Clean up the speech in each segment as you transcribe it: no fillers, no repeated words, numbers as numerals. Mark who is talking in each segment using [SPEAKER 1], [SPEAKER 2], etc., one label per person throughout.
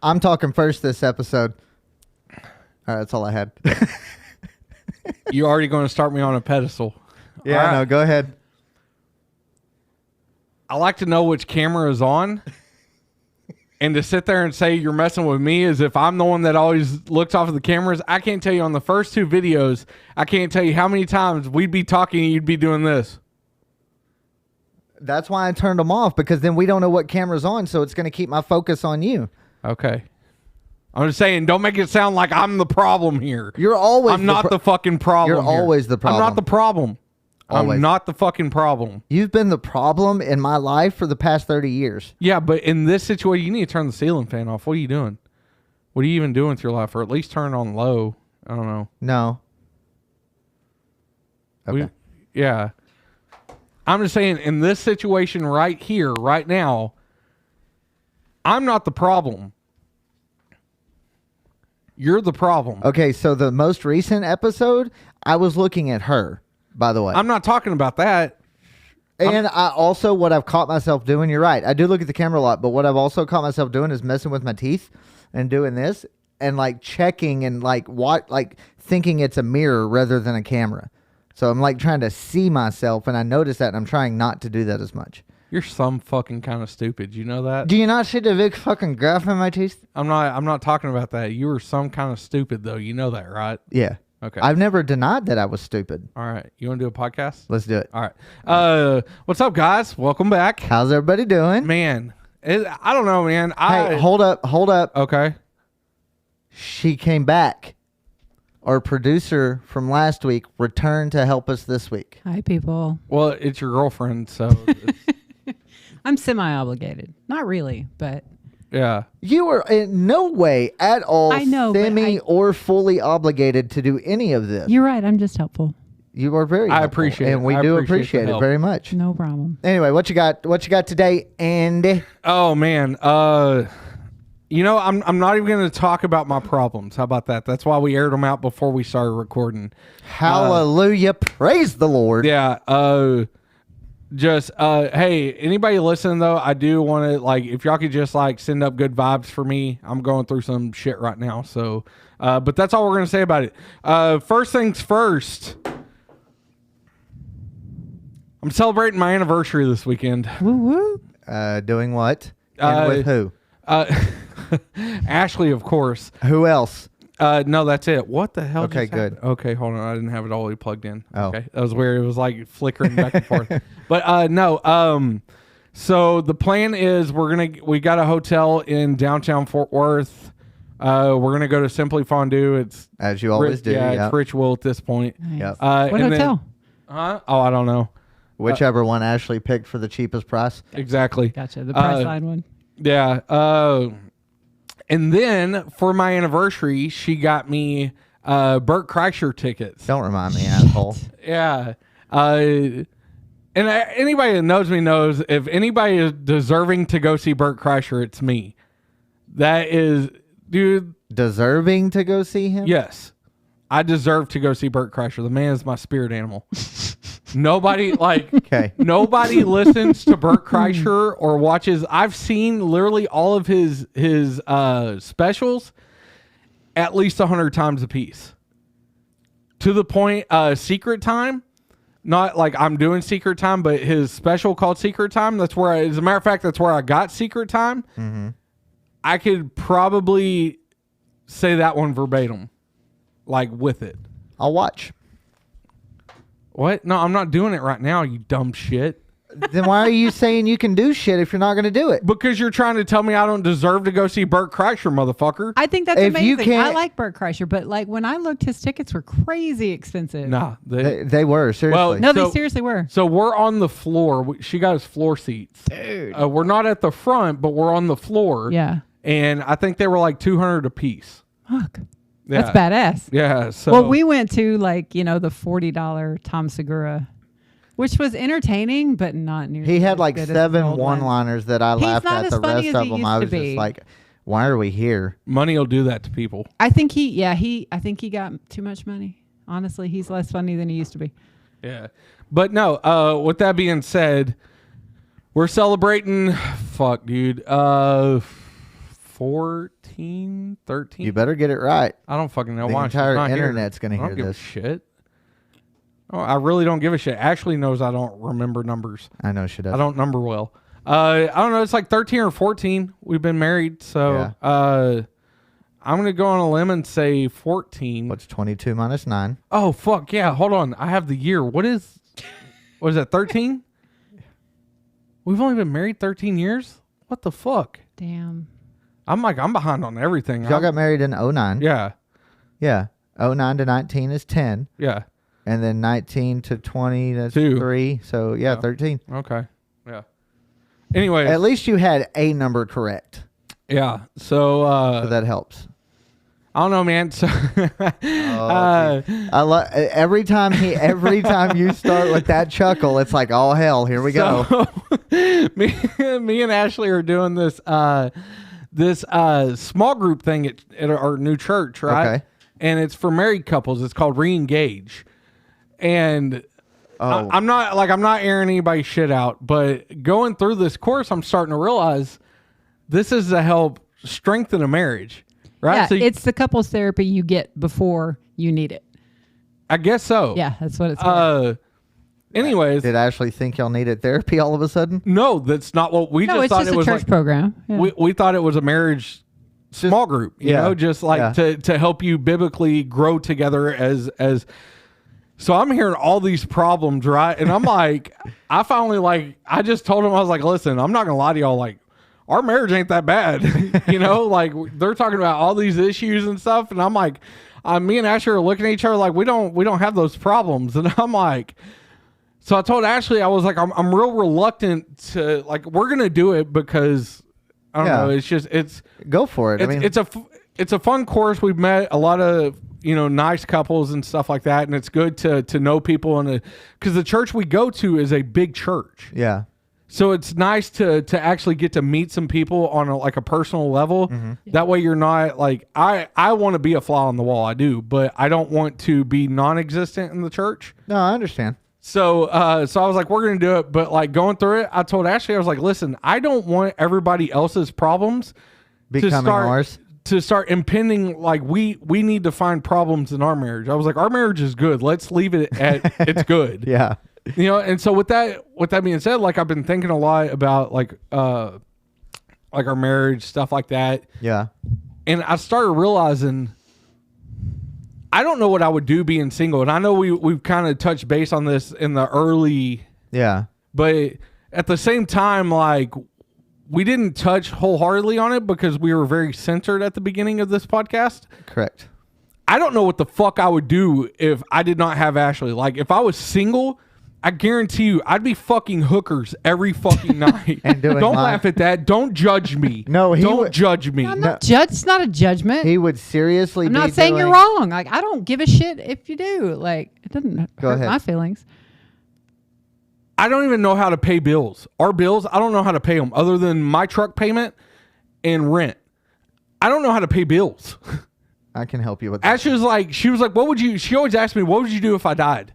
[SPEAKER 1] I'm talking first this episode. All right, that's all I had.
[SPEAKER 2] You're already going to start me on a pedestal.
[SPEAKER 1] Yeah,
[SPEAKER 2] All right.
[SPEAKER 1] no, go ahead.
[SPEAKER 2] I like to know which camera is on. And to sit there and say you're messing with me as if I'm the one that always looks off of the cameras. I can't tell you on the first 2 videos, I can't tell you how many times we'd be talking and you'd be doing this.
[SPEAKER 1] That's why I turned them off, because then we don't know what camera's on, so it's going to keep my focus on you.
[SPEAKER 2] Okay. I'm just saying, don't make it sound like I'm the problem here.
[SPEAKER 1] You're always
[SPEAKER 2] I'm not the fucking problem.
[SPEAKER 1] You're always the problem.
[SPEAKER 2] I'm not the problem.
[SPEAKER 1] Always.
[SPEAKER 2] I'm not the fucking problem.
[SPEAKER 1] You've been the problem in my life for the past 30 years.
[SPEAKER 2] Yeah, but in this situation, you need to turn the ceiling fan off. What are you doing? What are you even doing with your life? Or at least turn it on low. I don't know.
[SPEAKER 1] No. Okay.
[SPEAKER 2] Yeah. I'm just saying, in this situation right here, right now, I'm not the problem. You're the problem.
[SPEAKER 1] Okay, so the most recent episode, I was looking at her, by the way.
[SPEAKER 2] I'm not talking about that.
[SPEAKER 1] And I also, what I've caught myself doing, you're right, I do look at the camera a lot, but what I've also caught myself doing is messing with my teeth and doing this and like checking and like thinking it's a mirror rather than a camera. So I'm like trying to see myself, and I notice that, and I'm trying not to do that as much.
[SPEAKER 2] You're some fucking kind of stupid. You know that?
[SPEAKER 1] Do you not see the big fucking graph in my teeth?
[SPEAKER 2] I'm not talking about that. You were some kind of stupid though. You know that, right?
[SPEAKER 1] Yeah.
[SPEAKER 2] Okay.
[SPEAKER 1] I've never denied that I was stupid.
[SPEAKER 2] All right. You want to do a podcast?
[SPEAKER 1] Let's do it.
[SPEAKER 2] All right. What's up, guys? Welcome back.
[SPEAKER 1] How's everybody doing?
[SPEAKER 2] Man, I don't know, man.
[SPEAKER 1] Hey, hold up.
[SPEAKER 2] Okay.
[SPEAKER 1] She came back. Our producer from last week returned to help us this week.
[SPEAKER 3] Hi, people.
[SPEAKER 2] Well, it's your girlfriend, so
[SPEAKER 3] I'm semi-obligated. Not really, but...
[SPEAKER 2] yeah.
[SPEAKER 1] You are in no way at all or fully obligated to do any of this.
[SPEAKER 3] You're right. I'm just helpful.
[SPEAKER 1] You are very helpful,
[SPEAKER 2] appreciate it.
[SPEAKER 1] And we do appreciate it very much.
[SPEAKER 3] No problem.
[SPEAKER 1] Anyway, what you got? What you got today, Andy?
[SPEAKER 2] Oh, man. You know, I'm not even going to talk about my problems. How about that? That's why we aired them out before we started recording.
[SPEAKER 1] Hallelujah. Praise the Lord.
[SPEAKER 2] Yeah. Hey, anybody listening though, I do want to, like, if y'all could just like send up good vibes for me. I'm going through some shit right now. So, but that's all we're going to say about it. First things first, I'm celebrating my anniversary this weekend.
[SPEAKER 3] Woo woo.
[SPEAKER 1] Doing what? And with who?
[SPEAKER 2] Ashley, of course.
[SPEAKER 1] Who else?
[SPEAKER 2] No, that's it. What the hell?
[SPEAKER 1] Okay, good.
[SPEAKER 2] Okay, hold on. I didn't have it all plugged in.
[SPEAKER 1] Oh.
[SPEAKER 2] Okay, that was weird. It was like flickering back and forth. But no. So the plan is we got a hotel in downtown Fort Worth. We're gonna go to Simply Fondue. It's
[SPEAKER 1] as you always do.
[SPEAKER 2] Yeah, it's ritual at this point.
[SPEAKER 3] Nice.
[SPEAKER 1] Yep.
[SPEAKER 3] What hotel?
[SPEAKER 2] Oh, I don't know.
[SPEAKER 1] Whichever one Ashley picked for the cheapest price.
[SPEAKER 2] Exactly.
[SPEAKER 3] Gotcha. The price line one.
[SPEAKER 2] Yeah. And then for my anniversary, she got me Bert Kreischer tickets.
[SPEAKER 1] Don't remind me, asshole.
[SPEAKER 2] Yeah. And anybody that knows me knows if anybody is deserving to go see Bert Kreischer, it's me. That is, dude.
[SPEAKER 1] Deserving to go see him?
[SPEAKER 2] Yes. I deserve to go see Bert Kreischer. The man is my spirit animal. Nobody nobody listens to Bert Kreischer or watches. I've seen literally all of his specials at least 100 times a piece. To the point, Secret Time, not like I'm doing Secret Time, but his special called Secret Time. That's where, as a matter of fact, that's where I got Secret Time. Mm-hmm. I could probably say that one verbatim, like with it.
[SPEAKER 1] I'll watch.
[SPEAKER 2] What? No, I'm not doing it right now, you dumb shit.
[SPEAKER 1] Then why are you saying you can do shit if you're not going to do it?
[SPEAKER 2] Because you're trying to tell me I don't deserve to go see Bert Kreischer, motherfucker.
[SPEAKER 3] I think that's
[SPEAKER 1] If you
[SPEAKER 3] amazing.
[SPEAKER 1] can't-
[SPEAKER 3] I like Bert Kreischer, but like when I looked, his tickets were crazy expensive.
[SPEAKER 2] Nah.
[SPEAKER 1] They were, seriously.
[SPEAKER 2] Well,
[SPEAKER 3] No,
[SPEAKER 2] So-
[SPEAKER 3] they seriously were.
[SPEAKER 2] So we're on the floor. She got us floor seats.
[SPEAKER 3] Dude.
[SPEAKER 2] We're not at the front, but we're on the floor.
[SPEAKER 3] Yeah.
[SPEAKER 2] And I think they were like $200 a piece.
[SPEAKER 3] Fuck.
[SPEAKER 2] Yeah.
[SPEAKER 3] That's badass.
[SPEAKER 2] Yeah. So
[SPEAKER 3] Well, we went to like, the $40 Tom Segura, which was entertaining, but not nearly.
[SPEAKER 1] He had
[SPEAKER 3] as
[SPEAKER 1] like
[SPEAKER 3] good as the
[SPEAKER 1] 7
[SPEAKER 3] old one.
[SPEAKER 1] one-liners that I laughed
[SPEAKER 3] not
[SPEAKER 1] at.
[SPEAKER 3] as
[SPEAKER 1] The
[SPEAKER 3] funny
[SPEAKER 1] rest
[SPEAKER 3] as
[SPEAKER 1] of
[SPEAKER 3] he
[SPEAKER 1] them,
[SPEAKER 3] used
[SPEAKER 1] I
[SPEAKER 3] to
[SPEAKER 1] was just
[SPEAKER 3] be.
[SPEAKER 1] like, why are we here?
[SPEAKER 2] money will do that to people.
[SPEAKER 3] I think he got too much money. Honestly, he's less funny than he used to be.
[SPEAKER 2] Yeah. But no, with that being said, we're celebrating, fuck, dude, 4 14, 13.
[SPEAKER 1] You better get it right.
[SPEAKER 2] I don't fucking know
[SPEAKER 1] The
[SPEAKER 2] why
[SPEAKER 1] entire
[SPEAKER 2] she's not
[SPEAKER 1] internet's
[SPEAKER 2] here.
[SPEAKER 1] going to
[SPEAKER 2] I
[SPEAKER 1] hear
[SPEAKER 2] don't give
[SPEAKER 1] this.
[SPEAKER 2] a shit. Oh, I really don't give a shit. Ashley knows I don't remember numbers.
[SPEAKER 1] I know she does.
[SPEAKER 2] I don't number well. I don't know. It's like 13 or 14. We've been married. So I'm going to go on a limb and say 14.
[SPEAKER 1] What's 22 minus 9?
[SPEAKER 2] Oh, fuck. Yeah. Hold on. I have the year. What is that, 13? We've only been married 13 years? What the fuck?
[SPEAKER 3] Damn.
[SPEAKER 2] I'm behind on everything.
[SPEAKER 1] Y'all got married in 09.
[SPEAKER 2] Yeah.
[SPEAKER 1] Yeah. 09 to 19 is 10.
[SPEAKER 2] Yeah.
[SPEAKER 1] And then 19 to 20, that's
[SPEAKER 2] 2.
[SPEAKER 1] 3. So, yeah, 13.
[SPEAKER 2] Okay. Yeah. Anyway.
[SPEAKER 1] At least you had a number correct.
[SPEAKER 2] Yeah. So
[SPEAKER 1] that helps.
[SPEAKER 2] I don't know, man. So
[SPEAKER 1] I love every time you start with that chuckle, it's like, oh hell, here we go.
[SPEAKER 2] me and Ashley are doing this small group thing at our new church, right?
[SPEAKER 1] Okay.
[SPEAKER 2] And it's for married couples. It's called Re-Engage. And I'm not airing anybody's shit out, but going through this course, I'm starting to realize this is to help strengthen a marriage. Right?
[SPEAKER 3] Yeah,
[SPEAKER 2] So
[SPEAKER 3] it's the couples therapy you get before you need it.
[SPEAKER 2] I guess so.
[SPEAKER 3] Yeah, that's what it's for.
[SPEAKER 2] Anyways.
[SPEAKER 1] Did Ashley think y'all needed therapy all of a sudden?
[SPEAKER 2] No, that's not what we
[SPEAKER 3] No,
[SPEAKER 2] just
[SPEAKER 3] it's
[SPEAKER 2] thought
[SPEAKER 3] just
[SPEAKER 2] it
[SPEAKER 3] a
[SPEAKER 2] was
[SPEAKER 3] church
[SPEAKER 2] like.
[SPEAKER 3] program. Yeah.
[SPEAKER 2] We thought it was a marriage small group, you know, just like to help you biblically grow together as. So I'm hearing all these problems, right? And I'm like, I just told him, I was like, listen, I'm not gonna lie to y'all, like, our marriage ain't that bad, you know. Like they're talking about all these issues and stuff, and I'm like, me and Ashley are looking at each other like we don't have those problems, and I'm like. So I told Ashley, I was like, I'm real reluctant to, like, we're going to do it because, I don't know, it's
[SPEAKER 1] go for it.
[SPEAKER 2] It's a fun course. We've met a lot of, nice couples and stuff like that. And it's good to know people because the church we go to is a big church.
[SPEAKER 1] Yeah.
[SPEAKER 2] So it's nice to actually get to meet some people on a personal level. Mm-hmm. That way you're not like, I want to be a fly on the wall. I do, but I don't want to be non-existent in the church.
[SPEAKER 1] No, I understand.
[SPEAKER 2] So I was like, we're going to do it. But like going through it, I told Ashley, I was like, listen, I don't want everybody else's problems to start impending. Like we need to find problems in our marriage. I was like, our marriage is good. Let's leave it at it's good.
[SPEAKER 1] Yeah.
[SPEAKER 2] And so with that being said, like I've been thinking a lot about like our marriage, stuff like that.
[SPEAKER 1] Yeah.
[SPEAKER 2] And I started realizing I don't know what I would do being single. And I know we've kind of touched base on this in the early.
[SPEAKER 1] Yeah.
[SPEAKER 2] But at the same time, like we didn't touch wholeheartedly on it because we were very centered at the beginning of this podcast.
[SPEAKER 1] Correct.
[SPEAKER 2] I don't know what the fuck I would do if I did not have Ashley. Like if I was single, I guarantee you I'd be fucking hookers every fucking night.
[SPEAKER 1] And don't
[SPEAKER 2] laugh at that. Don't judge me.
[SPEAKER 1] No,
[SPEAKER 2] don't judge me.
[SPEAKER 3] No, I'm not it's not a judgment.
[SPEAKER 1] He would seriously
[SPEAKER 3] I'm not saying you're wrong. Like I don't give a shit if you do. Like it doesn't hurt my feelings.
[SPEAKER 2] I don't even know how to pay bills. Our bills, I don't know how to pay them other than my truck payment and rent. I don't know how to pay bills.
[SPEAKER 1] I can help you with that.
[SPEAKER 2] Ashley was like, she always asked me, what would you do if I died?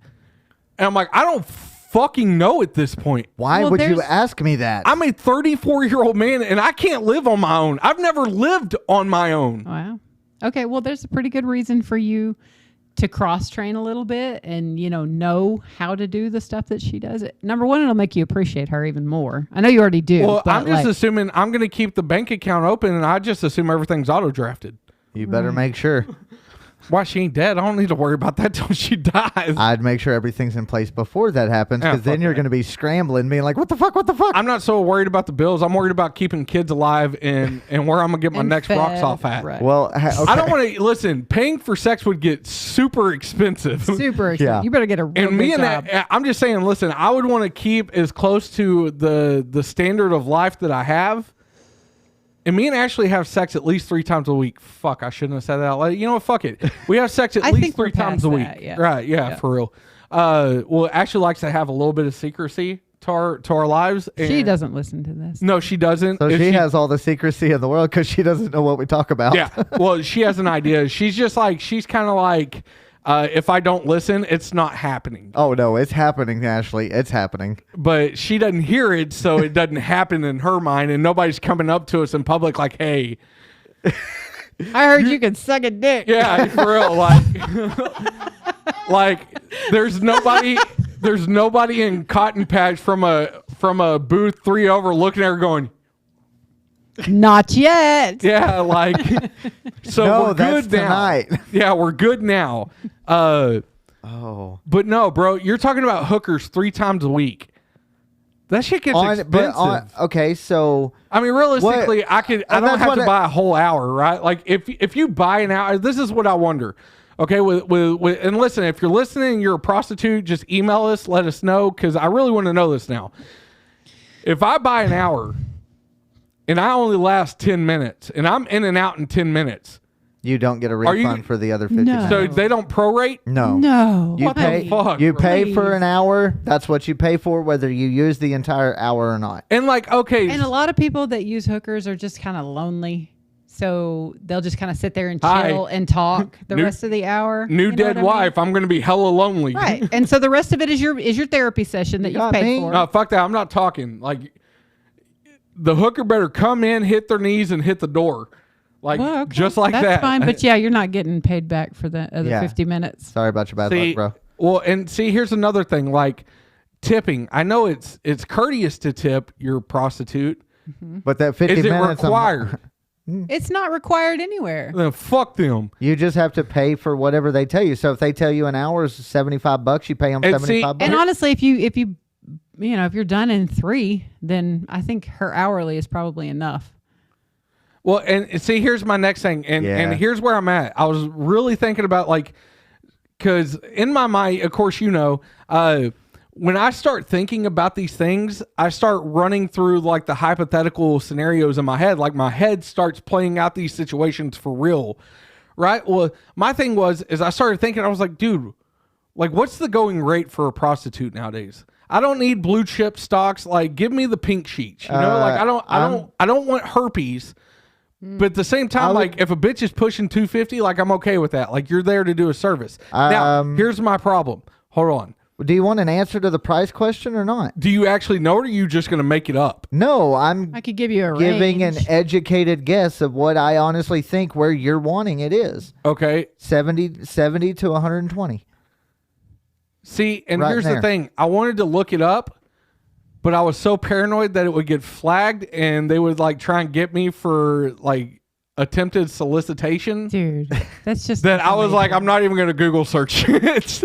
[SPEAKER 2] And I'm like, I don't fucking know at this point.
[SPEAKER 1] Why would you ask me that?
[SPEAKER 2] I'm a 34-year-old man and I can't live on my own. I've never lived on my own.
[SPEAKER 3] Wow. Okay, well, there's a pretty good reason for you to cross-train a little bit and, know how to do the stuff that she does. Number one, it'll make you appreciate her even more. I know you already do.
[SPEAKER 2] Well, I'm just assuming I'm going to keep the bank account open and I just assume everything's auto-drafted.
[SPEAKER 1] You better make sure.
[SPEAKER 2] Why, she ain't dead. I don't need to worry about that till she dies.
[SPEAKER 1] I'd make sure everything's in place before that happens because then you're going to be scrambling, being like, what the fuck?
[SPEAKER 2] I'm not so worried about the bills. I'm worried about keeping kids alive and where I'm going to get my next rocks off at.
[SPEAKER 3] Right.
[SPEAKER 1] Well, okay.
[SPEAKER 2] I don't want to, listen, paying for sex would get super expensive.
[SPEAKER 3] Super expensive.
[SPEAKER 1] Yeah.
[SPEAKER 3] You better get a real
[SPEAKER 2] And me
[SPEAKER 3] good
[SPEAKER 2] and
[SPEAKER 3] job.
[SPEAKER 2] I'm just saying, listen, I would want to keep as close to the standard of life that I have. And me and Ashley have sex at least 3 times a week. Fuck, I shouldn't have said that out loud. You know what? Fuck it. We have sex at least 3 times a week.
[SPEAKER 3] Yeah.
[SPEAKER 2] Right, yeah, for real. Well, Ashley likes to have a little bit of secrecy to our lives.
[SPEAKER 3] She doesn't listen to this.
[SPEAKER 2] No, she doesn't.
[SPEAKER 1] So she has all the secrecy in the world because she doesn't know what we talk about.
[SPEAKER 2] Yeah. Well, she has an idea. She's kind of like, if I don't listen, it's not happening.
[SPEAKER 1] Oh, no, it's happening, Ashley. It's happening.
[SPEAKER 2] But she doesn't hear it, so it doesn't happen in her mind, and nobody's coming up to us in public like, hey,
[SPEAKER 3] I heard you could suck a dick.
[SPEAKER 2] Yeah, for real. Like there's nobody in Cotton Patch from a booth 3 over looking at her going,
[SPEAKER 3] Not yet.
[SPEAKER 2] yeah, like so
[SPEAKER 1] No,
[SPEAKER 2] we're
[SPEAKER 1] that's
[SPEAKER 2] good now.
[SPEAKER 1] tonight.
[SPEAKER 2] Yeah, we're good now.
[SPEAKER 1] Oh.
[SPEAKER 2] But no, bro, you're talking about hookers 3 times a week. That shit gets expensive.
[SPEAKER 1] Okay, so
[SPEAKER 2] I mean, realistically, I don't
[SPEAKER 1] that's
[SPEAKER 2] have
[SPEAKER 1] what
[SPEAKER 2] to buy a whole hour, right? Like if you buy an hour, this is what I wonder. Okay, with and listen, if you're listening and you're a prostitute, just email us, let us know, because I really want to know this now. If I buy an hour and I only last 10 minutes and I'm in and out in 10 minutes,
[SPEAKER 1] you don't get a refund for the other 50
[SPEAKER 3] No.
[SPEAKER 1] minutes.
[SPEAKER 2] so they don't prorate?
[SPEAKER 1] No.
[SPEAKER 3] No.
[SPEAKER 1] You
[SPEAKER 2] What the
[SPEAKER 1] pay.
[SPEAKER 2] fuck,
[SPEAKER 1] You
[SPEAKER 2] bro?
[SPEAKER 1] pay for an hour. That's what you pay for, whether you use the entire hour or not.
[SPEAKER 2] And like, okay,
[SPEAKER 3] And a lot of people that use hookers are just kind of lonely. So they'll just kind of sit there and
[SPEAKER 2] Hi.
[SPEAKER 3] chill and talk the rest of the hour.
[SPEAKER 2] new
[SPEAKER 3] You know
[SPEAKER 2] dead
[SPEAKER 3] what I mean?
[SPEAKER 2] wife, I'm going to be hella lonely.
[SPEAKER 3] Right. And so the rest of it is your therapy session that you've
[SPEAKER 1] got
[SPEAKER 3] paid
[SPEAKER 1] me.
[SPEAKER 3] for.
[SPEAKER 2] No, fuck that. I'm not talking. Like, the hooker better come in, hit their knees, and hit the door. Like,
[SPEAKER 3] Well, okay.
[SPEAKER 2] just like
[SPEAKER 3] That's
[SPEAKER 2] that.
[SPEAKER 3] fine. But yeah, you're not getting paid back for the other
[SPEAKER 1] Yeah.
[SPEAKER 3] 50 minutes.
[SPEAKER 1] Sorry about your bad
[SPEAKER 2] See,
[SPEAKER 1] luck, bro.
[SPEAKER 2] well, and see, here's another thing. Like, tipping. I know it's courteous to tip your prostitute.
[SPEAKER 1] But that 50
[SPEAKER 2] Is it
[SPEAKER 1] minutes,
[SPEAKER 2] required?
[SPEAKER 3] It's not required anywhere.
[SPEAKER 2] Then fuck them.
[SPEAKER 1] you just have to pay for whatever they tell you. So if they tell you an hour is $75, you pay them
[SPEAKER 2] And see-
[SPEAKER 1] $75.
[SPEAKER 3] And honestly, if you're done in 3, then I think her hourly is probably enough.
[SPEAKER 2] Well, and see, here's my next thing, and
[SPEAKER 1] Yeah.
[SPEAKER 2] here's where I'm at. I was really thinking about, like, because in my mind, of course, when I start thinking about these things, I start running through like the hypothetical scenarios in my head. Like my head starts playing out these situations for real, right? Well, my thing is I started thinking, I was like, dude, like, what's the going rate for a prostitute nowadays? I don't need blue chip stocks. Like, give me the pink sheets. You know, like I don't want herpes. But at the same time, like, if a bitch is pushing 250, like, I'm okay with that. Like, you're there to do a service. Now, here's my problem. Hold on.
[SPEAKER 1] Do you want an answer to the price question or not?
[SPEAKER 2] Do you actually know, or are you just going to make it up?
[SPEAKER 1] No, I'm
[SPEAKER 3] I could give you a
[SPEAKER 1] giving
[SPEAKER 3] range.
[SPEAKER 1] an educated guess of what I honestly think where you're wanting it is.
[SPEAKER 2] Okay.
[SPEAKER 1] 70 to 120.
[SPEAKER 2] See, and
[SPEAKER 1] Right
[SPEAKER 2] here's
[SPEAKER 1] there.
[SPEAKER 2] the thing. I wanted to look it up, but I was so paranoid that it would get flagged and they would, like, try and get me for, like, attempted solicitation.
[SPEAKER 3] Dude, that's just
[SPEAKER 2] That I was like, I'm not even going to Google search it.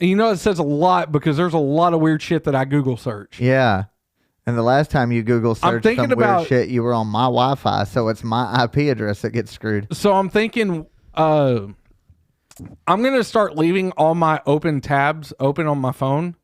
[SPEAKER 2] And you know, it says a lot because there's a lot of weird shit that I Google search.
[SPEAKER 1] Yeah. And the last time you Google searched
[SPEAKER 2] thinking
[SPEAKER 1] some weird
[SPEAKER 2] about-
[SPEAKER 1] shit, you were on my Wi-Fi, so it's my IP address that gets screwed.
[SPEAKER 2] So I'm thinking, I'm going to start leaving all my open tabs open on my phone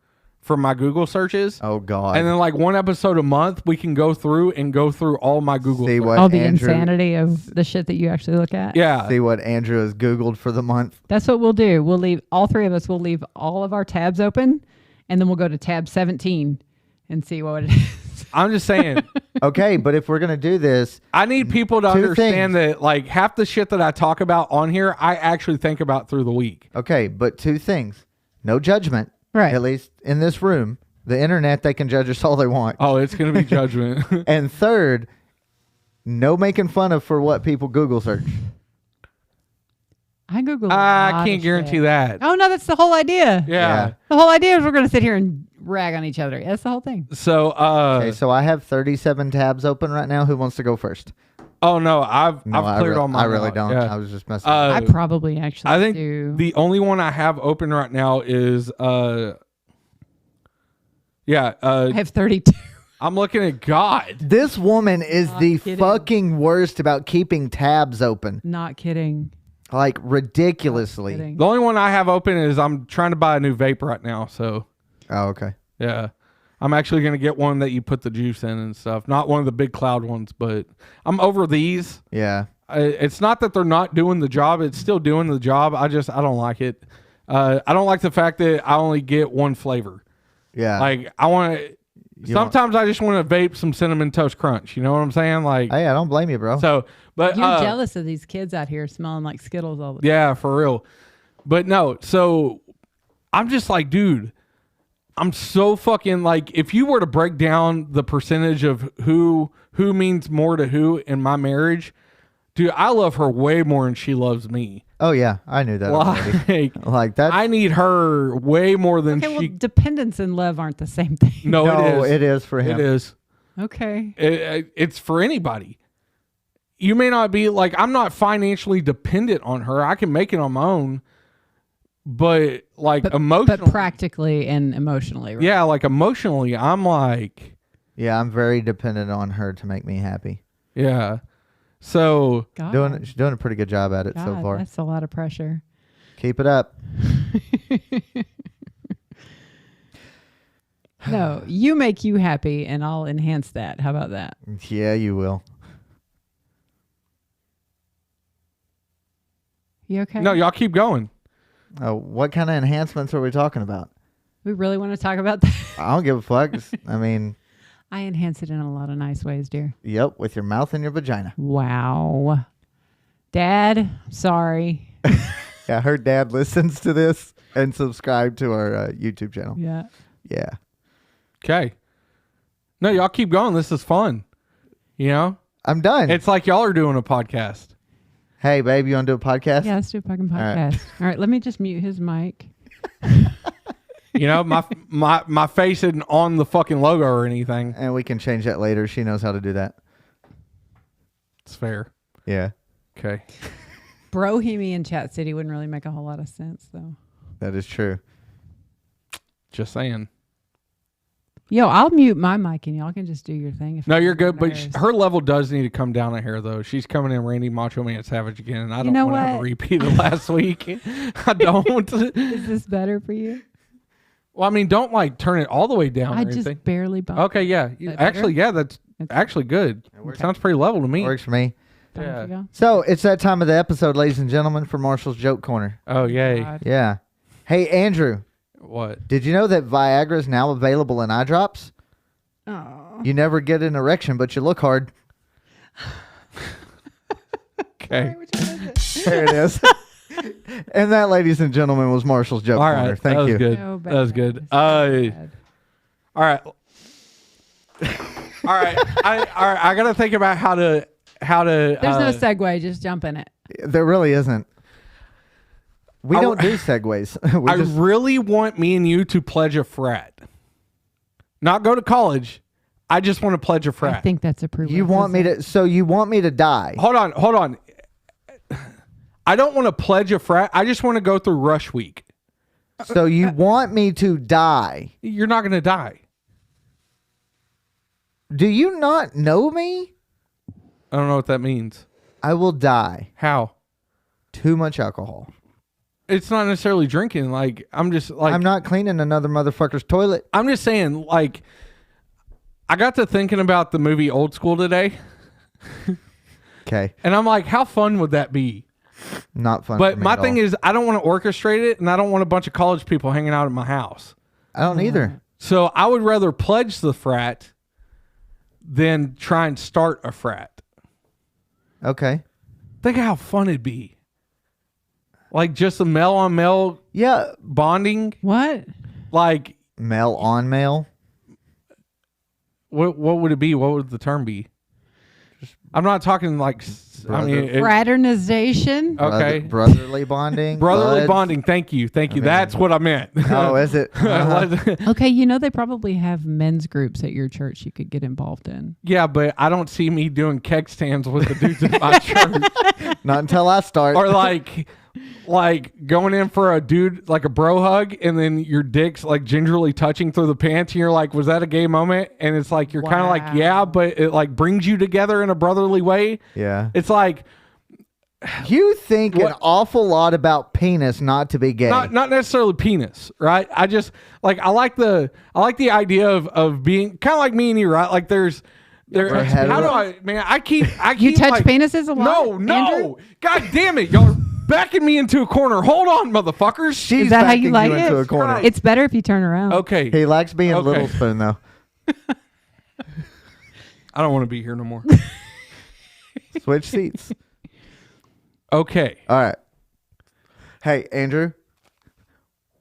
[SPEAKER 2] for my Google searches.
[SPEAKER 1] Oh God.
[SPEAKER 2] And then, like, one episode a month, we can go through all my Google
[SPEAKER 1] See
[SPEAKER 2] searches.
[SPEAKER 1] what
[SPEAKER 3] all the
[SPEAKER 1] Andrew,
[SPEAKER 3] insanity of the shit that you actually look at.
[SPEAKER 2] Yeah.
[SPEAKER 1] see what Andrew has Googled for the month.
[SPEAKER 3] That's what we'll do. We'll leave all 3 of us. We'll leave all of our tabs open, and then we'll go to tab 17 and see what it is.
[SPEAKER 2] I'm just saying,
[SPEAKER 1] Okay, but if we're gonna do this,
[SPEAKER 2] I need people to
[SPEAKER 1] Two
[SPEAKER 2] understand
[SPEAKER 1] things.
[SPEAKER 2] that, like, half the shit that I talk about on here, I actually think about through the week.
[SPEAKER 1] okay, but 2 things: no judgment,
[SPEAKER 3] Right.
[SPEAKER 1] At least in this room. The internet, they can judge us all they want.
[SPEAKER 2] Oh, it's going to be judgment.
[SPEAKER 1] And third, no making fun of for what people Google search.
[SPEAKER 3] I Google.
[SPEAKER 2] I can't guarantee that.
[SPEAKER 3] Oh no, that's the whole idea.
[SPEAKER 2] Yeah.
[SPEAKER 3] The whole idea is we're going to sit here and rag on each other. That's the whole thing.
[SPEAKER 2] So,
[SPEAKER 1] Okay, so I have 37 tabs open right now. Who wants to go first?
[SPEAKER 2] oh no, I've
[SPEAKER 1] I
[SPEAKER 2] cleared
[SPEAKER 1] re-
[SPEAKER 2] all mine.
[SPEAKER 1] I really
[SPEAKER 2] out.
[SPEAKER 1] don't.
[SPEAKER 2] Yeah.
[SPEAKER 1] I was just messing.
[SPEAKER 2] Uh,
[SPEAKER 3] I probably actually
[SPEAKER 2] I think
[SPEAKER 3] do.
[SPEAKER 2] the only one I have open right now is
[SPEAKER 3] I have 32.
[SPEAKER 2] I'm looking at God.
[SPEAKER 1] This woman is the
[SPEAKER 3] kidding.
[SPEAKER 1] fucking worst about keeping tabs open.
[SPEAKER 3] Not kidding.
[SPEAKER 1] Like ridiculously.
[SPEAKER 3] Kidding.
[SPEAKER 2] The only one I have open is I'm trying to buy a new vape right now. So
[SPEAKER 1] Oh, okay.
[SPEAKER 2] yeah, I'm actually gonna get one that you put the juice in and stuff. Not one of the big cloud ones, but I'm over these.
[SPEAKER 1] Yeah.
[SPEAKER 2] It's not that they're not doing the job; it's still doing the job. I don't like it. I don't like the fact that I only get one flavor.
[SPEAKER 1] Yeah.
[SPEAKER 2] Like I want to. Sometimes I just want to vape some cinnamon toast crunch. You know what I'm saying? Like
[SPEAKER 1] Hey, I don't blame you, bro.
[SPEAKER 2] so. But
[SPEAKER 3] You're jealous of these kids out here smelling like Skittles all the time.
[SPEAKER 2] yeah, for real. But no, so I'm just like, dude, I'm so fucking like, if you were to break down the percentage of who means more to who in my marriage, Dude, I love her way more than she loves me.
[SPEAKER 1] Oh yeah, I knew that already. Like that.
[SPEAKER 2] I need her way more than
[SPEAKER 3] Okay,
[SPEAKER 2] she.
[SPEAKER 3] well, dependence and love aren't the same thing.
[SPEAKER 2] No,
[SPEAKER 1] it is for him.
[SPEAKER 2] It is.
[SPEAKER 3] Okay.
[SPEAKER 2] It's for anybody. You may not be like, I'm not financially dependent on her. I can make it on my own. But like emotionally.
[SPEAKER 3] But practically and emotionally. Right?
[SPEAKER 2] Yeah, like emotionally, I'm like.
[SPEAKER 1] Yeah, I'm very dependent on her to make me happy.
[SPEAKER 2] Yeah. So.
[SPEAKER 1] She's doing a pretty good job at it so far.
[SPEAKER 3] That's a lot of pressure.
[SPEAKER 1] Keep it up.
[SPEAKER 3] No, you make you happy and I'll enhance that. How about that?
[SPEAKER 1] Yeah, you will.
[SPEAKER 3] You okay?
[SPEAKER 2] No, y'all keep going.
[SPEAKER 1] What kind of enhancements are we talking about?
[SPEAKER 3] We really want to talk about that?
[SPEAKER 1] I don't give a fuck. I mean...
[SPEAKER 3] I enhance it in a lot of nice ways, dear.
[SPEAKER 1] Yep, with your mouth and your vagina.
[SPEAKER 3] Wow. Dad, sorry.
[SPEAKER 1] Yeah, her dad listens to this and subscribe to our YouTube channel.
[SPEAKER 3] Yeah.
[SPEAKER 1] Yeah.
[SPEAKER 2] Okay. No, y'all keep going. This is fun. You know?
[SPEAKER 1] I'm done.
[SPEAKER 2] It's like y'all are doing a podcast.
[SPEAKER 1] Hey, babe, you want to do a podcast?
[SPEAKER 3] Yeah, let's do a fucking podcast. All right, let me just mute his mic.
[SPEAKER 2] You know, my face isn't on the fucking logo or anything.
[SPEAKER 1] And we can change that later. She knows how to do that.
[SPEAKER 2] It's fair.
[SPEAKER 1] Yeah.
[SPEAKER 2] Okay.
[SPEAKER 3] Brohemian Chat City wouldn't really make a whole lot of sense, though.
[SPEAKER 1] That is true.
[SPEAKER 2] Just saying.
[SPEAKER 3] Yo, I'll mute my mic and y'all can just do your thing.
[SPEAKER 2] No, you're good, but her level does need to come down a hair, though. She's coming in Randy Macho Man Savage again, and I don't want to have a repeat of last week. I don't.
[SPEAKER 3] Is this better for you?
[SPEAKER 2] Well, I mean, don't like turn it all the way down.
[SPEAKER 3] I just barely bumped.
[SPEAKER 2] Okay, yeah. Actually, yeah, that's actually good. Sounds pretty level to me.
[SPEAKER 1] Works for me.
[SPEAKER 2] Yeah.
[SPEAKER 1] So it's that time of the episode, ladies and gentlemen, for Marshall's Joke Corner.
[SPEAKER 2] Oh, yay.
[SPEAKER 3] God.
[SPEAKER 1] Yeah. Hey, Andrew.
[SPEAKER 2] What?
[SPEAKER 1] Did you know that Viagra is now available in eye drops?
[SPEAKER 3] Oh.
[SPEAKER 1] You never get an erection, but you look hard.
[SPEAKER 2] Okay.
[SPEAKER 1] There it is. And that, ladies and gentlemen, was Marshall's Joke
[SPEAKER 2] All
[SPEAKER 1] Corner.
[SPEAKER 2] right.
[SPEAKER 1] Thank you.
[SPEAKER 2] Good.
[SPEAKER 3] So
[SPEAKER 2] That was good.
[SPEAKER 3] bad.
[SPEAKER 2] All right. All right. I got to think about how to.
[SPEAKER 3] There's no segue. Just jump in it.
[SPEAKER 1] There really isn't. We don't do segues.
[SPEAKER 2] I really want me and you to pledge a frat. Not go to college. I just want to pledge a frat.
[SPEAKER 3] I think that's a prerequisite.
[SPEAKER 1] You want me to? So you want me to die?
[SPEAKER 2] Hold on. I don't want to pledge a frat. I just want to go through rush week.
[SPEAKER 1] So you want me to die?
[SPEAKER 2] You're not going to die.
[SPEAKER 1] Do you not know me?
[SPEAKER 2] I don't know what that means.
[SPEAKER 1] I will die.
[SPEAKER 2] How?
[SPEAKER 1] Too much alcohol.
[SPEAKER 2] It's not necessarily drinking. Like, I'm just like...
[SPEAKER 1] I'm not cleaning another motherfucker's toilet.
[SPEAKER 2] I'm just saying, like, I got to thinking about the movie Old School today.
[SPEAKER 1] Okay.
[SPEAKER 2] And I'm like, how fun would that be?
[SPEAKER 1] Not fun.
[SPEAKER 2] But my thing is, I don't want to orchestrate it, and I don't want a bunch of college people hanging out at my house.
[SPEAKER 1] I don't either.
[SPEAKER 2] So I would rather pledge the frat than try and start a frat.
[SPEAKER 1] Okay.
[SPEAKER 2] Think of how fun it'd be. Like just a male on male bonding.
[SPEAKER 3] What?
[SPEAKER 2] Like
[SPEAKER 1] male on male.
[SPEAKER 2] What would it be? What would the term be? I'm not talking like
[SPEAKER 3] fraternization.
[SPEAKER 2] Okay.
[SPEAKER 1] Brotherly bonding.
[SPEAKER 2] Brotherly bonding. Thank you. That's what I meant.
[SPEAKER 1] Oh, is it? Uh-huh.
[SPEAKER 3] Okay, you know they probably have men's groups at your church you could get involved in.
[SPEAKER 2] Yeah, but I don't see me doing keg stands with the dudes at my church.
[SPEAKER 1] Not until I start.
[SPEAKER 2] Or like going in for a dude, like a bro hug, and then your dick's like gingerly touching through the pants, and you're like, was that a gay moment? And it's like, you're kind of like, yeah, but it like brings you together in a brotherly way.
[SPEAKER 1] Yeah.
[SPEAKER 2] It's like,
[SPEAKER 1] you think an awful lot about penis not to be gay.
[SPEAKER 2] Not necessarily penis, right? I just like, I like the idea of being kind of like me and you, right? Like how do I, man, I keep
[SPEAKER 3] you touch
[SPEAKER 2] like,
[SPEAKER 3] penises a lot?
[SPEAKER 2] No.
[SPEAKER 3] Andrew?
[SPEAKER 2] God damn it. Y'all are backing me into a corner. Hold on, motherfuckers.
[SPEAKER 1] She's
[SPEAKER 3] Is that how you like
[SPEAKER 1] into
[SPEAKER 3] it?
[SPEAKER 1] a corner.
[SPEAKER 3] It's better if you turn around.
[SPEAKER 2] Okay.
[SPEAKER 1] He likes being a little spoon though.
[SPEAKER 2] I don't want to be here no more.
[SPEAKER 1] Switch seats.
[SPEAKER 2] Okay.
[SPEAKER 1] All right. Hey, Andrew.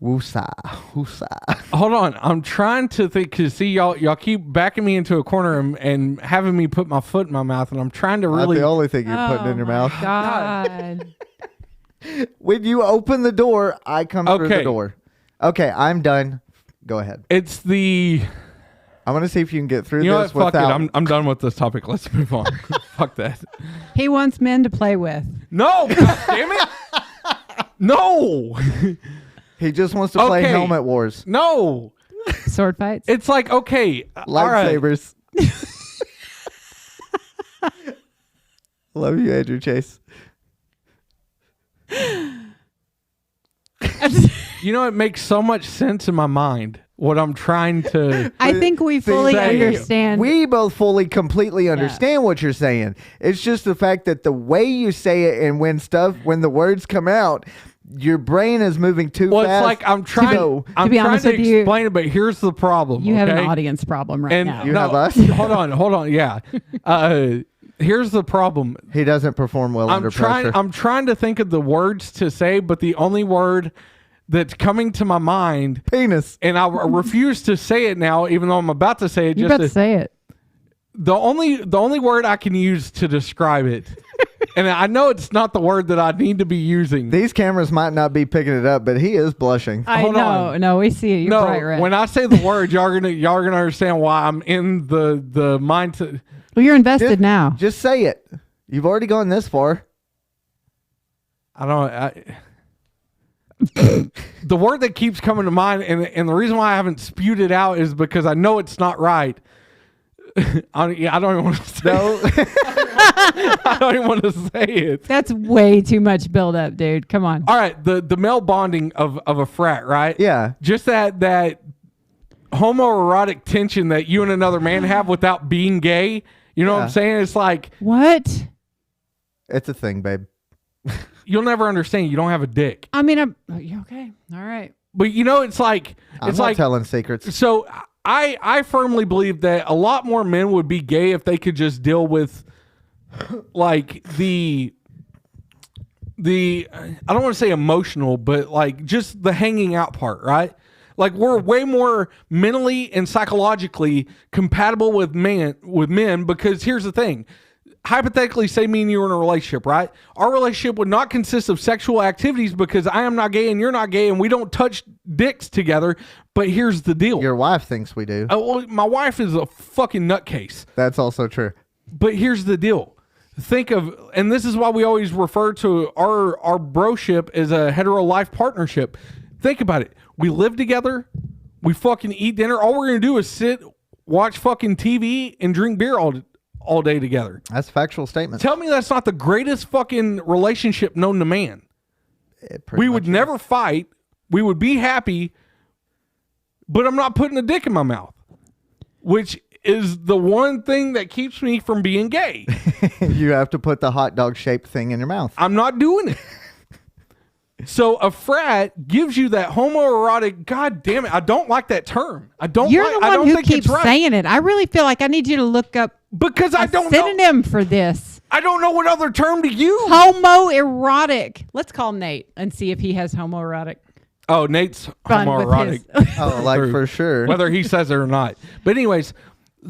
[SPEAKER 1] Woosah. Woosah.
[SPEAKER 2] Hold on. I'm trying to think, because see, y'all keep backing me into a corner and having me put my foot in my mouth, and I'm trying to really...
[SPEAKER 1] Not the only thing you're putting in your mouth.
[SPEAKER 3] God.
[SPEAKER 1] When you open the door, I come through the door. Okay, I'm done. Go ahead.
[SPEAKER 2] It's the...
[SPEAKER 1] I want to see if you can get through
[SPEAKER 2] You know
[SPEAKER 1] this
[SPEAKER 2] what? Fuck
[SPEAKER 1] without...
[SPEAKER 2] it. I'm done with this topic. Let's move on. Fuck that.
[SPEAKER 3] He wants men to play with.
[SPEAKER 2] No! God damn it! No!
[SPEAKER 1] He just wants to play Helmet Wars.
[SPEAKER 2] No!
[SPEAKER 3] Sword fights?
[SPEAKER 2] It's like, okay.
[SPEAKER 1] Lightsabers. Love you, Andrew Chase.
[SPEAKER 2] You know, it makes so much sense in my mind what I'm trying to...
[SPEAKER 3] I think we fully understand.
[SPEAKER 1] We both fully, completely understand what you're saying. It's just the fact that the way you say it and when the words come out, your brain is moving too fast.
[SPEAKER 2] Well, it's like I'm trying to explain it, but here's the problem.
[SPEAKER 3] You have an audience problem now.
[SPEAKER 1] You have us?
[SPEAKER 2] Hold on. Yeah. Here's the problem.
[SPEAKER 1] He doesn't perform well under pressure.
[SPEAKER 2] I'm trying to think of the words to say, but the only word that's coming to my mind...
[SPEAKER 1] Penis.
[SPEAKER 2] And I refuse to say it now, even though I'm about to say it.
[SPEAKER 3] You're about to say it.
[SPEAKER 2] The only word I can use to describe it, and I know it's not the word that I need to be using.
[SPEAKER 1] These cameras might not be picking it up, but he is blushing.
[SPEAKER 2] Hold on.
[SPEAKER 3] No, we see it. You're bright red.
[SPEAKER 2] When I say the word, y'all are gonna understand why I'm in the mind to...
[SPEAKER 3] Well, you're invested now.
[SPEAKER 1] Just say it. You've already gone this far.
[SPEAKER 2] The word that keeps coming to mind, and the reason why I haven't spewed it out is because I know it's not right. I don't even want to say it. I don't even want to say it.
[SPEAKER 3] That's way too much buildup, dude. Come on.
[SPEAKER 2] All right, the male bonding of a frat, right?
[SPEAKER 1] Yeah.
[SPEAKER 2] Just that homoerotic tension that you and another man have without being gay. You know what I'm saying? It's like...
[SPEAKER 3] What?
[SPEAKER 1] It's a thing, babe.
[SPEAKER 2] You'll never understand. You don't have a dick.
[SPEAKER 3] I mean, okay. All right.
[SPEAKER 2] But you know, it's like...
[SPEAKER 1] I'm not telling secrets.
[SPEAKER 2] So I firmly believe that a lot more men would be gay if they could just deal with like the I don't want to say emotional, but like just the hanging out part, right? Like we're way more mentally and psychologically compatible with men because here's the thing. Hypothetically, say me and you are in a relationship, right? Our relationship would not consist of sexual activities because I am not gay and you're not gay and we don't touch dicks together. But here's the deal.
[SPEAKER 1] Your wife thinks we do.
[SPEAKER 2] Well, my wife is a fucking nutcase.
[SPEAKER 1] That's also true.
[SPEAKER 2] But here's the deal. Think of, and this is why we always refer to our broship as a hetero life partnership. Think about it. We live together. We fucking eat dinner. All we're going to do is sit, watch fucking TV, and drink beer all day together.
[SPEAKER 1] That's a factual statement.
[SPEAKER 2] Tell me that's not the greatest fucking relationship known to man. We would never fight. We would be happy, but I'm not putting a dick in my mouth, which is the one thing that keeps me from being gay.
[SPEAKER 1] You have to put the hot dog shaped thing in your mouth.
[SPEAKER 2] I'm not doing it. So a frat gives you that homoerotic. God damn it! I don't like that term.
[SPEAKER 3] You're the one who keeps saying it. I really feel like I need you to look up
[SPEAKER 2] because I don't know
[SPEAKER 3] synonym for this.
[SPEAKER 2] I don't know what other term to use.
[SPEAKER 3] Homoerotic. Let's call Nate and see if he has homoerotic.
[SPEAKER 2] Oh, Nate's homoerotic.
[SPEAKER 1] Oh, like for sure.
[SPEAKER 2] Whether he says it or not. But anyways,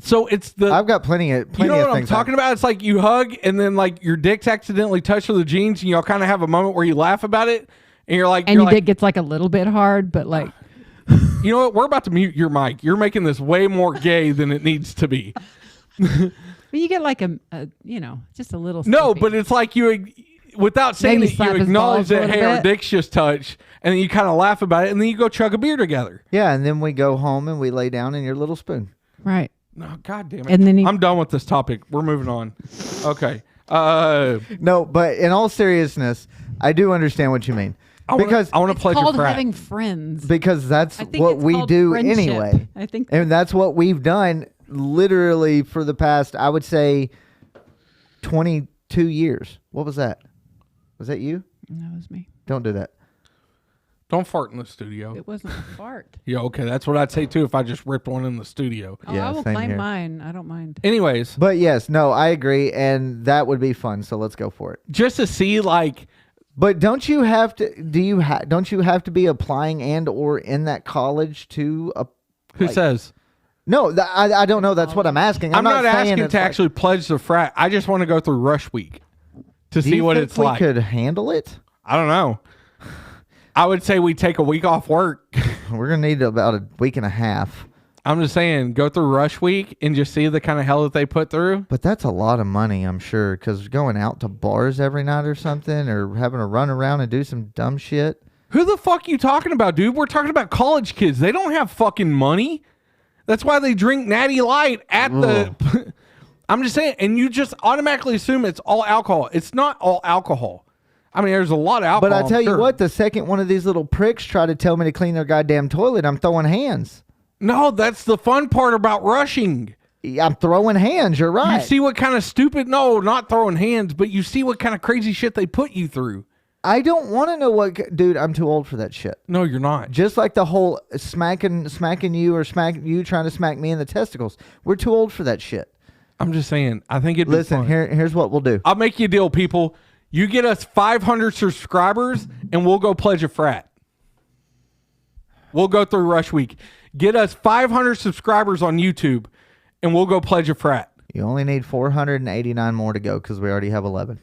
[SPEAKER 2] so it's the...
[SPEAKER 1] I've got plenty of things. You know
[SPEAKER 2] what I'm talking about? It's like you hug and then like your dick's accidentally touched with the jeans and y'all kind of have a moment where you laugh about it and you're like...
[SPEAKER 3] And your dick gets like a little bit hard, but like...
[SPEAKER 2] You know what? We're about to mute your mic. You're making this way more gay than it needs to be.
[SPEAKER 3] But you get like a just a little...
[SPEAKER 2] No,
[SPEAKER 3] skippy.
[SPEAKER 2] but it's like you... Without saying it, you acknowledge that, hey, our dicks just touched, and then you kind of laugh about it, and then you go chug a beer together.
[SPEAKER 1] Yeah, and then we go home and we lay down in your little spoon.
[SPEAKER 3] Right.
[SPEAKER 2] No, God damn it.
[SPEAKER 3] And then
[SPEAKER 2] I'm done with this topic. We're moving on. Okay.
[SPEAKER 1] No, but in all seriousness, I do understand what you mean.
[SPEAKER 2] I want to play
[SPEAKER 3] called
[SPEAKER 2] your frat.
[SPEAKER 3] having friends.
[SPEAKER 1] Because that's what we do
[SPEAKER 3] friendship.
[SPEAKER 1] Anyway.
[SPEAKER 3] I think,
[SPEAKER 1] and that's what we've done literally for the past, I would say, 22 years. What was that? Was that you?
[SPEAKER 3] That was me.
[SPEAKER 1] Don't do that.
[SPEAKER 2] Don't fart in the studio.
[SPEAKER 3] It wasn't a fart.
[SPEAKER 2] Yeah, okay. That's what I'd say, too, if I just ripped one in the studio.
[SPEAKER 3] Oh,
[SPEAKER 1] yeah,
[SPEAKER 3] I will
[SPEAKER 1] same
[SPEAKER 3] claim
[SPEAKER 1] here.
[SPEAKER 3] mine. I don't mind.
[SPEAKER 2] Anyways.
[SPEAKER 1] But yes, no, I agree. And that would be fun. So let's go for it.
[SPEAKER 2] Just to see, like,
[SPEAKER 1] But don't you have to? Don't you have to be applying and or in that college to?
[SPEAKER 2] Who says?
[SPEAKER 1] No, I don't know. That's what I'm asking.
[SPEAKER 2] I'm not asking to actually pledge the frat. I just want to go through rush week to see what it's like.
[SPEAKER 1] We could handle it.
[SPEAKER 2] I don't know. I would say we take a week off work.
[SPEAKER 1] We're gonna need about a week and a half.
[SPEAKER 2] I'm just saying, go through rush week and just see the kind of hell that they put through.
[SPEAKER 1] But that's a lot of money, I'm sure, because going out to bars every night or something, or having to run around and do some dumb shit.
[SPEAKER 2] Who the fuck you talking about, dude? We're talking about college kids. They don't have fucking money. That's why they drink Natty Light at the... I'm just saying, and you just automatically assume it's all alcohol. It's not all alcohol. I mean, there's a lot of alcohol.
[SPEAKER 1] But I tell you what, the second one of these little pricks try to tell me to clean their goddamn toilet, I'm throwing hands.
[SPEAKER 2] No, that's the fun part about rushing.
[SPEAKER 1] I'm throwing hands. You're right.
[SPEAKER 2] You see what kind of stupid... No, not throwing hands, but you see what kind of crazy shit they put you through.
[SPEAKER 1] I don't want to know what... Dude, I'm too old for that shit.
[SPEAKER 2] No, you're not.
[SPEAKER 1] Just like the whole smacking you or smacking you trying to smack me in the testicles. We're too old for that shit.
[SPEAKER 2] I'm just saying. I think it'd be fun.
[SPEAKER 1] Here's what we'll do.
[SPEAKER 2] I'll make you a deal, people. You get us 500 subscribers, and we'll go pledge a frat. We'll go through rush week. Get us 500 subscribers on YouTube, and we'll go pledge a frat.
[SPEAKER 1] You only need 489 more to go because we already have 11.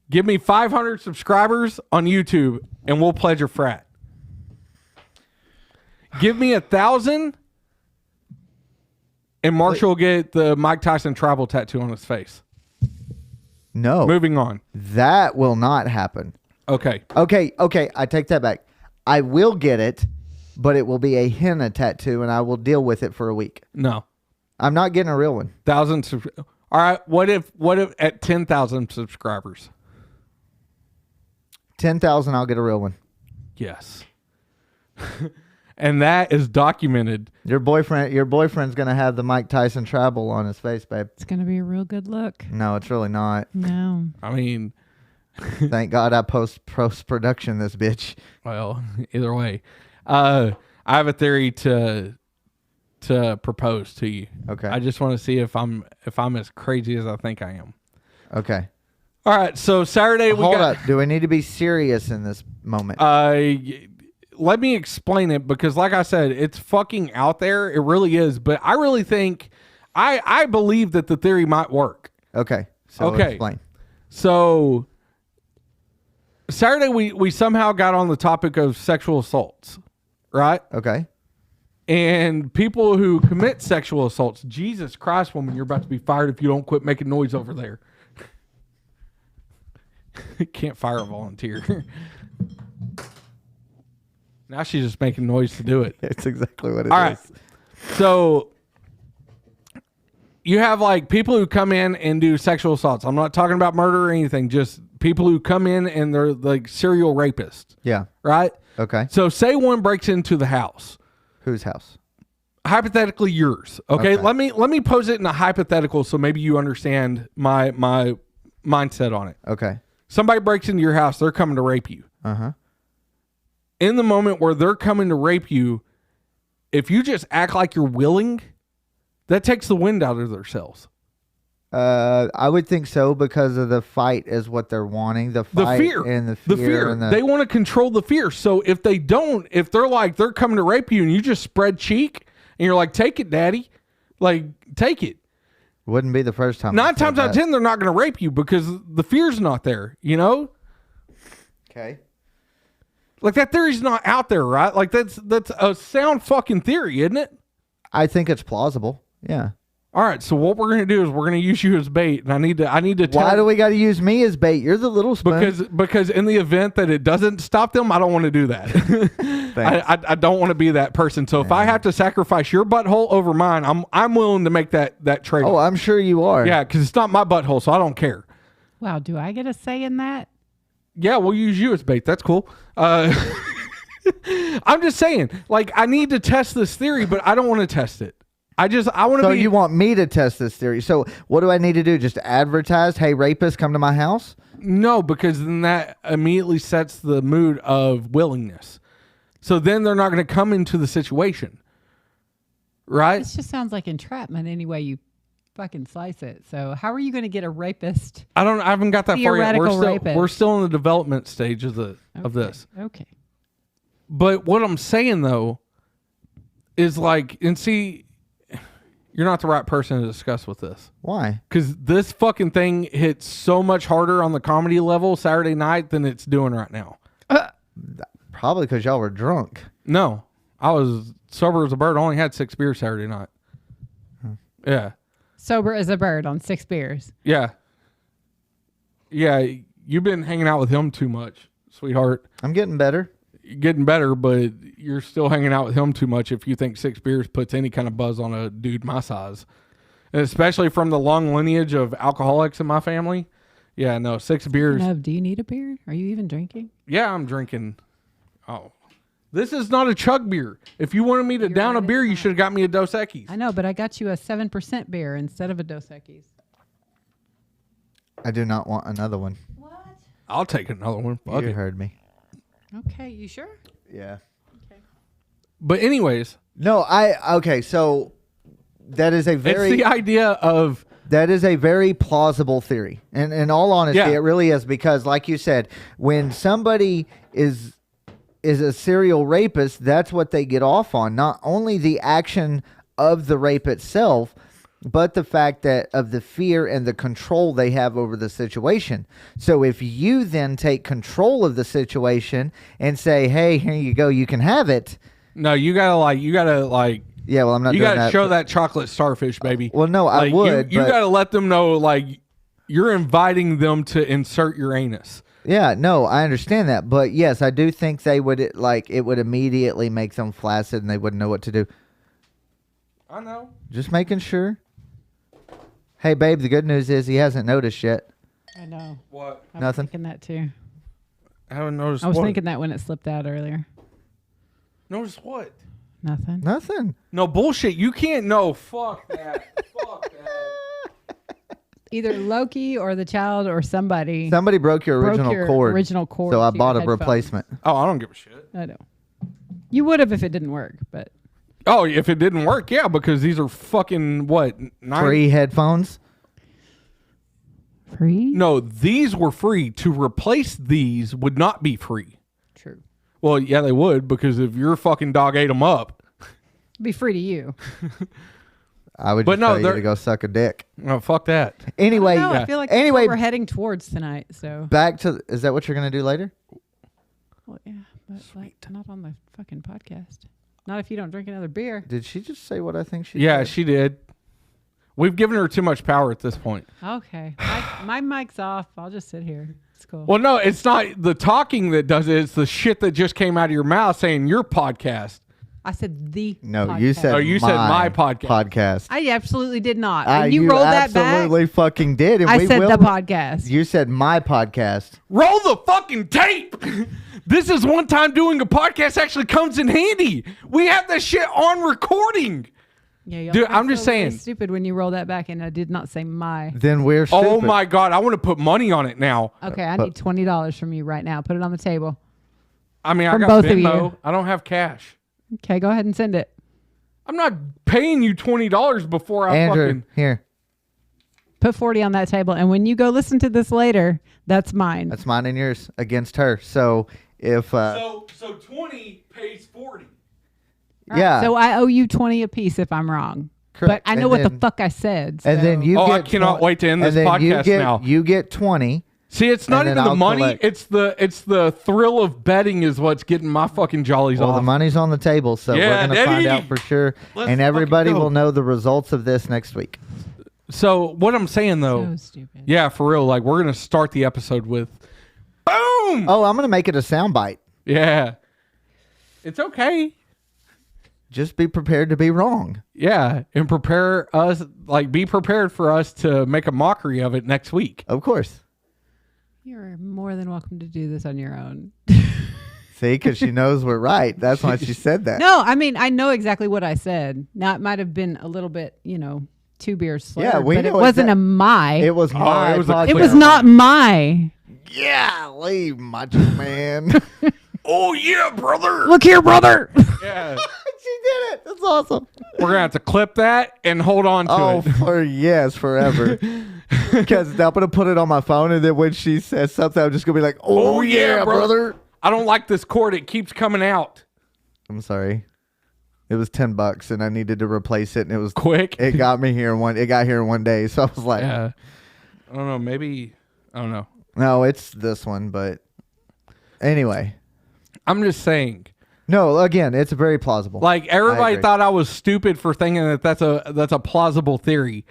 [SPEAKER 2] Give me 500 subscribers on YouTube, and we'll pledge a frat. Give me 1,000, and Marshall will get the Mike Tyson tribal tattoo on his face.
[SPEAKER 1] No.
[SPEAKER 2] Moving on.
[SPEAKER 1] That will not happen.
[SPEAKER 2] Okay.
[SPEAKER 1] Okay. I take that back. I will get it, but it will be a henna tattoo, and I will deal with it for a week.
[SPEAKER 2] No.
[SPEAKER 1] I'm not getting a real one.
[SPEAKER 2] 1,000. All right. What if at 10,000 subscribers?
[SPEAKER 1] 10,000, I'll get a real one.
[SPEAKER 2] Yes. And that is documented.
[SPEAKER 1] Your boyfriend's gonna have the Mike Tyson tribal on his face, babe.
[SPEAKER 3] It's going to be a real good look.
[SPEAKER 1] No, it's really not.
[SPEAKER 3] No.
[SPEAKER 2] I mean,
[SPEAKER 1] thank God I post production this bitch.
[SPEAKER 2] Well, either way, I have a theory to propose to you.
[SPEAKER 1] Okay.
[SPEAKER 2] I just want to see if I'm as crazy as I think I am.
[SPEAKER 1] Okay.
[SPEAKER 2] All right. So Saturday we
[SPEAKER 1] Hold
[SPEAKER 2] got.
[SPEAKER 1] up. Do we need to be serious in this moment?
[SPEAKER 2] Let me explain it because, like I said, it's fucking out there. It really is. But I really think I believe that the theory might work.
[SPEAKER 1] Okay. So explain.
[SPEAKER 2] So Saturday we somehow got on the topic of sexual assaults, right?
[SPEAKER 1] Okay.
[SPEAKER 2] And people who commit sexual assaults, Jesus Christ, woman, you're about to be fired if you don't quit making noise over there. Can't fire a volunteer. Now she's just making noise to do it.
[SPEAKER 1] It's exactly what it is.
[SPEAKER 2] All right. So you have like people who come in and do sexual assaults. I'm not talking about murder or anything, just people who come in and they're like serial rapists.
[SPEAKER 1] Yeah.
[SPEAKER 2] Right?
[SPEAKER 1] Okay.
[SPEAKER 2] So say one breaks into the house.
[SPEAKER 1] Whose house?
[SPEAKER 2] Hypothetically yours. Okay? Let me pose it in a hypothetical so maybe you understand my mindset on it.
[SPEAKER 1] Okay.
[SPEAKER 2] Somebody breaks into your house, they're coming to rape you.
[SPEAKER 1] Uh-huh.
[SPEAKER 2] In the moment where they're coming to rape you, if you just act like you're willing, that takes the wind out of themselves.
[SPEAKER 1] I would think so because of the fight is what they're wanting. The fear. And the fear. And
[SPEAKER 2] they want to control the fear. So if they don't, if they're like, they're coming to rape you and you just spread cheek and you're like, take it, daddy. Like, take it.
[SPEAKER 1] Wouldn't be the first time.
[SPEAKER 2] 9 times out of 10, they're not going to rape you because the fear's not there, you know?
[SPEAKER 1] Okay.
[SPEAKER 2] Like, that theory's not out there, right? Like, that's a sound fucking theory, isn't it?
[SPEAKER 1] I think it's plausible. Yeah.
[SPEAKER 2] All right, so what we're going to do is we're going to use you as bait, and I need to tell.
[SPEAKER 1] Why do we got to use me as bait? You're the little spoon.
[SPEAKER 2] Because in the event that it doesn't stop them, I don't want to do that. I don't want to be that person. So if I have to sacrifice your butthole over mine, I'm willing to make that trade.
[SPEAKER 1] Oh, I'm sure you are.
[SPEAKER 2] Yeah, because it's not my butthole, so I don't care.
[SPEAKER 3] Wow, do I get a say in that?
[SPEAKER 2] Yeah, we'll use you as bait. That's cool. I'm just saying, like, I need to test this theory, but I don't want to test it. I want to
[SPEAKER 1] So
[SPEAKER 2] be...
[SPEAKER 1] you want me to test this theory. So what do I need to do? Just advertise, hey, rapists, come to my house?
[SPEAKER 2] No, because then that immediately sets the mood of willingness. So then they're not going to come into the situation. Right?
[SPEAKER 3] This just sounds like entrapment any way you fucking slice it. So how are you going to get a rapist?
[SPEAKER 2] I haven't got that far yet.
[SPEAKER 3] Theoretical rapist.
[SPEAKER 2] We're still in the development stage of this.
[SPEAKER 3] Okay.
[SPEAKER 2] But what I'm saying though is like, and see, you're not the right person to discuss with this.
[SPEAKER 1] Why?
[SPEAKER 2] Because this fucking thing hits so much harder on the comedy level Saturday night than it's doing right now.
[SPEAKER 1] Probably because y'all were drunk.
[SPEAKER 2] No, I was sober as a bird. I only had 6 beers Saturday night. Yeah.
[SPEAKER 3] Sober as a bird on 6 beers.
[SPEAKER 2] Yeah. Yeah, you've been hanging out with him too much, sweetheart.
[SPEAKER 1] I'm getting better.
[SPEAKER 2] You're getting better, but you're still hanging out with him too much if you think 6 beers puts any kind of buzz on a dude my size. And especially from the long lineage of alcoholics in my family. Yeah, no, 6 beers.
[SPEAKER 3] Do you need a beer? Are you even drinking?
[SPEAKER 2] Yeah, I'm drinking. Oh. This is not a chug beer. If you wanted me to down a beer, you should have got me a Dos Equis.
[SPEAKER 3] I know, but I got you a 7% beer instead of a Dos Equis.
[SPEAKER 1] I do not want another one.
[SPEAKER 3] What?
[SPEAKER 2] I'll take another one. Fuck
[SPEAKER 1] You
[SPEAKER 2] it.
[SPEAKER 1] heard me.
[SPEAKER 3] Okay, you sure?
[SPEAKER 1] Yeah.
[SPEAKER 3] Okay.
[SPEAKER 2] But anyways.
[SPEAKER 1] No, okay, so that is a very...
[SPEAKER 2] It's the idea of...
[SPEAKER 1] That is a very plausible theory. And in all honesty,
[SPEAKER 2] Yeah.
[SPEAKER 1] it really is, because like you said, when somebody is a serial rapist, that's what they get off on. Not only the action of the rape itself, but the fact that of the fear and the control they have over the situation. So if you then take control of the situation and say, hey, here you go, you can have it.
[SPEAKER 2] No, you gotta
[SPEAKER 1] Yeah, well, I'm not
[SPEAKER 2] you
[SPEAKER 1] doing
[SPEAKER 2] gotta
[SPEAKER 1] that.
[SPEAKER 2] show that chocolate starfish, baby.
[SPEAKER 1] Well, no, I would.
[SPEAKER 2] You
[SPEAKER 1] but-
[SPEAKER 2] gotta let them know, like, you're inviting them to insert your anus.
[SPEAKER 1] Yeah, no, I understand that. But yes, I do think they would, it would immediately make them flaccid and they wouldn't know what to do.
[SPEAKER 2] I know.
[SPEAKER 1] Just making sure. Hey, babe, the good news is he hasn't noticed yet.
[SPEAKER 3] I know.
[SPEAKER 2] What?
[SPEAKER 3] I
[SPEAKER 1] Nothing?
[SPEAKER 3] was thinking that too.
[SPEAKER 2] I haven't noticed.
[SPEAKER 3] I was
[SPEAKER 2] what?
[SPEAKER 3] thinking that when it slipped out earlier.
[SPEAKER 2] Notice what?
[SPEAKER 3] Nothing.
[SPEAKER 1] Nothing.
[SPEAKER 2] No bullshit. You can't know. Fuck that. Fuck that.
[SPEAKER 3] Either Loki or the child or somebody
[SPEAKER 1] Somebody broke your original cord.
[SPEAKER 3] original cord.
[SPEAKER 1] So I
[SPEAKER 3] to your
[SPEAKER 1] bought a
[SPEAKER 3] headphones.
[SPEAKER 1] replacement.
[SPEAKER 2] Oh, I don't give a shit.
[SPEAKER 3] I know. You would have if it didn't work, but
[SPEAKER 2] Oh, if it didn't work, yeah, because these are fucking what? 9?
[SPEAKER 1] Free headphones.
[SPEAKER 3] free?
[SPEAKER 2] No, these were free. To replace these would not be free.
[SPEAKER 3] True.
[SPEAKER 2] Well, yeah, they would, because if your fucking dog ate them up.
[SPEAKER 3] Be free to you.
[SPEAKER 1] I would
[SPEAKER 2] But
[SPEAKER 1] just
[SPEAKER 2] no,
[SPEAKER 1] tell you
[SPEAKER 2] they're-
[SPEAKER 1] to go suck a dick.
[SPEAKER 2] Oh, fuck that.
[SPEAKER 1] Anyway,
[SPEAKER 3] No,
[SPEAKER 2] yeah.
[SPEAKER 3] I feel like
[SPEAKER 1] Anyway-
[SPEAKER 3] that's what we're heading towards tonight. So,
[SPEAKER 1] back to, is that what you're going to do later?
[SPEAKER 3] well, yeah, but like, not on the fucking podcast. Not if you don't drink another beer.
[SPEAKER 1] Did she just say what I think she
[SPEAKER 2] Yeah,
[SPEAKER 1] said?
[SPEAKER 2] she did. We've given her too much power at this point.
[SPEAKER 3] Okay, my mic's off. I'll just sit here. It's cool.
[SPEAKER 2] Well, no, it's not the talking that does it. It's the shit that just came out of your mouth saying your podcast.
[SPEAKER 3] I said the.
[SPEAKER 1] No, you
[SPEAKER 3] podcast.
[SPEAKER 1] said
[SPEAKER 2] Oh, you said my podcast.
[SPEAKER 1] podcast.
[SPEAKER 3] I absolutely did not. When you
[SPEAKER 1] You
[SPEAKER 3] rolled that back,
[SPEAKER 1] absolutely fucking did. And
[SPEAKER 3] I
[SPEAKER 1] we
[SPEAKER 3] said
[SPEAKER 1] will,
[SPEAKER 3] the podcast.
[SPEAKER 1] You said my podcast.
[SPEAKER 2] Roll the fucking tape. This is one time doing a podcast actually comes in handy. We have that shit on recording.
[SPEAKER 3] Yeah, y'all
[SPEAKER 2] Dude,
[SPEAKER 3] are
[SPEAKER 2] I'm just
[SPEAKER 3] so very
[SPEAKER 2] saying.
[SPEAKER 3] stupid when you roll that back, and I did not say my.
[SPEAKER 1] Then we're stupid.
[SPEAKER 2] Oh my God, I want to put money on it now.
[SPEAKER 3] Okay, I need $20 from you right now. Put it on the table.
[SPEAKER 2] I mean,
[SPEAKER 3] From
[SPEAKER 2] I got
[SPEAKER 3] both of
[SPEAKER 2] Venmo.
[SPEAKER 3] you.
[SPEAKER 2] I don't have cash.
[SPEAKER 3] Okay, go ahead and send it.
[SPEAKER 2] I'm not paying you $20 before I
[SPEAKER 1] Andrew,
[SPEAKER 2] fucking.
[SPEAKER 1] here.
[SPEAKER 3] Put 40 on that table, and when you go listen to this later, that's mine.
[SPEAKER 1] That's mine and yours against her. So if
[SPEAKER 2] So 20 pays 40.
[SPEAKER 3] All right,
[SPEAKER 1] yeah.
[SPEAKER 3] So I owe you 20 apiece if I'm wrong.
[SPEAKER 1] Correct.
[SPEAKER 3] But I know
[SPEAKER 1] And
[SPEAKER 3] what the
[SPEAKER 1] then-
[SPEAKER 3] fuck I said.
[SPEAKER 1] and then
[SPEAKER 3] so-
[SPEAKER 1] you
[SPEAKER 2] Oh,
[SPEAKER 1] get
[SPEAKER 2] I cannot wait to end this
[SPEAKER 1] and then you
[SPEAKER 2] podcast
[SPEAKER 1] get,
[SPEAKER 2] now.
[SPEAKER 1] You get 20.
[SPEAKER 2] See, it's not
[SPEAKER 1] And
[SPEAKER 2] even
[SPEAKER 1] then
[SPEAKER 2] the
[SPEAKER 1] I'll
[SPEAKER 2] money.
[SPEAKER 1] collect.
[SPEAKER 2] It's the thrill of betting is what's getting my fucking jollies
[SPEAKER 1] Well,
[SPEAKER 2] off.
[SPEAKER 1] the money's on the table, so
[SPEAKER 2] Yeah,
[SPEAKER 1] we're going to find
[SPEAKER 2] Daddy.
[SPEAKER 1] out for sure.
[SPEAKER 2] Let's
[SPEAKER 1] and
[SPEAKER 2] fucking
[SPEAKER 1] everybody
[SPEAKER 2] go.
[SPEAKER 1] will know the results of this next week.
[SPEAKER 2] So what I'm saying though,
[SPEAKER 3] so stupid.
[SPEAKER 2] yeah, for real, like we're gonna start the episode with, boom.
[SPEAKER 1] Oh, I'm going to make it a soundbite.
[SPEAKER 2] Yeah, it's okay.
[SPEAKER 1] Just be prepared to be wrong.
[SPEAKER 2] Yeah, and prepare us, like be prepared for us to make a mockery of it next week.
[SPEAKER 1] Of course.
[SPEAKER 3] You're more than welcome to do this on your own.
[SPEAKER 1] See, because she knows we're right. That's why she said that.
[SPEAKER 3] No, I mean, I know exactly what I said. Now, it might have been a little bit, 2 beers slurred,
[SPEAKER 1] Yeah, we
[SPEAKER 3] but it
[SPEAKER 1] know
[SPEAKER 3] wasn't
[SPEAKER 1] exact-
[SPEAKER 3] a my.
[SPEAKER 1] It was my
[SPEAKER 2] it was a
[SPEAKER 1] podcast.
[SPEAKER 3] It was not my.
[SPEAKER 1] Yeah, leave macho man.
[SPEAKER 2] Oh yeah, brother.
[SPEAKER 3] Look here, brother.
[SPEAKER 2] Yeah.
[SPEAKER 1] She did it. That's awesome.
[SPEAKER 2] We're gonna have to clip that and hold on to
[SPEAKER 1] it. Forever. Because I'm gonna put it on my phone, and then when she says something, I'm just gonna be like, "Oh yeah, brother."
[SPEAKER 2] I don't like this cord. It keeps coming out.
[SPEAKER 1] I'm sorry. It was $10, and I needed to replace it, and it was
[SPEAKER 2] quick.
[SPEAKER 1] It got here in one day, so I was like,
[SPEAKER 2] "Yeah, I don't know. Maybe I don't know."
[SPEAKER 1] No, it's this one, but anyway,
[SPEAKER 2] I'm just saying.
[SPEAKER 1] No, again, it's very plausible.
[SPEAKER 2] Like everybody thought I was stupid for thinking that that's a plausible theory.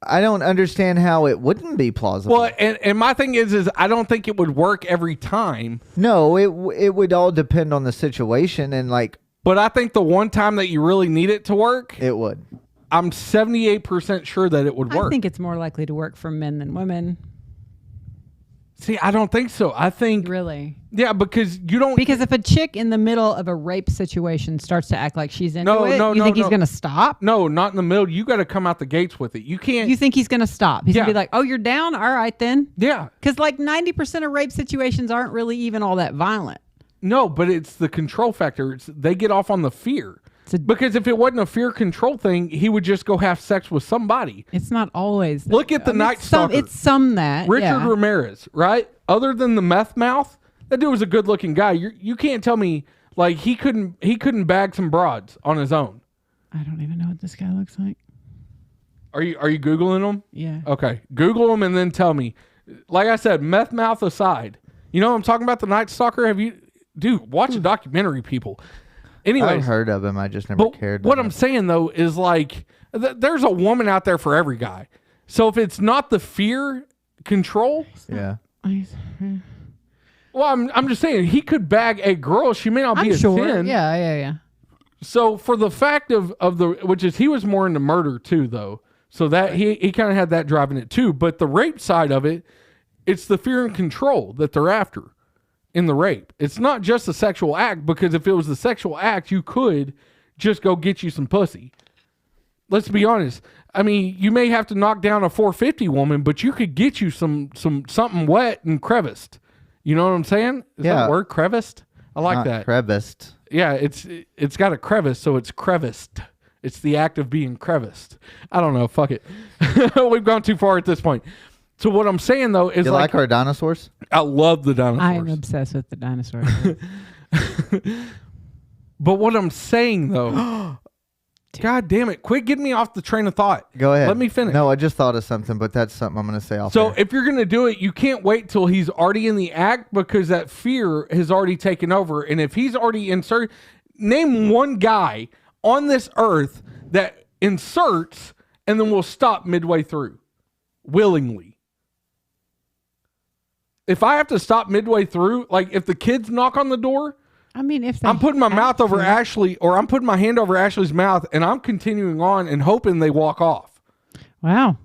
[SPEAKER 1] I don't understand how it wouldn't be plausible.
[SPEAKER 2] Well, and my thing is I don't think it would work every time.
[SPEAKER 1] No, it would all depend on the situation and like.
[SPEAKER 2] But I think the one time that you really need it to work,
[SPEAKER 1] it would.
[SPEAKER 2] I'm 78% sure that it would work.
[SPEAKER 3] I think it's more likely to work for men than women.
[SPEAKER 2] See, I don't think so. I think
[SPEAKER 3] really,
[SPEAKER 2] yeah, because you don't.
[SPEAKER 3] Because if a chick in the middle of a rape situation starts to act like she's into it, you think he's going to stop?
[SPEAKER 2] No, not in the middle. You got to come out the gates with it. You can't.
[SPEAKER 3] You think he's going to stop? He's going to be like, "Oh, you're down? All right then."
[SPEAKER 2] Yeah.
[SPEAKER 3] Because like 90% of rape situations aren't really even all that violent.
[SPEAKER 2] No, but it's the control factor. They get off on the fear. Because if it wasn't a fear control thing, he would just go have sex with somebody.
[SPEAKER 3] It's not always.
[SPEAKER 2] Look at the Night Stalker.
[SPEAKER 3] It's some that.
[SPEAKER 2] Richard Ramirez, right? Other than the meth mouth, that dude was a good looking guy. You can't tell me like he couldn't bag some broads on his own.
[SPEAKER 3] I don't even know what this guy looks like.
[SPEAKER 2] Are you Googling him?
[SPEAKER 3] Yeah.
[SPEAKER 2] Okay. Google him and then tell me. Like I said, meth mouth aside. You know what I'm talking about? The Night Stalker? Dude, watch a documentary, people. Anyways,
[SPEAKER 1] I've heard of him. I just never cared.
[SPEAKER 2] What I'm saying though is like, there's a woman out there for every guy. So if it's not the fear control,
[SPEAKER 1] yeah.
[SPEAKER 2] Well, I'm just saying he could bag a girl. She may not be a 10.
[SPEAKER 3] Yeah.
[SPEAKER 2] So for the fact of the, which is he was more into murder too, though. So that he kind of had that driving it too. But the rape side of it, it's the fear and control that they're after. In the rape, it's not just the sexual act, because if it was the sexual act, you could just go get you some pussy. Let's be honest. I mean, you may have to knock down a 450 woman, but you could get you some something wet and creviced. You know what I'm saying? Is that a word, creviced? I like
[SPEAKER 1] not
[SPEAKER 2] that.
[SPEAKER 1] Creviced.
[SPEAKER 2] Yeah, it's got a crevice, so it's creviced. It's the act of being creviced. I don't know. Fuck it. We've gone too far at this point. So what I'm saying though is
[SPEAKER 1] you like our dinosaurs?
[SPEAKER 2] I love the dinosaurs.
[SPEAKER 3] I am obsessed with the dinosaurs.
[SPEAKER 2] But what I'm saying though, God damn it! Quit getting me off the train of thought.
[SPEAKER 1] Go ahead.
[SPEAKER 2] Let me finish.
[SPEAKER 1] No, I just thought of something, but that's something I'm going to say off.
[SPEAKER 2] So if you're going to do it, you can't wait till he's already in the act, because that fear has already taken over. And if he's already inserted, name one guy on this earth that inserts and then will stop midway through willingly. If I have to stop midway through, like if the kids knock on the door,
[SPEAKER 3] I mean, if
[SPEAKER 2] I'm putting my mouth over Ashley, or I'm putting my hand over Ashley's mouth, and I'm continuing on and hoping they walk off.
[SPEAKER 3] Wow.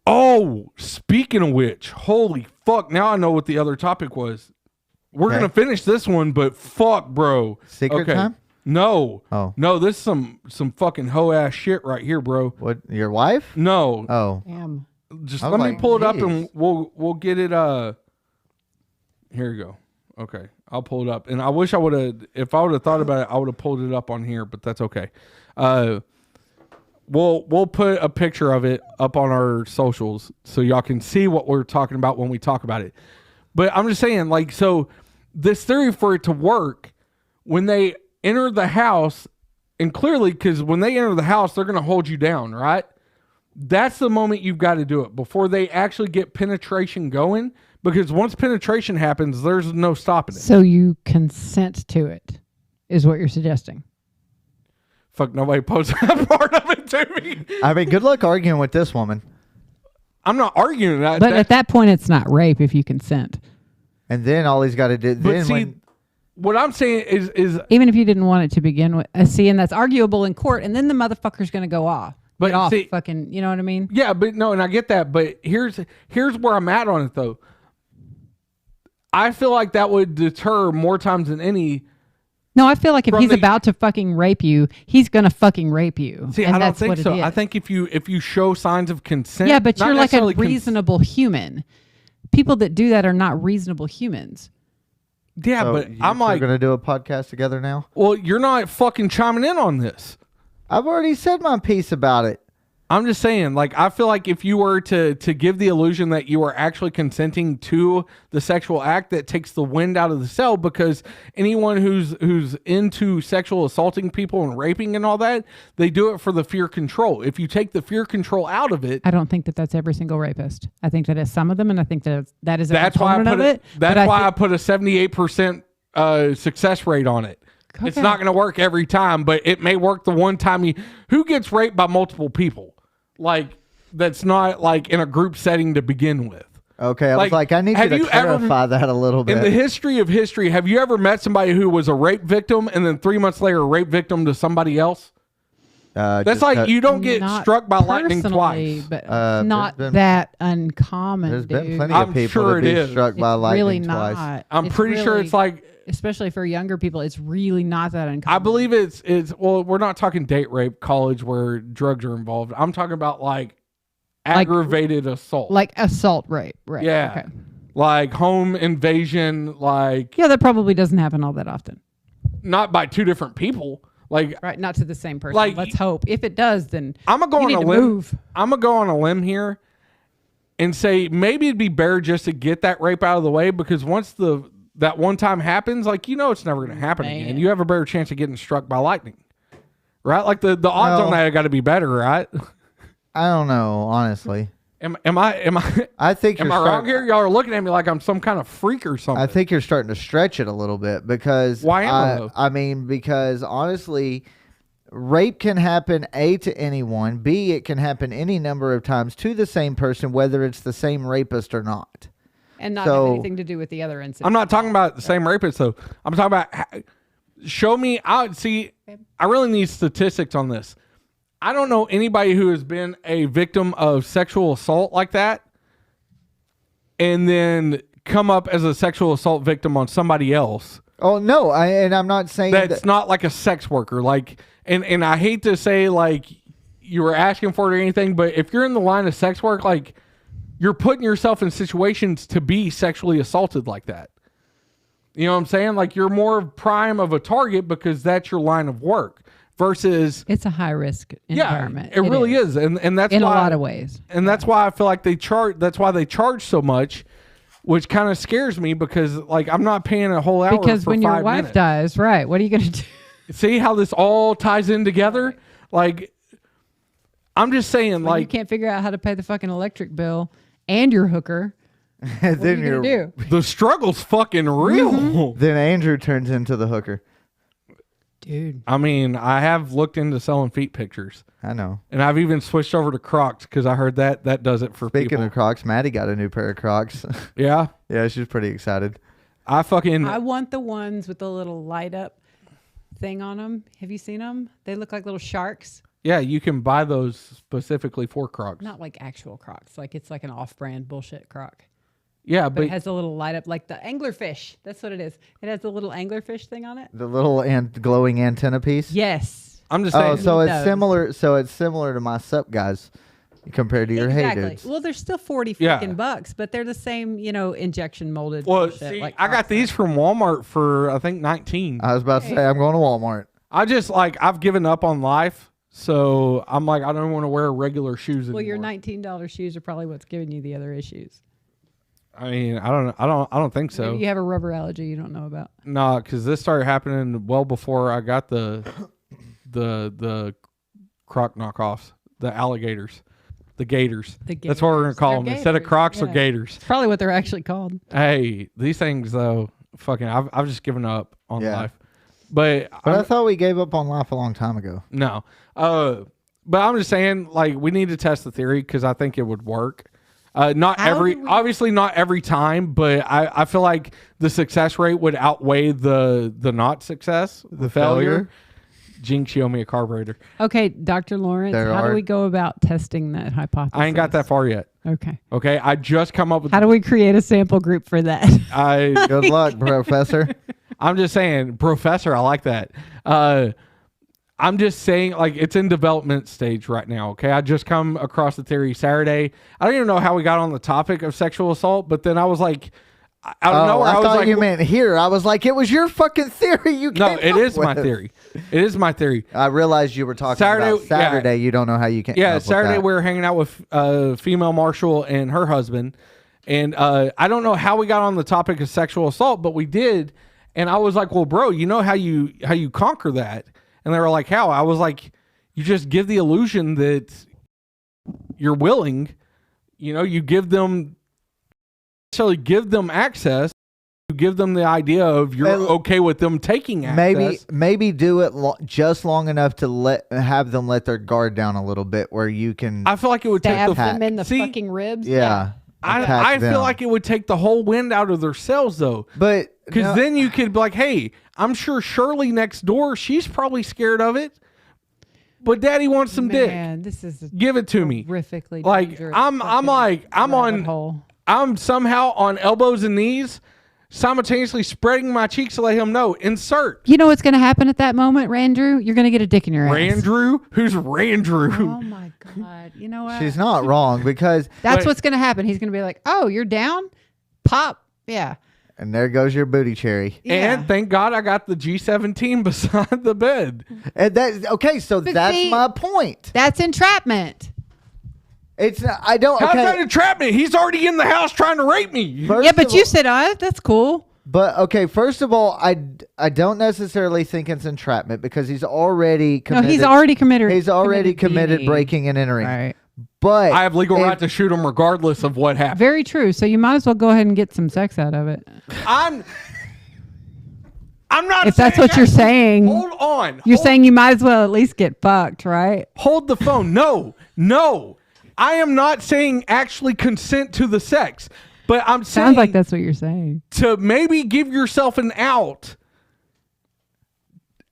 [SPEAKER 2] Oh, speaking of which, holy fuck. Now I know what the other topic was. We're going to finish this one, but fuck, bro.
[SPEAKER 1] Secret time?
[SPEAKER 2] No.
[SPEAKER 1] Oh.
[SPEAKER 2] No, this is some fucking hoe ass shit right here, bro.
[SPEAKER 1] What, your wife?
[SPEAKER 2] No.
[SPEAKER 1] Oh.
[SPEAKER 3] Damn.
[SPEAKER 2] Just let me pull it up and we'll get it. Here you go. Okay, I'll pull it up. And I wish I would have. If I would have thought about it, I would have pulled it up on here. But that's okay. We'll put a picture of it up on our socials so y'all can see what we're talking about when we talk about it. But I'm just saying, like, so this theory for it to work, when they enter the house, and clearly, because when they enter the house, they're going to hold you down, right? That's the moment you've got to do it before they actually get penetration going, because once penetration happens, there's no stopping it.
[SPEAKER 3] So you consent to it, is what you're suggesting.
[SPEAKER 2] Fuck, nobody posted that part of it to me.
[SPEAKER 1] I mean, good luck arguing with this woman.
[SPEAKER 2] I'm not arguing that.
[SPEAKER 3] But at that point, it's not rape if you consent.
[SPEAKER 1] And then all he's got to do.
[SPEAKER 2] But
[SPEAKER 1] then
[SPEAKER 2] see, what I'm saying is
[SPEAKER 3] even if you didn't want it to begin with, see, and that's arguable in court, and then the motherfucker's going to go off.
[SPEAKER 2] But
[SPEAKER 3] get off,
[SPEAKER 2] see,
[SPEAKER 3] fucking, you know what I mean?
[SPEAKER 2] Yeah, but no, and I get that. But here's where I'm at on it, though. I feel like that would deter more times than any.
[SPEAKER 3] No, I feel like if he's about to fucking rape you, he's gonna fucking rape you.
[SPEAKER 2] See, I don't think so. I think if you show signs of consent,
[SPEAKER 3] yeah, but you're like a reasonable human. People that do that are not reasonable humans.
[SPEAKER 2] Yeah,
[SPEAKER 1] So
[SPEAKER 2] but
[SPEAKER 1] you
[SPEAKER 2] I'm
[SPEAKER 1] two are
[SPEAKER 2] like,
[SPEAKER 1] going to do a podcast together now?
[SPEAKER 2] well, you're not fucking chiming in on this.
[SPEAKER 1] I've already said my piece about it.
[SPEAKER 2] I'm just saying, like, I feel like if you were to give the illusion that you are actually consenting to the sexual act, that takes the wind out of the sail, because anyone who's into sexual assaulting people and raping and all that, they do it for the fear control. If you take the fear control out of it,
[SPEAKER 3] I don't think that that's every single rapist. I think that is some of them, and I think that is a
[SPEAKER 2] that's why
[SPEAKER 3] component of it.
[SPEAKER 2] That's why I put a 78% success rate on it.
[SPEAKER 3] Okay.
[SPEAKER 2] It's not going to work every time, but it may work the one time who gets raped by multiple people. Like, that's not like in a group setting to begin with.
[SPEAKER 1] Okay, I was like, I need you to clarify that a little bit.
[SPEAKER 2] In the history of history, have you ever met somebody who was a rape victim and then 3 months later a rape victim to somebody else? That's like you don't get struck by lightning twice.
[SPEAKER 3] But not that uncommon.
[SPEAKER 1] There's been plenty
[SPEAKER 2] I'm
[SPEAKER 1] of people
[SPEAKER 2] sure
[SPEAKER 1] to be
[SPEAKER 2] it is.
[SPEAKER 1] struck by
[SPEAKER 3] It's
[SPEAKER 1] lightning
[SPEAKER 3] really
[SPEAKER 1] twice.
[SPEAKER 3] not.
[SPEAKER 2] I'm pretty sure it's like,
[SPEAKER 3] especially for younger people, it's really not that uncommon.
[SPEAKER 2] I believe it's well, we're not talking date rape, college where drugs are involved. I'm talking about like aggravated assault.
[SPEAKER 3] Like assault rape, right?
[SPEAKER 2] Yeah.
[SPEAKER 3] Okay.
[SPEAKER 2] Like home invasion, like
[SPEAKER 3] Yeah, that probably doesn't happen all that often.
[SPEAKER 2] not by two different people. Like,
[SPEAKER 3] Right, not to the same person.
[SPEAKER 2] Like,
[SPEAKER 3] Let's hope. If it does, then
[SPEAKER 2] I'm gonna go
[SPEAKER 3] you
[SPEAKER 2] on
[SPEAKER 3] need
[SPEAKER 2] a
[SPEAKER 3] to
[SPEAKER 2] limb.
[SPEAKER 3] move.
[SPEAKER 2] I'm gonna go on a limb here and say maybe it'd be better just to get that rape out of the way, because once that one time happens, like, you know, it's never gonna happen again. You have a better chance of getting struck by lightning, right? Like the odds on that got to be better, right?
[SPEAKER 1] I don't know, honestly.
[SPEAKER 2] Am I?
[SPEAKER 1] I think
[SPEAKER 2] Am I wrong here? Y'all are looking at me like I'm some kind of freak or something.
[SPEAKER 1] I think you're starting to stretch it a little bit, because
[SPEAKER 2] Why am I, though?
[SPEAKER 1] I mean, because honestly, rape can happen A, to anyone, B, it can happen any number of times to the same person, whether it's the same rapist or not.
[SPEAKER 3] And not have anything to do with the other incident.
[SPEAKER 2] I'm not talking about the same rapist though. I'm talking about show me. I really need statistics on this. I don't know anybody who has been a victim of sexual assault like that and then come up as a sexual assault victim on somebody else.
[SPEAKER 1] Oh no, I'm not saying
[SPEAKER 2] that's not like a sex worker. Like, and I hate to say like you were asking for it or anything, but if you're in the line of sex work, like, you're putting yourself in situations to be sexually assaulted like that. You know what I'm saying? Like, you're more prime of a target because that's your line of work. Versus,
[SPEAKER 3] it's a high risk environment.
[SPEAKER 2] Yeah, it really is, and that's
[SPEAKER 3] in
[SPEAKER 2] why,
[SPEAKER 3] a lot of ways,
[SPEAKER 2] and that's why I feel like they charge. That's why they charge so much, which kind of scares me, because like I'm not paying a whole hour
[SPEAKER 3] because
[SPEAKER 2] for
[SPEAKER 3] when
[SPEAKER 2] 5
[SPEAKER 3] your wife
[SPEAKER 2] minutes.
[SPEAKER 3] dies, right? What are you going to do?
[SPEAKER 2] See how this all ties in together? Like, I'm just saying,
[SPEAKER 3] when
[SPEAKER 2] like,
[SPEAKER 3] you can't figure out how to pay the fucking electric bill and your hooker. What are you gonna do?
[SPEAKER 2] The struggle's fucking real. Mm-hmm.
[SPEAKER 1] Then Andrew turns into the hooker.
[SPEAKER 3] Dude.
[SPEAKER 2] I mean, I have looked into selling feet pictures.
[SPEAKER 1] I know.
[SPEAKER 2] And I've even switched over to Crocs because I heard that does it for
[SPEAKER 1] Speaking
[SPEAKER 2] people.
[SPEAKER 1] of Crocs, Maddie got a new pair of Crocs.
[SPEAKER 2] Yeah?
[SPEAKER 1] Yeah, she's pretty excited.
[SPEAKER 2] I
[SPEAKER 3] want the ones with the little light up thing on them. Have you seen them? They look like little sharks.
[SPEAKER 2] Yeah, you can buy those specifically for Crocs.
[SPEAKER 3] Not like actual Crocs. Like, it's like an off-brand bullshit Croc.
[SPEAKER 2] Yeah,
[SPEAKER 3] but it has a little light up, like the anglerfish. That's what it is. It has the little anglerfish thing on it.
[SPEAKER 1] The little glowing antenna piece.
[SPEAKER 3] Yes.
[SPEAKER 2] I'm just saying.
[SPEAKER 1] Oh, so it's similar. So it's similar to my Sup guys compared to your Hey Dudes.
[SPEAKER 3] Well, they're still 40 freaking bucks, but they're the same, injection molded.
[SPEAKER 2] Well,
[SPEAKER 3] bullshit,
[SPEAKER 2] see,
[SPEAKER 3] like
[SPEAKER 2] I got these from Walmart for I think $19.
[SPEAKER 1] I was about to say I'm going to Walmart.
[SPEAKER 2] I've given up on life, so I'm like, I don't want to wear regular shoes anymore.
[SPEAKER 3] Well, your $19 shoes are probably what's giving you the other issues.
[SPEAKER 2] I mean, I don't think so.
[SPEAKER 3] Maybe you have a rubber allergy you don't know about.
[SPEAKER 2] No, because this started happening well before I got the Croc knockoffs, the alligators, the Gators. That's what we're gonna call them instead of Crocs or Gators.
[SPEAKER 3] It's probably what they're actually called.
[SPEAKER 2] Hey, these things though, fucking, I've just given up on life. But
[SPEAKER 1] I thought we gave up on life a long time ago.
[SPEAKER 2] No, but I'm just saying, like, we need to test the theory because I think it would work. Obviously not every time, but I feel like the success rate would outweigh the not success, the failure. Jinx, you owe me a carburetor.
[SPEAKER 3] Okay, Dr. Lawrence, how do we go about testing that hypothesis?
[SPEAKER 2] I ain't got that far yet.
[SPEAKER 3] Okay,
[SPEAKER 2] I just come up with...
[SPEAKER 3] How do we create a sample group for that?
[SPEAKER 1] Good luck, Professor.
[SPEAKER 2] I'm just saying, Professor, I like that. I'm just saying, like, it's in development stage right now, okay? I just come across the theory Saturday. I don't even know how we got on the topic of sexual assault, but then I was like, I don't know.
[SPEAKER 1] I
[SPEAKER 2] was
[SPEAKER 1] thought
[SPEAKER 2] like,
[SPEAKER 1] you meant here. I was like, it was your fucking theory. You
[SPEAKER 2] no,
[SPEAKER 1] came
[SPEAKER 2] it
[SPEAKER 1] up
[SPEAKER 2] is my
[SPEAKER 1] with.
[SPEAKER 2] theory. It is my theory.
[SPEAKER 1] I realized you were talking about Saturday. Yeah. You don't know how you came.
[SPEAKER 2] Yeah,
[SPEAKER 1] up
[SPEAKER 2] Saturday
[SPEAKER 1] with
[SPEAKER 2] we were hanging out with female marshal and her husband, and I don't know how we got on the topic of sexual assault, but we did. And I was like, well, bro, you know how you conquer that? And they were like, how? I was like, you just give the illusion that you're willing. You know, you give them access. You give them the idea of you're okay with them taking access.
[SPEAKER 1] Maybe do it just long enough to have them let their guard down a little bit, where you can.
[SPEAKER 2] I feel like it would
[SPEAKER 3] stab them in the fucking ribs.
[SPEAKER 1] Yeah.
[SPEAKER 2] I feel like it would take the whole wind out of their sails, though.
[SPEAKER 1] But
[SPEAKER 2] because then you could be like, hey, I'm sure Shirley next door, she's probably scared of it. But Daddy wants some dick.
[SPEAKER 3] This is
[SPEAKER 2] give it to me.
[SPEAKER 3] Horrifically
[SPEAKER 2] like I'm somehow on elbows and knees, simultaneously spreading my cheeks to let him know. Insert.
[SPEAKER 3] You know what's going to happen at that moment, Randrew? You're going to get a dick in your ass.
[SPEAKER 2] Randrew? Who's Randrew?
[SPEAKER 3] Oh my God! You know what?
[SPEAKER 1] She's not wrong, because
[SPEAKER 3] that's what's going to happen. He's going to be like, "Oh, you're down? Pop, yeah."
[SPEAKER 1] And there goes your booty cherry.
[SPEAKER 3] Yeah.
[SPEAKER 2] And thank God I got the G17 beside the bed.
[SPEAKER 1] And that's okay. So that's my point.
[SPEAKER 3] That's entrapment.
[SPEAKER 1] It's not, I don't.
[SPEAKER 2] How's
[SPEAKER 1] Okay.
[SPEAKER 2] that entrapment? He's already in the house trying to rape me.
[SPEAKER 3] Yeah, but you said, that's cool.
[SPEAKER 1] But okay, first of all, I don't necessarily think it's entrapment, because he's already committed.
[SPEAKER 3] No, he's already committed.
[SPEAKER 1] He's already committed breaking and entering.
[SPEAKER 3] Right.
[SPEAKER 1] But
[SPEAKER 2] I have legal right to shoot him regardless of what happens.
[SPEAKER 3] Very true. So you might as well go ahead and get some sex out of it.
[SPEAKER 2] I'm not.
[SPEAKER 3] If that's what you're saying.
[SPEAKER 2] Hold on.
[SPEAKER 3] You're saying you might as well at least get fucked, right?
[SPEAKER 2] Hold the phone. No. I am not saying actually consent to the sex, but I'm saying
[SPEAKER 3] sounds like that's what you're saying.
[SPEAKER 2] To maybe give yourself an out.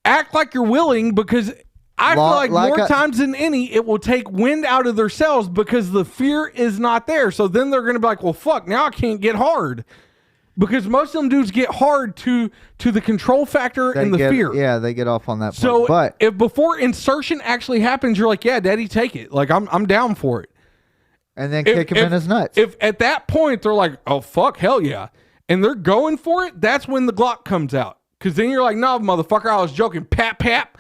[SPEAKER 2] Act like you're willing, because I feel like more times than any, it will take wind out of their sails, because the fear is not there. So then they're going to be like, well, fuck, now I can't get hard. Because most of them dudes get hard to the control factor and the fear.
[SPEAKER 1] Yeah, they get off on that part.
[SPEAKER 2] So
[SPEAKER 1] but
[SPEAKER 2] if before insertion actually happens, you're like, yeah, Daddy, take it. Like, I'm down for it.
[SPEAKER 1] And then kick him in his nuts.
[SPEAKER 2] If at that point they're like, oh, fuck, hell yeah, and they're going for it, that's when the Glock comes out. Because then you're like, no, motherfucker, I was joking. Pap, pap.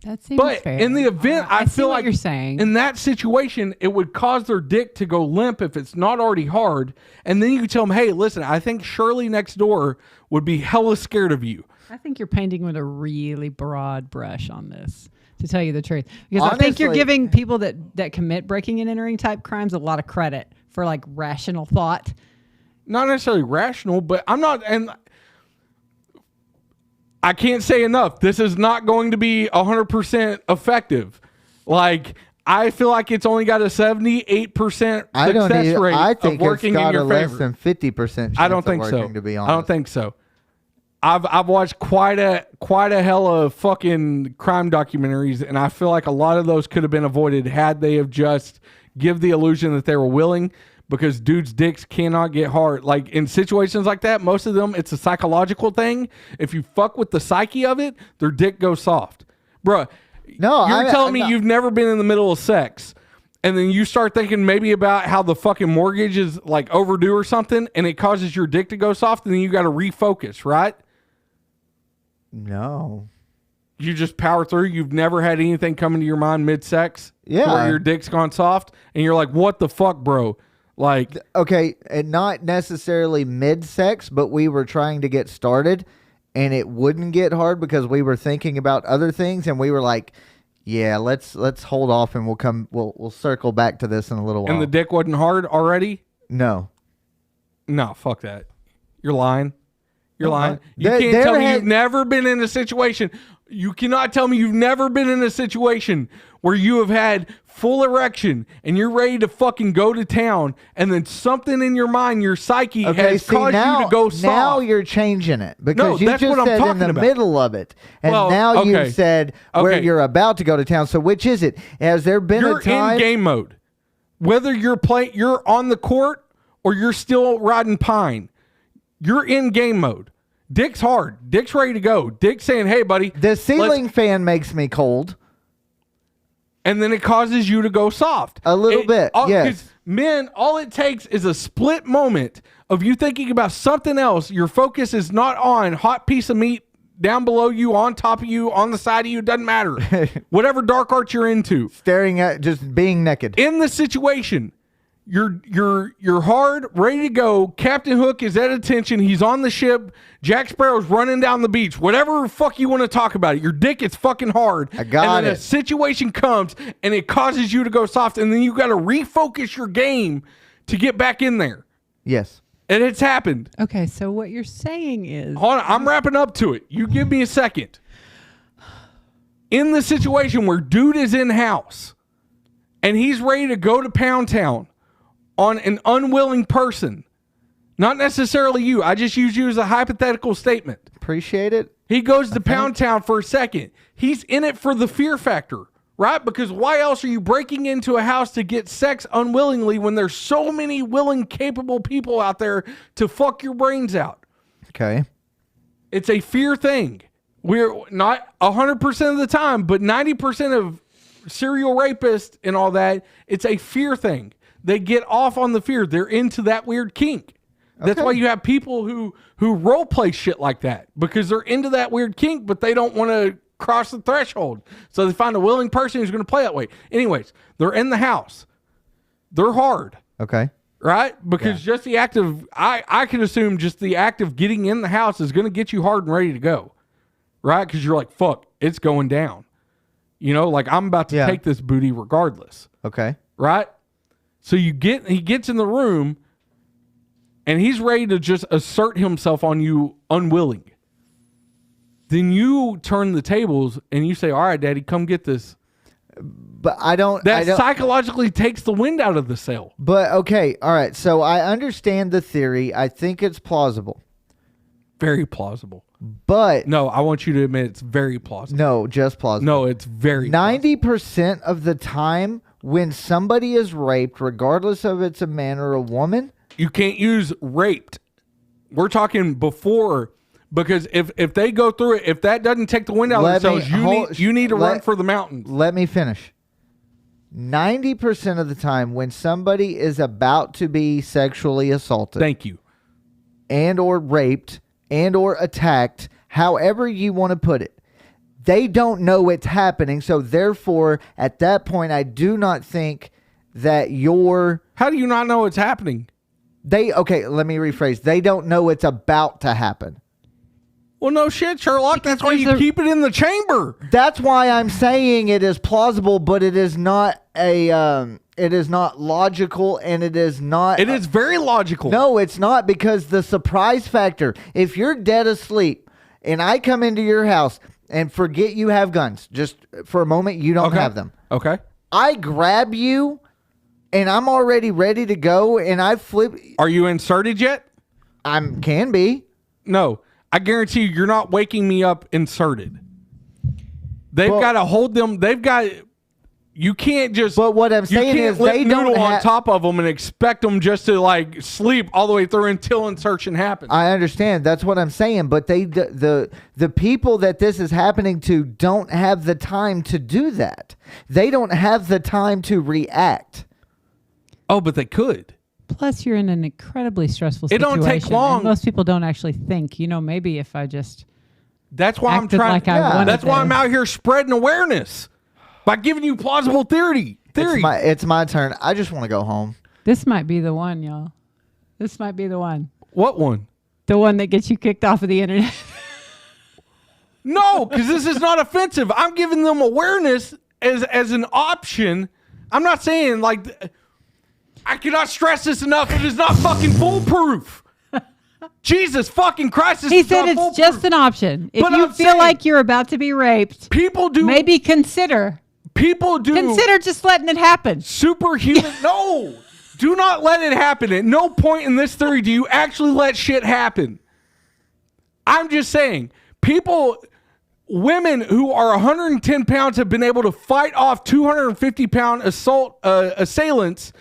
[SPEAKER 3] That seems fair.
[SPEAKER 2] But in the event, I feel like
[SPEAKER 3] you're saying
[SPEAKER 2] in that situation, it would cause their dick to go limp if it's not already hard. And then you tell them, hey, listen, I think Shirley next door would be hella scared of you.
[SPEAKER 3] I think you're painting with a really broad brush on this, to tell you the truth. Because
[SPEAKER 1] Honestly,
[SPEAKER 3] I think you're giving people that commit breaking and entering type crimes a lot of credit for like rational thought.
[SPEAKER 2] Not necessarily rational, but I'm not, and I can't say enough. This is not going to be 100% effective. Like, I feel like it's only got a 78% success rate.
[SPEAKER 1] I think
[SPEAKER 2] of working
[SPEAKER 1] it's got
[SPEAKER 2] in your
[SPEAKER 1] a less
[SPEAKER 2] favor.
[SPEAKER 1] than 50% chance
[SPEAKER 2] I don't think
[SPEAKER 1] of
[SPEAKER 2] so.
[SPEAKER 1] working, to be honest.
[SPEAKER 2] I don't think so. I've watched quite a hell of fucking crime documentaries, and I feel like a lot of those could have been avoided had they have just give the illusion that they were willing. Because dudes' dicks cannot get hard. Like, in situations like that, most of them, it's a psychological thing. If you fuck with the psyche of it, their dick goes soft. Bruh, you're telling me you've never been in the middle of sex, and then you start thinking maybe about how the fucking mortgage is, like, overdue or something, and it causes your dick to go soft, and then you got to refocus, right?
[SPEAKER 1] No.
[SPEAKER 2] You just power through. You've never had anything come into your mind mid-sex?
[SPEAKER 1] Yeah.
[SPEAKER 2] Where your dick's gone soft, and you're like, what the fuck, bro? Like,
[SPEAKER 1] okay, and not necessarily mid-sex, but we were trying to get started, and it wouldn't get hard because we were thinking about other things, and we were like, yeah, let's hold off, and we'll circle back to this in a little while.
[SPEAKER 2] And the dick wasn't hard already?
[SPEAKER 1] No,
[SPEAKER 2] fuck that. You're lying. You're lying. You can't tell me you've never been in a situation. You cannot tell me you've never been in a situation where you have had full erection and you're ready to fucking go to town, and then something in your mind, your psyche, has caused you to go soft.
[SPEAKER 1] Now you're changing it, because you
[SPEAKER 2] that's
[SPEAKER 1] just
[SPEAKER 2] what I'm
[SPEAKER 1] said in the
[SPEAKER 2] talking
[SPEAKER 1] middle of it, and now you said where you're about to go to town. So which is it? Has there been a time?
[SPEAKER 2] You're in game mode, whether you're on the court or you're still riding pine. You're in game mode. Dick's hard. Dick's ready to go. Dick's saying, hey, buddy.
[SPEAKER 1] The ceiling fan makes me cold.
[SPEAKER 2] And then it causes you to go soft.
[SPEAKER 1] A little bit, yes.
[SPEAKER 2] Men, all it takes is a split moment of you thinking about something else. Your focus is not on hot piece of meat down below you, on top of you, on the side of you, doesn't matter. Whatever dark art you're into.
[SPEAKER 1] Staring at just being naked.
[SPEAKER 2] In the situation, you're hard, ready to go. Captain Hook is at attention. He's on the ship. Jack Sparrow's running down the beach. Whatever the fuck you want to talk about it. Your dick is fucking hard.
[SPEAKER 1] I got
[SPEAKER 2] and then
[SPEAKER 1] it.
[SPEAKER 2] a situation comes and it causes you to go soft, and then you got to refocus your game to get back in there.
[SPEAKER 1] Yes.
[SPEAKER 2] And it's happened.
[SPEAKER 3] Okay, so what you're saying is...
[SPEAKER 2] Hold on, I'm wrapping up to it. You give me a second. In the situation where dude is in house and he's ready to go to Pound Town on an unwilling person, not necessarily you. I just use you as a hypothetical statement.
[SPEAKER 1] Appreciate it.
[SPEAKER 2] He goes to Pound Town for a second. He's in it for the fear factor, right? Because why else are you breaking into a house to get sex unwillingly when there's so many willing, capable people out there to fuck your brains out?
[SPEAKER 1] Okay.
[SPEAKER 2] It's a fear thing. We're not 100% of the time, but 90% of serial rapists and all that, it's a fear thing. They get off on the fear. They're into that weird kink. That's why you have people who role play shit like that, because they're into that weird kink, but they don't want to cross the threshold. So they find a willing person who's going to play that way. Anyways, they're in the house. They're hard.
[SPEAKER 1] Okay.
[SPEAKER 2] Right? Because just the act of, I can assume just the act of getting in the house is going to get you hard and ready to go. Right? Because you're like, fuck, it's going down. You know, like I'm about to take this booty regardless.
[SPEAKER 1] Okay.
[SPEAKER 2] Right? So he gets in the room and he's ready to just assert himself on you unwilling. Then you turn the tables and you say, all right, daddy, come get this.
[SPEAKER 1] But I don't...
[SPEAKER 2] That psychologically takes the wind out of the sail.
[SPEAKER 1] But, okay, all right. So I understand the theory. I think it's plausible.
[SPEAKER 2] Very plausible.
[SPEAKER 1] But...
[SPEAKER 2] No, I want you to admit it's very plausible.
[SPEAKER 1] No, just plausible.
[SPEAKER 2] No, it's very
[SPEAKER 1] 90% of the time when somebody is raped, regardless of it's a man or a woman...
[SPEAKER 2] You can't use raped. We're talking before, because if they go through it, if that doesn't take the wind out of themselves, you need to run for the mountains.
[SPEAKER 1] Let me finish. 90% of the time when somebody is about to be sexually assaulted.
[SPEAKER 2] Thank you.
[SPEAKER 1] And or raped and or attacked, however you want to put it, they don't know it's happening. So therefore, at that point, I do not think that you're...
[SPEAKER 2] How do you not know it's happening?
[SPEAKER 1] Okay, let me rephrase. They don't know it's about to happen.
[SPEAKER 2] Well, no shit, Sherlock. That's why you keep it in the chamber.
[SPEAKER 1] That's why I'm saying it is plausible, but it is not it is not logical, and it is not...
[SPEAKER 2] It is very logical.
[SPEAKER 1] No, it's not, because the surprise factor. If you're dead asleep and I come into your house and forget you have guns, just for a moment, you don't have them.
[SPEAKER 2] Okay.
[SPEAKER 1] I grab you and I'm already ready to go, and I flip...
[SPEAKER 2] Are you inserted yet?
[SPEAKER 1] Can be.
[SPEAKER 2] No. I guarantee you're not waking me up inserted. They've got to hold them. They've got... You can't just...
[SPEAKER 1] But what I'm saying is they don't
[SPEAKER 2] on top of them and expect them just to like sleep all the way through until insertion happens.
[SPEAKER 1] I understand. That's what I'm saying. But the people that this is happening to don't have the time to do that. They don't have the time to react.
[SPEAKER 2] Oh, but they could.
[SPEAKER 3] Plus, you're in an incredibly stressful situation.
[SPEAKER 2] It don't take long.
[SPEAKER 3] And most people don't actually think, maybe if I just...
[SPEAKER 2] That's why I'm trying.
[SPEAKER 3] Like I wanted
[SPEAKER 2] that's why I'm out here spreading awareness by giving you plausible theory.
[SPEAKER 1] It's my turn. I just want to go home.
[SPEAKER 3] This might be the one, y'all. This might be the one.
[SPEAKER 2] What one?
[SPEAKER 3] The one that gets you kicked off of the internet.
[SPEAKER 2] No, because this is not offensive. I'm giving them awareness as an option. I'm not saying like... I cannot stress this enough. It is not fucking foolproof. Jesus fucking Christ.
[SPEAKER 3] He said it's just an option. If you feel like you're about to be raped,
[SPEAKER 2] people do.
[SPEAKER 3] Maybe consider.
[SPEAKER 2] People do.
[SPEAKER 3] Consider just letting it happen.
[SPEAKER 2] Superhuman. No. Do not let it happen. At no point in this theory do you actually let shit happen. I'm just saying, women who are 110 pounds have been able to fight off 250-pound assailants.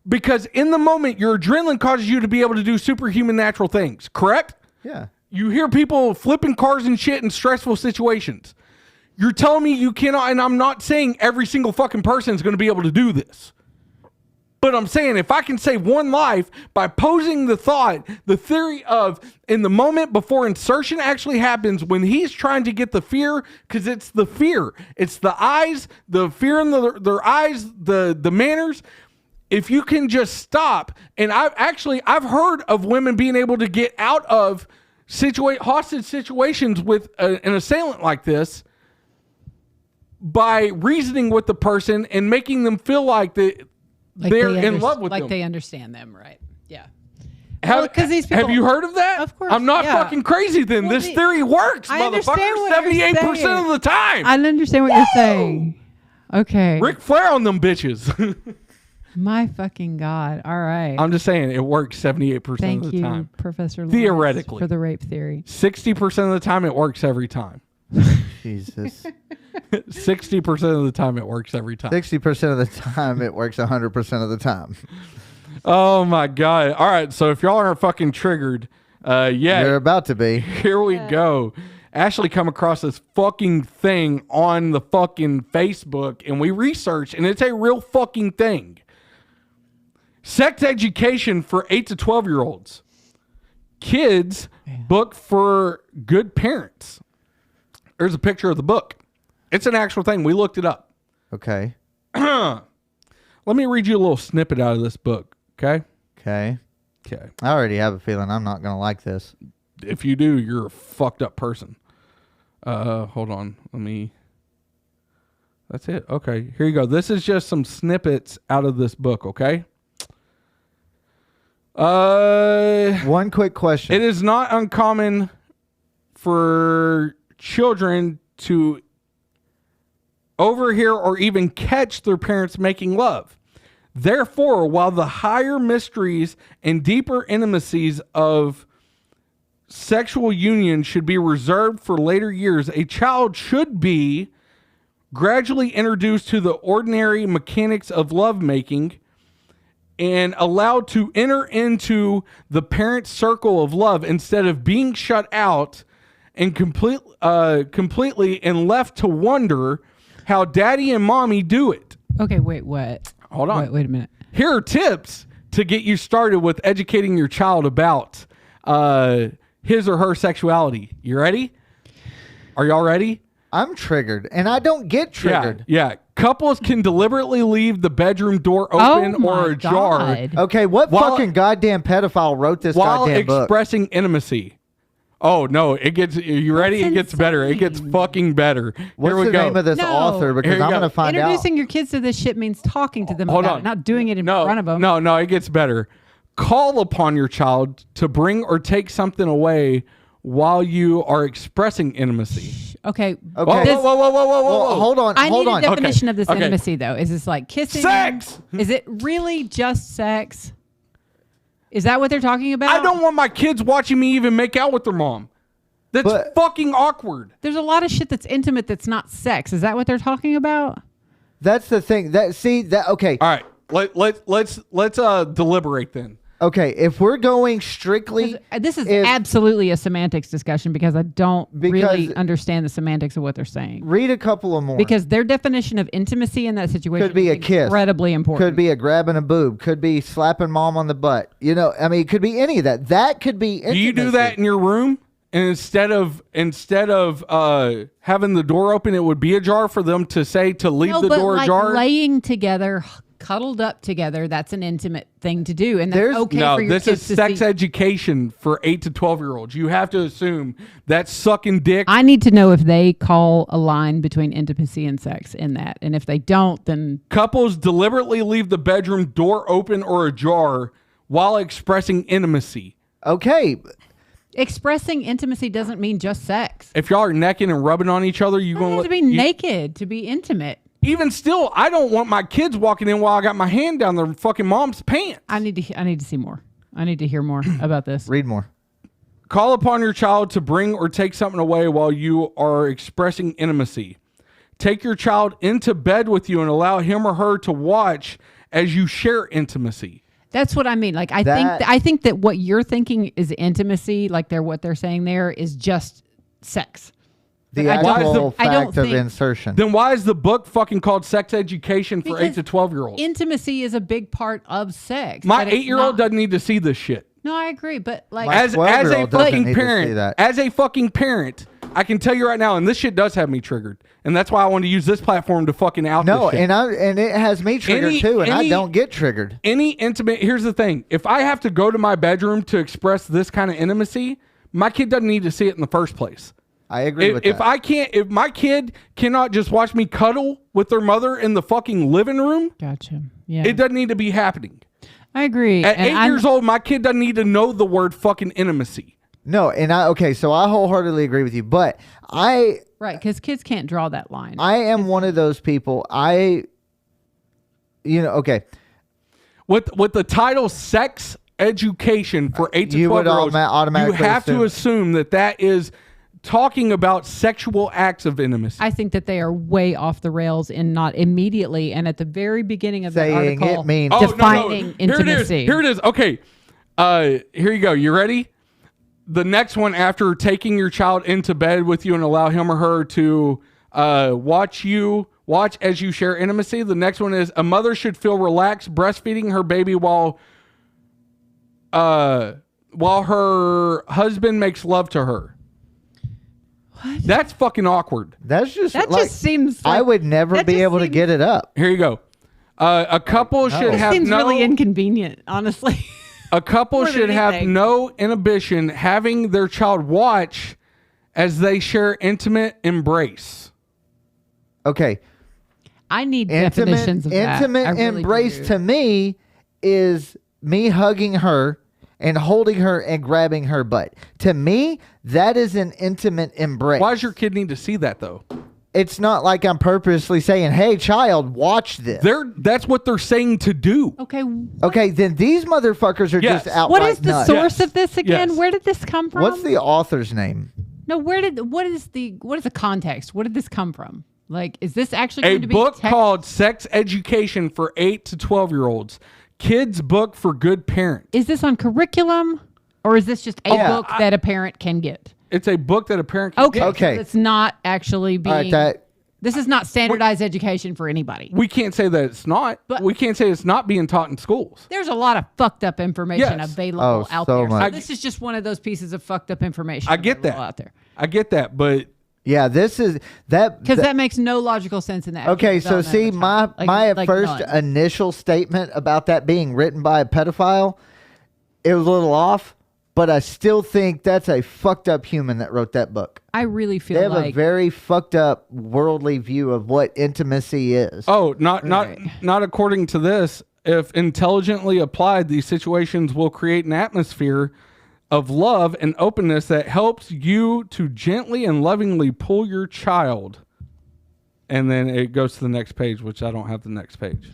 [SPEAKER 2] Because in the moment, your adrenaline causes you to be able to do superhuman natural things, correct?
[SPEAKER 1] Yeah.
[SPEAKER 2] You hear people flipping cars and shit in stressful situations. You're telling me you cannot, and I'm not saying every single fucking person is going to be able to do this. But I'm saying if I can save one life by posing the thought, the theory of in the moment before insertion actually happens when he's trying to get the fear, because it's the fear. It's the eyes, the fear in their eyes, the manners. If you can just stop, and I've heard of women being able to get out of hostage situations with an assailant like this by reasoning with the person and making them feel like they're in love with them.
[SPEAKER 3] Like they understand them, right? Yeah.
[SPEAKER 2] Have you heard of that?
[SPEAKER 3] Of course.
[SPEAKER 2] I'm not fucking crazy then. This theory works, motherfucker. 78% of the time.
[SPEAKER 3] I understand what you're saying. Okay.
[SPEAKER 2] Ric Flair on them bitches.
[SPEAKER 3] My fucking God. All right.
[SPEAKER 2] I'm just saying it works 78% of the time.
[SPEAKER 3] Thank you, Professor Lawrence,
[SPEAKER 2] theoretically,
[SPEAKER 3] for the rape theory.
[SPEAKER 2] 60% of the time it works every time.
[SPEAKER 1] Jesus.
[SPEAKER 2] 60% of the time it works every time.
[SPEAKER 1] 60% of the time it works 100% of the time.
[SPEAKER 2] Oh my God. All right. So if y'all aren't fucking triggered,
[SPEAKER 1] you're about to be.
[SPEAKER 2] Here we go. Ashley come across this fucking thing on the fucking Facebook and we researched and it's a real fucking thing. Sex education for 8 to 12-year-olds. Kids book for good parents. There's a picture of the book. It's an actual thing. We looked it up.
[SPEAKER 1] Okay.
[SPEAKER 2] Let me read you a little snippet out of this book. Okay?
[SPEAKER 1] Okay.
[SPEAKER 2] Okay.
[SPEAKER 1] I already have a feeling I'm not going to like this.
[SPEAKER 2] If you do, you're a fucked up person. Hold on. That's it. Okay. Here you go. This is just some snippets out of this book. Okay?
[SPEAKER 1] One quick question.
[SPEAKER 2] It is not uncommon for children to overhear or even catch their parents making love. Therefore, while the higher mysteries and deeper intimacies of sexual union should be reserved for later years, a child should be gradually introduced to the ordinary mechanics of lovemaking and allowed to enter into the parent circle of love instead of being shut out and completely and left to wonder how daddy and mommy do it.
[SPEAKER 3] Okay, wait, what?
[SPEAKER 2] Hold on.
[SPEAKER 3] Wait a minute.
[SPEAKER 2] Here are tips to get you started with educating your child about his or her sexuality. You ready? Are y'all ready?
[SPEAKER 1] I'm triggered, and I don't get triggered.
[SPEAKER 2] Yeah. Couples can deliberately leave the bedroom door open or ajar.
[SPEAKER 1] Okay, what fucking goddamn pedophile wrote this goddamn book?
[SPEAKER 2] While expressing intimacy. Oh, no, it gets, you ready? It gets better. It gets fucking better.
[SPEAKER 1] What's the name of this author? Because I'm going to find out.
[SPEAKER 3] Introducing your kids to this shit means talking to them about it, not doing it in front of them.
[SPEAKER 2] No, it gets better. Call upon your child to bring or take something away while you are expressing intimacy.
[SPEAKER 3] Okay.
[SPEAKER 2] Whoa.
[SPEAKER 1] Hold on.
[SPEAKER 3] I need a definition of this intimacy, though. Is this like kissing?
[SPEAKER 2] Sex!
[SPEAKER 3] Is it really just sex? Is that what they're talking about?
[SPEAKER 2] I don't want my kids watching me even make out with their mom. That's fucking awkward.
[SPEAKER 3] There's a lot of shit that's intimate that's not sex. Is that what they're talking about?
[SPEAKER 1] That's the thing. Okay.
[SPEAKER 2] All right. Let's deliberate then.
[SPEAKER 1] Okay, if we're going strictly...
[SPEAKER 3] This is absolutely a semantics discussion because I don't really understand the semantics of what they're saying.
[SPEAKER 1] Read a couple of more.
[SPEAKER 3] Because their definition of intimacy in that situation
[SPEAKER 1] could be a kiss.
[SPEAKER 3] Incredibly important.
[SPEAKER 1] Could be a grabbing a boob. Could be slapping mom on the butt. You know, I mean, it could be any of that. That could be intimacy.
[SPEAKER 2] Do you do that in your room? And instead of having the door open, it would be ajar for them to say to leave the door ajar?
[SPEAKER 3] Laying together... cuddled up together, that's an intimate thing to do, and that's okay for your kids to see. No, this is
[SPEAKER 2] sex education for 8 to 12-year-olds. You have to assume that's sucking dick.
[SPEAKER 3] I need to know if they call a line between intimacy and sex in that, and if they don't, then...
[SPEAKER 2] Couples deliberately leave the bedroom door open or ajar while expressing intimacy.
[SPEAKER 1] Okay.
[SPEAKER 3] Expressing intimacy doesn't mean just sex.
[SPEAKER 2] If y'all are necking and rubbing on each other, you
[SPEAKER 3] have to be naked to be intimate.
[SPEAKER 2] Even still, I don't want my kids walking in while I got my hand down their fucking mom's pants.
[SPEAKER 3] I need to see more. I need to hear more about this.
[SPEAKER 1] Read more.
[SPEAKER 2] Call upon your child to bring or take something away while you are expressing intimacy. Take your child into bed with you and allow him or her to watch as you share intimacy.
[SPEAKER 3] That's what I mean. Like I think that what you're thinking is intimacy, like what they're saying there is just sex.
[SPEAKER 1] The
[SPEAKER 3] But I don't-
[SPEAKER 1] actual
[SPEAKER 3] I don't
[SPEAKER 1] fact of
[SPEAKER 3] think-
[SPEAKER 1] insertion.
[SPEAKER 2] Then why is the book fucking called Sex Education for 8
[SPEAKER 3] Because
[SPEAKER 2] to 12-year-olds?
[SPEAKER 3] Intimacy is a big part of sex.
[SPEAKER 2] My
[SPEAKER 3] but it's
[SPEAKER 2] 8-year-old
[SPEAKER 3] not-
[SPEAKER 2] doesn't need to see this shit.
[SPEAKER 3] No, I agree, but like,
[SPEAKER 1] My
[SPEAKER 2] As a
[SPEAKER 1] 12-year-old doesn't
[SPEAKER 2] fucking
[SPEAKER 1] need to see
[SPEAKER 2] parent,
[SPEAKER 1] that.
[SPEAKER 2] as a fucking parent, I can tell you right now, and this shit does have me triggered, and that's why I want to use this platform to fucking out
[SPEAKER 1] No,
[SPEAKER 2] this shit.
[SPEAKER 1] and it has me triggered too, and I don't get triggered.
[SPEAKER 2] Any intimate, here's the thing. If I have to go to my bedroom to express this kind of intimacy, my kid doesn't need to see it in the first place.
[SPEAKER 1] I agree with that.
[SPEAKER 2] If my kid cannot just watch me cuddle with their mother in the fucking living room,
[SPEAKER 3] gotcha. Yeah,
[SPEAKER 2] it doesn't need to be happening.
[SPEAKER 3] I agree.
[SPEAKER 2] At
[SPEAKER 3] And
[SPEAKER 2] 8 years old, my kid doesn't need to know the word fucking intimacy.
[SPEAKER 1] No, and so I wholeheartedly agree with you, but
[SPEAKER 3] right, because kids can't draw that line.
[SPEAKER 1] I am one of those people. Okay.
[SPEAKER 2] With the title "Sex Education for 8 to
[SPEAKER 1] You would
[SPEAKER 2] 12-year-olds,"
[SPEAKER 1] automatically
[SPEAKER 2] you have to
[SPEAKER 1] assume-
[SPEAKER 2] assume that is talking about sexual acts of intimacy.
[SPEAKER 3] I think that they are way off the rails and not immediately and at the very beginning of the
[SPEAKER 1] Saying
[SPEAKER 3] article
[SPEAKER 1] it means-
[SPEAKER 3] defining intimacy.
[SPEAKER 2] Here it is. Okay. Here you go. You ready? The next one, after taking your child into bed with you and allow him or her to watch as you share intimacy. The next one is: a mother should feel relaxed breastfeeding her baby while her husband makes love to her.
[SPEAKER 3] What?
[SPEAKER 2] That's fucking awkward.
[SPEAKER 1] That's just
[SPEAKER 3] That
[SPEAKER 1] like,
[SPEAKER 3] just seems.
[SPEAKER 1] I
[SPEAKER 3] Like,
[SPEAKER 1] would never
[SPEAKER 3] that
[SPEAKER 1] be
[SPEAKER 3] just
[SPEAKER 1] able to
[SPEAKER 3] seems-
[SPEAKER 1] get it up.
[SPEAKER 2] Here you go. A couple should
[SPEAKER 3] It
[SPEAKER 2] have
[SPEAKER 3] seems
[SPEAKER 2] no.
[SPEAKER 3] really inconvenient, honestly.
[SPEAKER 2] A couple
[SPEAKER 3] More than
[SPEAKER 2] should have
[SPEAKER 3] anything.
[SPEAKER 2] no inhibition having their child watch as they share intimate embrace.
[SPEAKER 1] Okay.
[SPEAKER 3] I need definitions of that.
[SPEAKER 1] Intimate
[SPEAKER 3] I really
[SPEAKER 1] embrace
[SPEAKER 3] do.
[SPEAKER 1] to me is me hugging her and holding her and grabbing her butt. To me, that is an intimate embrace.
[SPEAKER 2] Why does your kid need to see that though?
[SPEAKER 1] It's not like I'm purposely saying, "Hey, child, watch this."
[SPEAKER 2] That's what they're saying to do.
[SPEAKER 3] Okay.
[SPEAKER 1] Okay, then these motherfuckers are
[SPEAKER 2] Yes.
[SPEAKER 1] just outright
[SPEAKER 3] What is the
[SPEAKER 1] nuts.
[SPEAKER 3] source
[SPEAKER 2] Yes.
[SPEAKER 3] of this again?
[SPEAKER 2] Yes.
[SPEAKER 3] Where did this come from?
[SPEAKER 1] What's the author's name?
[SPEAKER 3] No, what is the context? Where did this come from? Like, is this actually
[SPEAKER 2] A
[SPEAKER 3] going to be
[SPEAKER 2] book called Sex Education for 8 to 12-year-olds. Kids book for good parents.
[SPEAKER 3] Is this on curriculum, or is this just a
[SPEAKER 1] Yeah.
[SPEAKER 3] book that a parent can get?
[SPEAKER 2] It's a book that a parent can
[SPEAKER 3] Okay,
[SPEAKER 2] get.
[SPEAKER 1] Okay.
[SPEAKER 3] so it's not actually being.
[SPEAKER 1] All right, that
[SPEAKER 3] This is not standardized education for anybody.
[SPEAKER 2] We can't say that it's not.
[SPEAKER 3] But-
[SPEAKER 2] We can't say it's not being taught in schools.
[SPEAKER 3] There's a lot of fucked up information
[SPEAKER 2] Yes.
[SPEAKER 3] available
[SPEAKER 1] Oh,
[SPEAKER 3] out
[SPEAKER 1] so
[SPEAKER 3] there.
[SPEAKER 1] much.
[SPEAKER 3] So this is just one of those pieces of fucked up information.
[SPEAKER 2] I get
[SPEAKER 3] available
[SPEAKER 2] that.
[SPEAKER 3] out there
[SPEAKER 2] I get that, but
[SPEAKER 1] yeah, this is that
[SPEAKER 3] because that makes no logical sense in that.
[SPEAKER 1] Okay, so see, my first initial statement about that being written by a pedophile, it was a little off, but I still think that's a fucked up human that wrote that book.
[SPEAKER 3] I really
[SPEAKER 1] They
[SPEAKER 3] feel
[SPEAKER 1] have a
[SPEAKER 3] like
[SPEAKER 1] very fucked up worldly view of what intimacy is.
[SPEAKER 2] not according to this. If intelligently applied, these situations will create an atmosphere of love and openness that helps you to gently and lovingly pull your child. And then it goes to the next page, which I don't have the next page.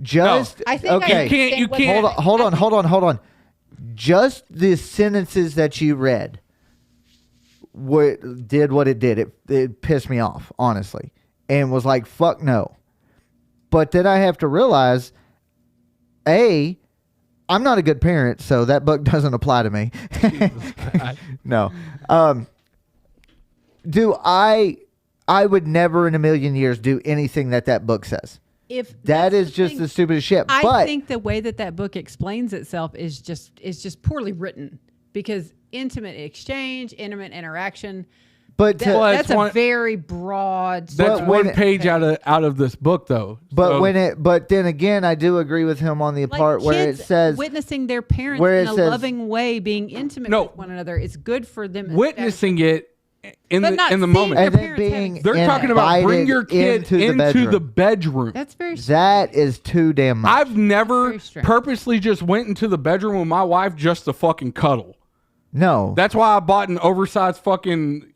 [SPEAKER 1] Just
[SPEAKER 3] I think I
[SPEAKER 1] okay.
[SPEAKER 3] understand
[SPEAKER 2] You
[SPEAKER 3] what-
[SPEAKER 2] can't-
[SPEAKER 1] Hold on. Just the sentences that you read did what it did. It pissed me off, honestly, and was like, fuck no. But then I have to realize, I'm not a good parent, so that book doesn't apply to me. No. I would never in a million years do anything that book says.
[SPEAKER 3] if
[SPEAKER 1] That
[SPEAKER 3] that's
[SPEAKER 1] is just
[SPEAKER 3] thing,
[SPEAKER 1] the stupidest shit.
[SPEAKER 3] I
[SPEAKER 1] But
[SPEAKER 3] think the way that book explains itself is just poorly written because intimate exchange, intimate interaction.
[SPEAKER 1] but
[SPEAKER 3] That,
[SPEAKER 1] to-
[SPEAKER 2] Well,
[SPEAKER 3] that's
[SPEAKER 2] it's one-
[SPEAKER 3] a very broad.
[SPEAKER 2] That's
[SPEAKER 1] But
[SPEAKER 2] one
[SPEAKER 1] when-
[SPEAKER 2] page out of this book, though.
[SPEAKER 1] But
[SPEAKER 2] So-
[SPEAKER 1] but then again, I do agree with him on the
[SPEAKER 3] like
[SPEAKER 1] part where it
[SPEAKER 3] kids
[SPEAKER 1] says
[SPEAKER 3] witnessing their parents
[SPEAKER 1] where
[SPEAKER 3] in
[SPEAKER 1] it
[SPEAKER 3] a
[SPEAKER 1] says-
[SPEAKER 3] loving way, being intimate
[SPEAKER 2] No.
[SPEAKER 3] with one another, is good for them.
[SPEAKER 2] witnessing it in
[SPEAKER 3] But not
[SPEAKER 2] the
[SPEAKER 3] seeing
[SPEAKER 2] moment.
[SPEAKER 3] your
[SPEAKER 1] and then
[SPEAKER 3] parents
[SPEAKER 1] being
[SPEAKER 3] having-
[SPEAKER 2] They're talking about bring
[SPEAKER 1] invited
[SPEAKER 2] your kid into the bedroom.
[SPEAKER 3] That's very.
[SPEAKER 1] That is too damn much.
[SPEAKER 2] I've never
[SPEAKER 3] Very strange.
[SPEAKER 2] purposely just went into the bedroom with my wife just to fucking cuddle.
[SPEAKER 1] No.
[SPEAKER 2] That's why I bought an oversized fucking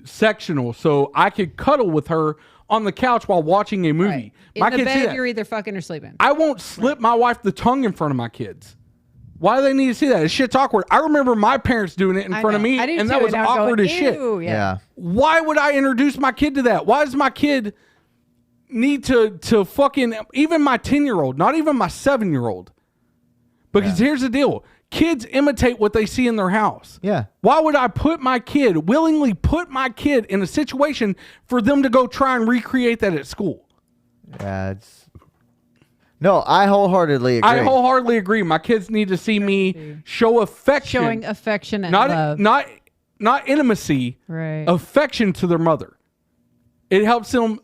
[SPEAKER 2] sectional so I could cuddle with her on the couch while watching a movie.
[SPEAKER 3] Right. In
[SPEAKER 2] My
[SPEAKER 3] the
[SPEAKER 2] kids see
[SPEAKER 3] bed,
[SPEAKER 2] that.
[SPEAKER 3] you're either fucking or sleeping.
[SPEAKER 2] I won't slip my wife the tongue in front of my kids. Why do they need to see that? This shit's awkward. I remember my parents doing it in front of me,
[SPEAKER 3] I do
[SPEAKER 2] and
[SPEAKER 3] too,
[SPEAKER 2] that was
[SPEAKER 3] I would go,
[SPEAKER 2] awkward as shit.
[SPEAKER 3] "Ew,"
[SPEAKER 1] yeah.
[SPEAKER 2] Why would I introduce my kid to that? Why does my kid need to fucking, even my 10-year-old, not even my 7-year-old? Because here's the deal. kids imitate what they see in their house.
[SPEAKER 1] Yeah.
[SPEAKER 2] Why would I willingly put my kid in a situation for them to go try and recreate that at school?
[SPEAKER 1] Yeah, No, I wholeheartedly agree.
[SPEAKER 2] My kids need to see me show affection.
[SPEAKER 3] Showing affection and love.
[SPEAKER 2] Not intimacy,
[SPEAKER 3] right.
[SPEAKER 2] Affection to their mother. It helps them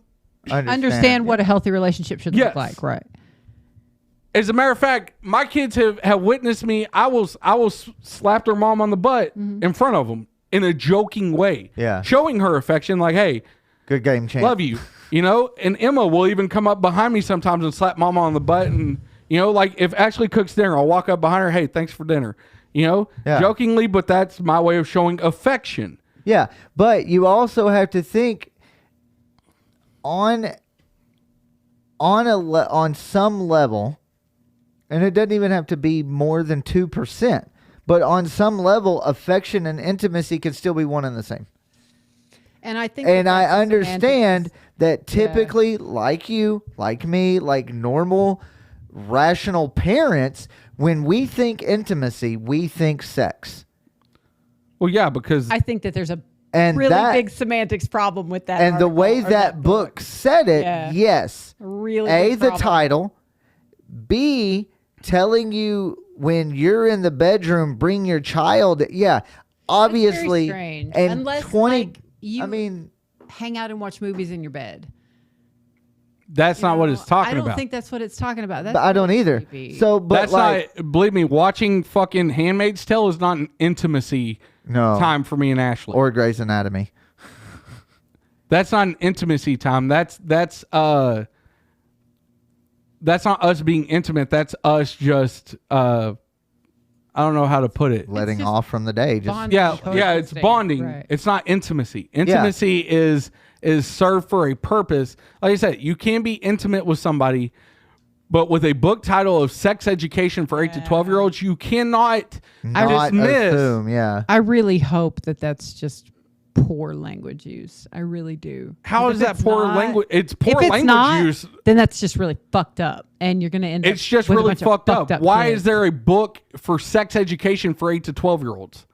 [SPEAKER 3] understand what a healthy relationship should look like, right?
[SPEAKER 2] As a matter of fact, my kids have witnessed me. I will slap their mom on the butt in front of them in a joking way.
[SPEAKER 1] Yeah.
[SPEAKER 2] Showing her affection, like, hey,
[SPEAKER 1] good game, champ.
[SPEAKER 2] Love you. And Emma will even come up behind me sometimes and slap mama on the butt. And, like if Ashley cooks dinner, I'll walk up behind her, hey, thanks for dinner. Jokingly, but that's my way of showing affection.
[SPEAKER 1] Yeah. But you also have to think on some level, and it doesn't even have to be more than 2%, but on some level, affection and intimacy can still be one and the same.
[SPEAKER 3] And I think,
[SPEAKER 1] I understand that typically, like you, like me, like normal, rational parents, when we think intimacy, we think sex.
[SPEAKER 2] Well, yeah, because
[SPEAKER 3] I think that there's a really big semantics problem with that.
[SPEAKER 1] And the way that book said it, yes.
[SPEAKER 3] Really
[SPEAKER 1] the title. B, telling you when you're in the bedroom, bring your child. Yeah, obviously.
[SPEAKER 3] That's very strange.
[SPEAKER 1] And
[SPEAKER 3] unless
[SPEAKER 1] 20.
[SPEAKER 3] You hang out and watch movies in your bed.
[SPEAKER 2] That's not what it's talking about.
[SPEAKER 3] I don't think that's what it's talking about.
[SPEAKER 1] But I don't either.
[SPEAKER 3] Creepy.
[SPEAKER 1] So, but
[SPEAKER 2] that's not. Believe me, watching fucking Handmaid's Tale is not an intimacy time for me and Ashley.
[SPEAKER 1] Or Grey's Anatomy.
[SPEAKER 2] That's not an intimacy time. That's not us being intimate. That's us just. I don't know how to put it.
[SPEAKER 1] Letting off from the day. Just
[SPEAKER 2] it's bonding. Right. It's not intimacy. Intimacy is served for a purpose. Like I said, you can be intimate with somebody, but with a book title of Sex Education for 8 to 12-year-olds, you cannot dismiss.
[SPEAKER 1] Assume,
[SPEAKER 3] I really hope that that's just poor language use. I really do.
[SPEAKER 2] How is that poor language? It's poor language use.
[SPEAKER 3] Then that's just really fucked up, and you're going to end up.
[SPEAKER 2] It's just
[SPEAKER 3] with
[SPEAKER 2] really fucked up. Why
[SPEAKER 3] kids.
[SPEAKER 2] is there a book for sex education for 8 to 12-year-olds?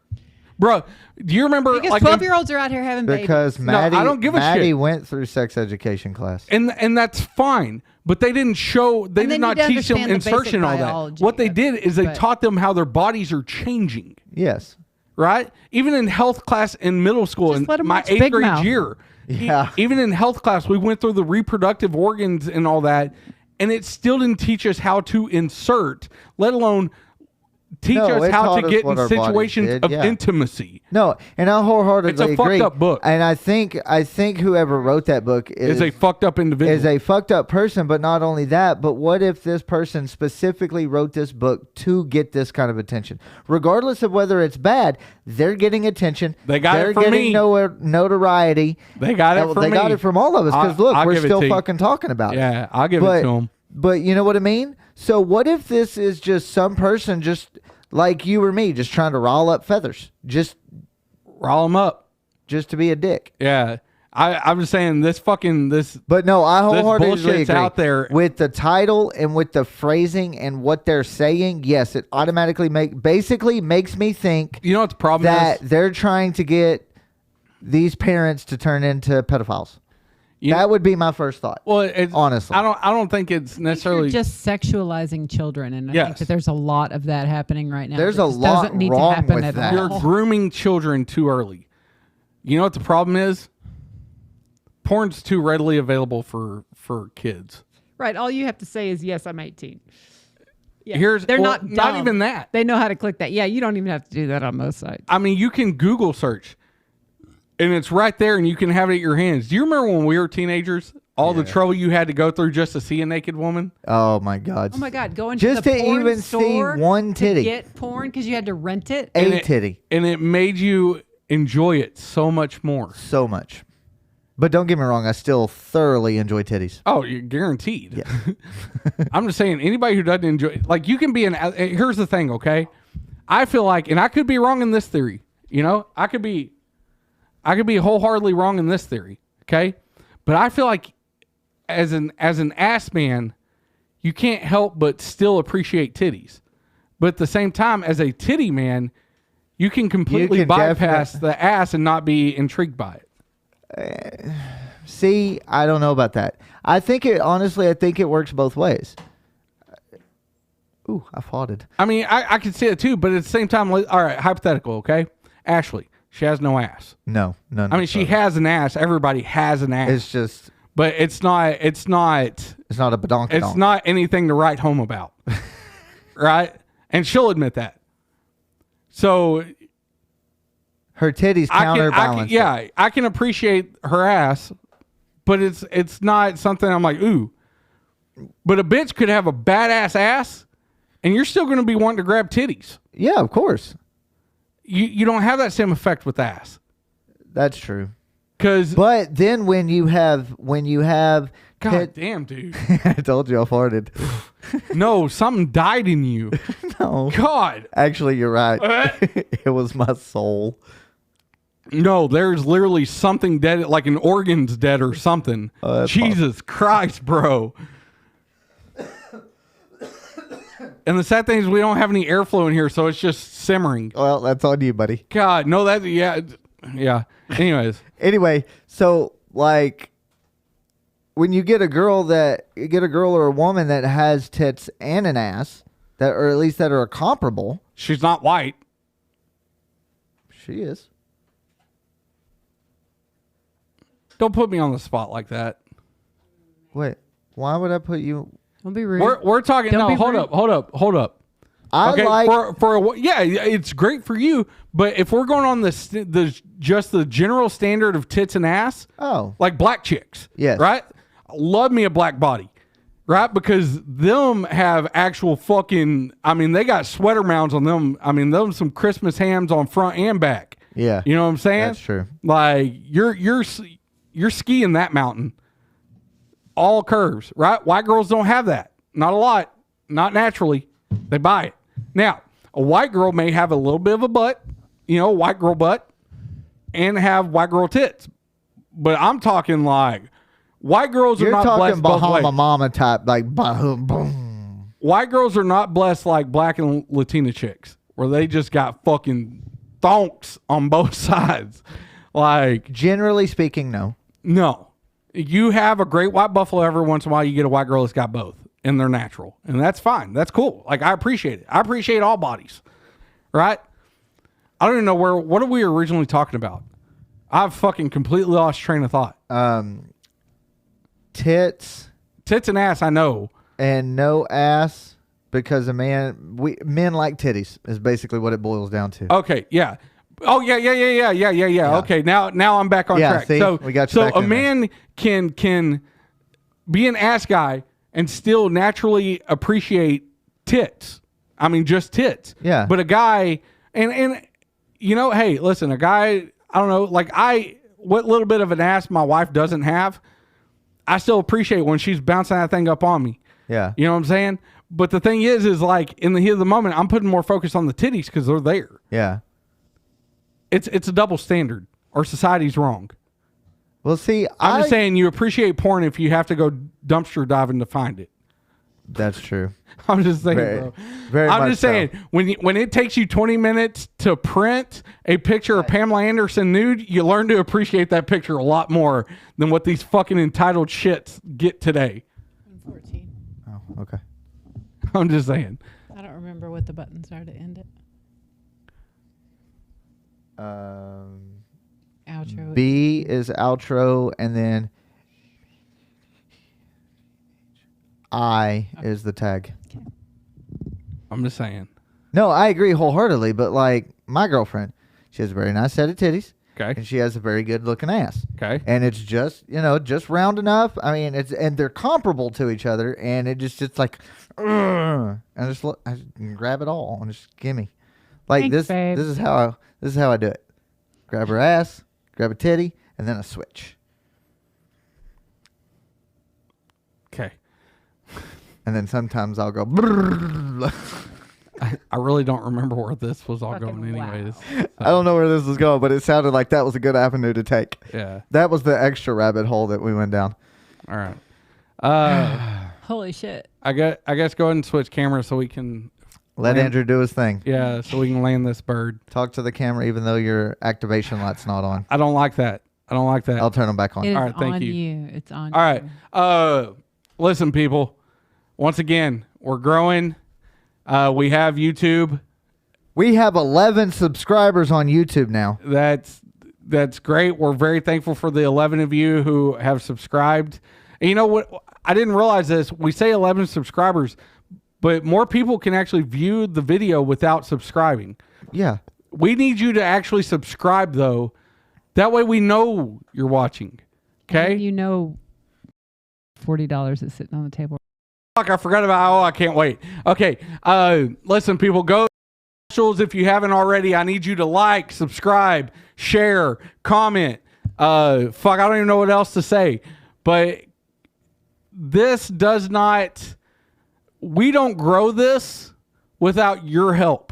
[SPEAKER 2] Bro, do you remember?
[SPEAKER 3] Because 12-year-olds are out here having babies.
[SPEAKER 1] Because Maddie,
[SPEAKER 2] I don't give a
[SPEAKER 1] Maddie
[SPEAKER 2] shit.
[SPEAKER 1] went through sex education class,
[SPEAKER 2] and that's fine. But they didn't show. They did not teach them insertion and all that. What they did is they taught them how their bodies are changing.
[SPEAKER 1] Yes.
[SPEAKER 2] Right? Even in health class in middle school, in my 8th grade year, even in health class, we went through the reproductive organs and all that, and it still didn't teach us how to insert, let alone teach us how to get in situations of intimacy.
[SPEAKER 1] No, and I wholeheartedly agree.
[SPEAKER 2] It's a fucked up book.
[SPEAKER 1] And I think whoever wrote that book is
[SPEAKER 2] a fucked up individual.
[SPEAKER 1] Is a fucked up person, but not only that, but what if this person specifically wrote this book to get this kind of attention? Regardless of whether it's bad, they're getting attention.
[SPEAKER 2] They got it from me.
[SPEAKER 1] They're getting notoriety.
[SPEAKER 2] They got it from me.
[SPEAKER 1] They got it from all of us because look, we're still fucking talking about it.
[SPEAKER 2] Yeah, I'll give it to them.
[SPEAKER 1] But you know what I mean? So what if this is just some person just like you or me, just trying to rile up feathers, just
[SPEAKER 2] rile them up,
[SPEAKER 1] just to be a dick?
[SPEAKER 2] Yeah, I'm just saying this.
[SPEAKER 1] But no, I wholeheartedly agree.
[SPEAKER 2] Out there
[SPEAKER 1] with the title and with the phrasing and what they're saying. Yes, it automatically makes me think.
[SPEAKER 2] You know what the problem
[SPEAKER 1] that is? They're trying to get these parents to turn into pedophiles. That would be my first thought. Well, honestly,
[SPEAKER 2] I don't think it's necessarily
[SPEAKER 3] just sexualizing children, and I think that there's a lot of that happening right now.
[SPEAKER 1] There's a lot wrong with that.
[SPEAKER 2] You're grooming children too early. You know what the problem is? Porn's too readily available for kids.
[SPEAKER 3] Right. All you have to say is yes, I'm 18. Yeah.
[SPEAKER 2] They're not even that.
[SPEAKER 3] They know how to click that. Yeah, you don't even have to do that on most sites.
[SPEAKER 2] I mean, you can Google search. And it's right there, and you can have it at your hands. Do you remember when we were teenagers? All the trouble you had to go through just to see a naked woman?
[SPEAKER 1] Oh, my God.
[SPEAKER 3] Oh, my God. Going
[SPEAKER 1] just
[SPEAKER 3] to the
[SPEAKER 1] to
[SPEAKER 3] porn
[SPEAKER 1] even
[SPEAKER 3] store
[SPEAKER 1] see one titty.
[SPEAKER 3] To get porn because you had to rent it?
[SPEAKER 1] Titty.
[SPEAKER 2] And it made you enjoy it so much more.
[SPEAKER 1] So much. But don't get me wrong, I still thoroughly enjoy titties.
[SPEAKER 2] Oh, you're guaranteed.
[SPEAKER 1] Yeah.
[SPEAKER 2] I'm just saying, anybody who doesn't enjoy... Like, you can be here's the thing, okay? I feel like, and I could be wrong in this theory, I could be wholeheartedly wrong in this theory, okay? But I feel like as an ass man, you can't help but still appreciate titties. But at the same time, as a titty man, you can completely bypass the ass and not be intrigued by it.
[SPEAKER 1] See, I don't know about that. I think it works both ways. Ooh, I farted.
[SPEAKER 2] I mean, I can see it too, but at the same time, all right, hypothetical, okay? Ashley, she has no ass.
[SPEAKER 1] No.
[SPEAKER 2] I mean, she has an ass. Everybody has an ass.
[SPEAKER 1] It's just...
[SPEAKER 2] But it's not a
[SPEAKER 1] badonkadonk.
[SPEAKER 2] It's not anything to write home about. Right? And she'll admit that. So...
[SPEAKER 1] Her titties counterbalance.
[SPEAKER 2] I can appreciate her ass, but it's not something I'm like, ooh. But a bitch could have a badass ass, and you're still going to be wanting to grab titties.
[SPEAKER 1] Yeah, of course.
[SPEAKER 2] You don't have that same effect with ass.
[SPEAKER 1] That's true.
[SPEAKER 2] But
[SPEAKER 1] then when you have
[SPEAKER 2] God damn, dude.
[SPEAKER 1] I told you I farted.
[SPEAKER 2] No, something died in you.
[SPEAKER 1] No.
[SPEAKER 2] God.
[SPEAKER 1] Actually, you're right. It was my soul.
[SPEAKER 2] No, there's literally something dead, like an organ's dead or something. Jesus Christ, bro. And the sad thing is we don't have any airflow in here, so it's just simmering.
[SPEAKER 1] Well, that's on you, buddy.
[SPEAKER 2] God, no, yeah. Anyways.
[SPEAKER 1] Anyway, so like when you get a girl or a woman that has tits and an ass, or at least that are comparable.
[SPEAKER 2] She's not white.
[SPEAKER 1] She is.
[SPEAKER 2] Don't put me on the spot like that.
[SPEAKER 1] Wait, why would I put you?
[SPEAKER 3] Don't be rude.
[SPEAKER 2] We're talking.
[SPEAKER 3] Don't
[SPEAKER 2] No,
[SPEAKER 3] be rude.
[SPEAKER 2] hold up. It's great for you, but if we're going on the general standard of tits and ass, like black chicks,
[SPEAKER 1] yes,
[SPEAKER 2] right? Love me a black body, right? Because them have actual fucking. I mean, they got sweater mounds on them. I mean, them some Christmas hams on front and back.
[SPEAKER 1] Yeah,
[SPEAKER 2] you know what I'm saying?
[SPEAKER 1] That's true.
[SPEAKER 2] Like you're skiing that mountain. All curves, right? White girls don't have that. Not a lot. Not naturally. They buy it. Now, a white girl may have a little bit of a butt, white girl butt, and have white girl tits. But I'm talking like white girls are not blessed both ways. You're talking
[SPEAKER 1] Bahama Mama type, like boom.
[SPEAKER 2] White girls are not blessed like black and Latina chicks, where they just got fucking thonks on both sides. Like,
[SPEAKER 1] generally speaking, no.
[SPEAKER 2] No. You have a great white buffalo every once in a while. You get a white girl that's got both, and they're natural, and that's fine. That's cool. Like, I appreciate it. I appreciate all bodies, right? I don't even know what are we originally talking about. I've fucking completely lost train of thought.
[SPEAKER 1] Tits
[SPEAKER 2] and ass. I know,
[SPEAKER 1] and no ass because men like titties is basically what it boils down to.
[SPEAKER 2] Okay, yeah. Oh yeah. Okay, now I'm back on track.
[SPEAKER 1] See?
[SPEAKER 2] So
[SPEAKER 1] we got you back
[SPEAKER 2] a man can be an ass guy and still naturally appreciate tits. I mean, just tits.
[SPEAKER 1] Yeah.
[SPEAKER 2] But a guy and hey, listen, a guy, I don't know, like what little bit of an ass my wife doesn't have, I still appreciate when she's bouncing that thing up on me.
[SPEAKER 1] Yeah.
[SPEAKER 2] You know what I'm saying? But the thing is like in the heat of the moment, I'm putting more focus on the titties because they're there.
[SPEAKER 1] Yeah.
[SPEAKER 2] It's a double standard, or society's wrong.
[SPEAKER 1] Well, see,
[SPEAKER 2] I'm just saying you appreciate porn if you have to go dumpster diving to find it.
[SPEAKER 1] That's true.
[SPEAKER 2] I'm just saying, bro. I'm just saying, when it takes you 20 minutes to print a picture of Pamela Anderson nude, you learn to appreciate that picture a lot more than what these fucking entitled shits get today.
[SPEAKER 3] 14.
[SPEAKER 1] Oh, okay.
[SPEAKER 2] I'm just saying.
[SPEAKER 3] I don't remember what the buttons are to end it. Outro.
[SPEAKER 1] B is outro, and then I is the tag.
[SPEAKER 3] Okay.
[SPEAKER 2] I'm just saying.
[SPEAKER 1] No, I agree wholeheartedly, but like my girlfriend, she has a very nice set of titties.
[SPEAKER 2] Okay.
[SPEAKER 1] And she has a very good looking ass.
[SPEAKER 2] Okay.
[SPEAKER 1] And it's just, just round enough. I mean, and they're comparable to each other, and it's like, and I just grab it all and just gimme. Like
[SPEAKER 3] Thanks,
[SPEAKER 1] this
[SPEAKER 3] babe.
[SPEAKER 1] this is how I do it. Grab her ass, grab a titty, and then a switch.
[SPEAKER 2] Okay.
[SPEAKER 1] And then sometimes I'll go.
[SPEAKER 2] I really don't remember where this was all
[SPEAKER 3] Fucking
[SPEAKER 2] going anyways.
[SPEAKER 3] wow.
[SPEAKER 2] So,
[SPEAKER 1] I don't know where this was going, but it sounded like that was a good avenue to take.
[SPEAKER 2] yeah.
[SPEAKER 1] That was the extra rabbit hole that we went down.
[SPEAKER 2] All right.
[SPEAKER 3] Holy shit.
[SPEAKER 2] I guess go ahead and switch cameras so we can
[SPEAKER 1] Let Andrew do his thing.
[SPEAKER 2] Yeah, so we can land this bird.
[SPEAKER 1] Talk to the camera even though your activation light's not on.
[SPEAKER 2] I don't like that.
[SPEAKER 1] I'll turn them back on.
[SPEAKER 3] It is
[SPEAKER 2] All right, thank
[SPEAKER 3] on
[SPEAKER 2] you.
[SPEAKER 3] It's on
[SPEAKER 2] All right.
[SPEAKER 3] you.
[SPEAKER 2] Listen, people. Once again, we're growing. We have YouTube.
[SPEAKER 1] We have 11 subscribers on YouTube now.
[SPEAKER 2] That's great. We're very thankful for the 11 of you who have subscribed. And you know what? I didn't realize this. We say 11 subscribers, but more people can actually view the video without subscribing.
[SPEAKER 1] Yeah.
[SPEAKER 2] We need you to actually subscribe, though. That way we know you're watching. Okay?
[SPEAKER 3] And you know $40 is sitting on the table.
[SPEAKER 2] Fuck, I forgot about. Oh, I can't wait. Okay. Listen, people, go socials if you haven't already. I need you to like, subscribe, share, comment. Fuck, I don't even know what else to say. But this does not. We don't grow this without your help.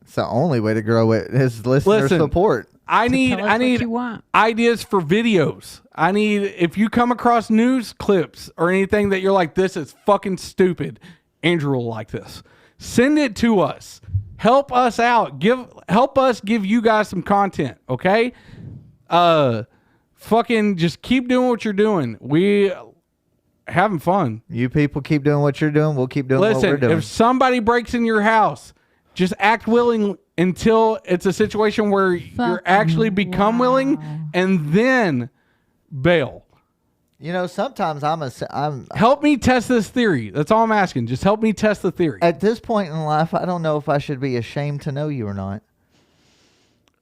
[SPEAKER 1] It's the only way to grow it is listener support.
[SPEAKER 2] I need ideas for videos. If you come across news clips or anything that you're like, this is fucking stupid, Andrew will like this. Send it to us. Help us out. Help us give you guys some content, okay? Fucking just keep doing what you're doing. We having fun.
[SPEAKER 1] You people keep doing what you're doing. We'll keep doing what we're doing.
[SPEAKER 2] If somebody breaks in your house, just act willing until it's a situation where you're actually become willing, and then bail.
[SPEAKER 1] You know, sometimes I'm
[SPEAKER 2] help me test this theory. That's all I'm asking. Just help me test the theory.
[SPEAKER 1] At this point in life, I don't know if I should be ashamed to know you or not.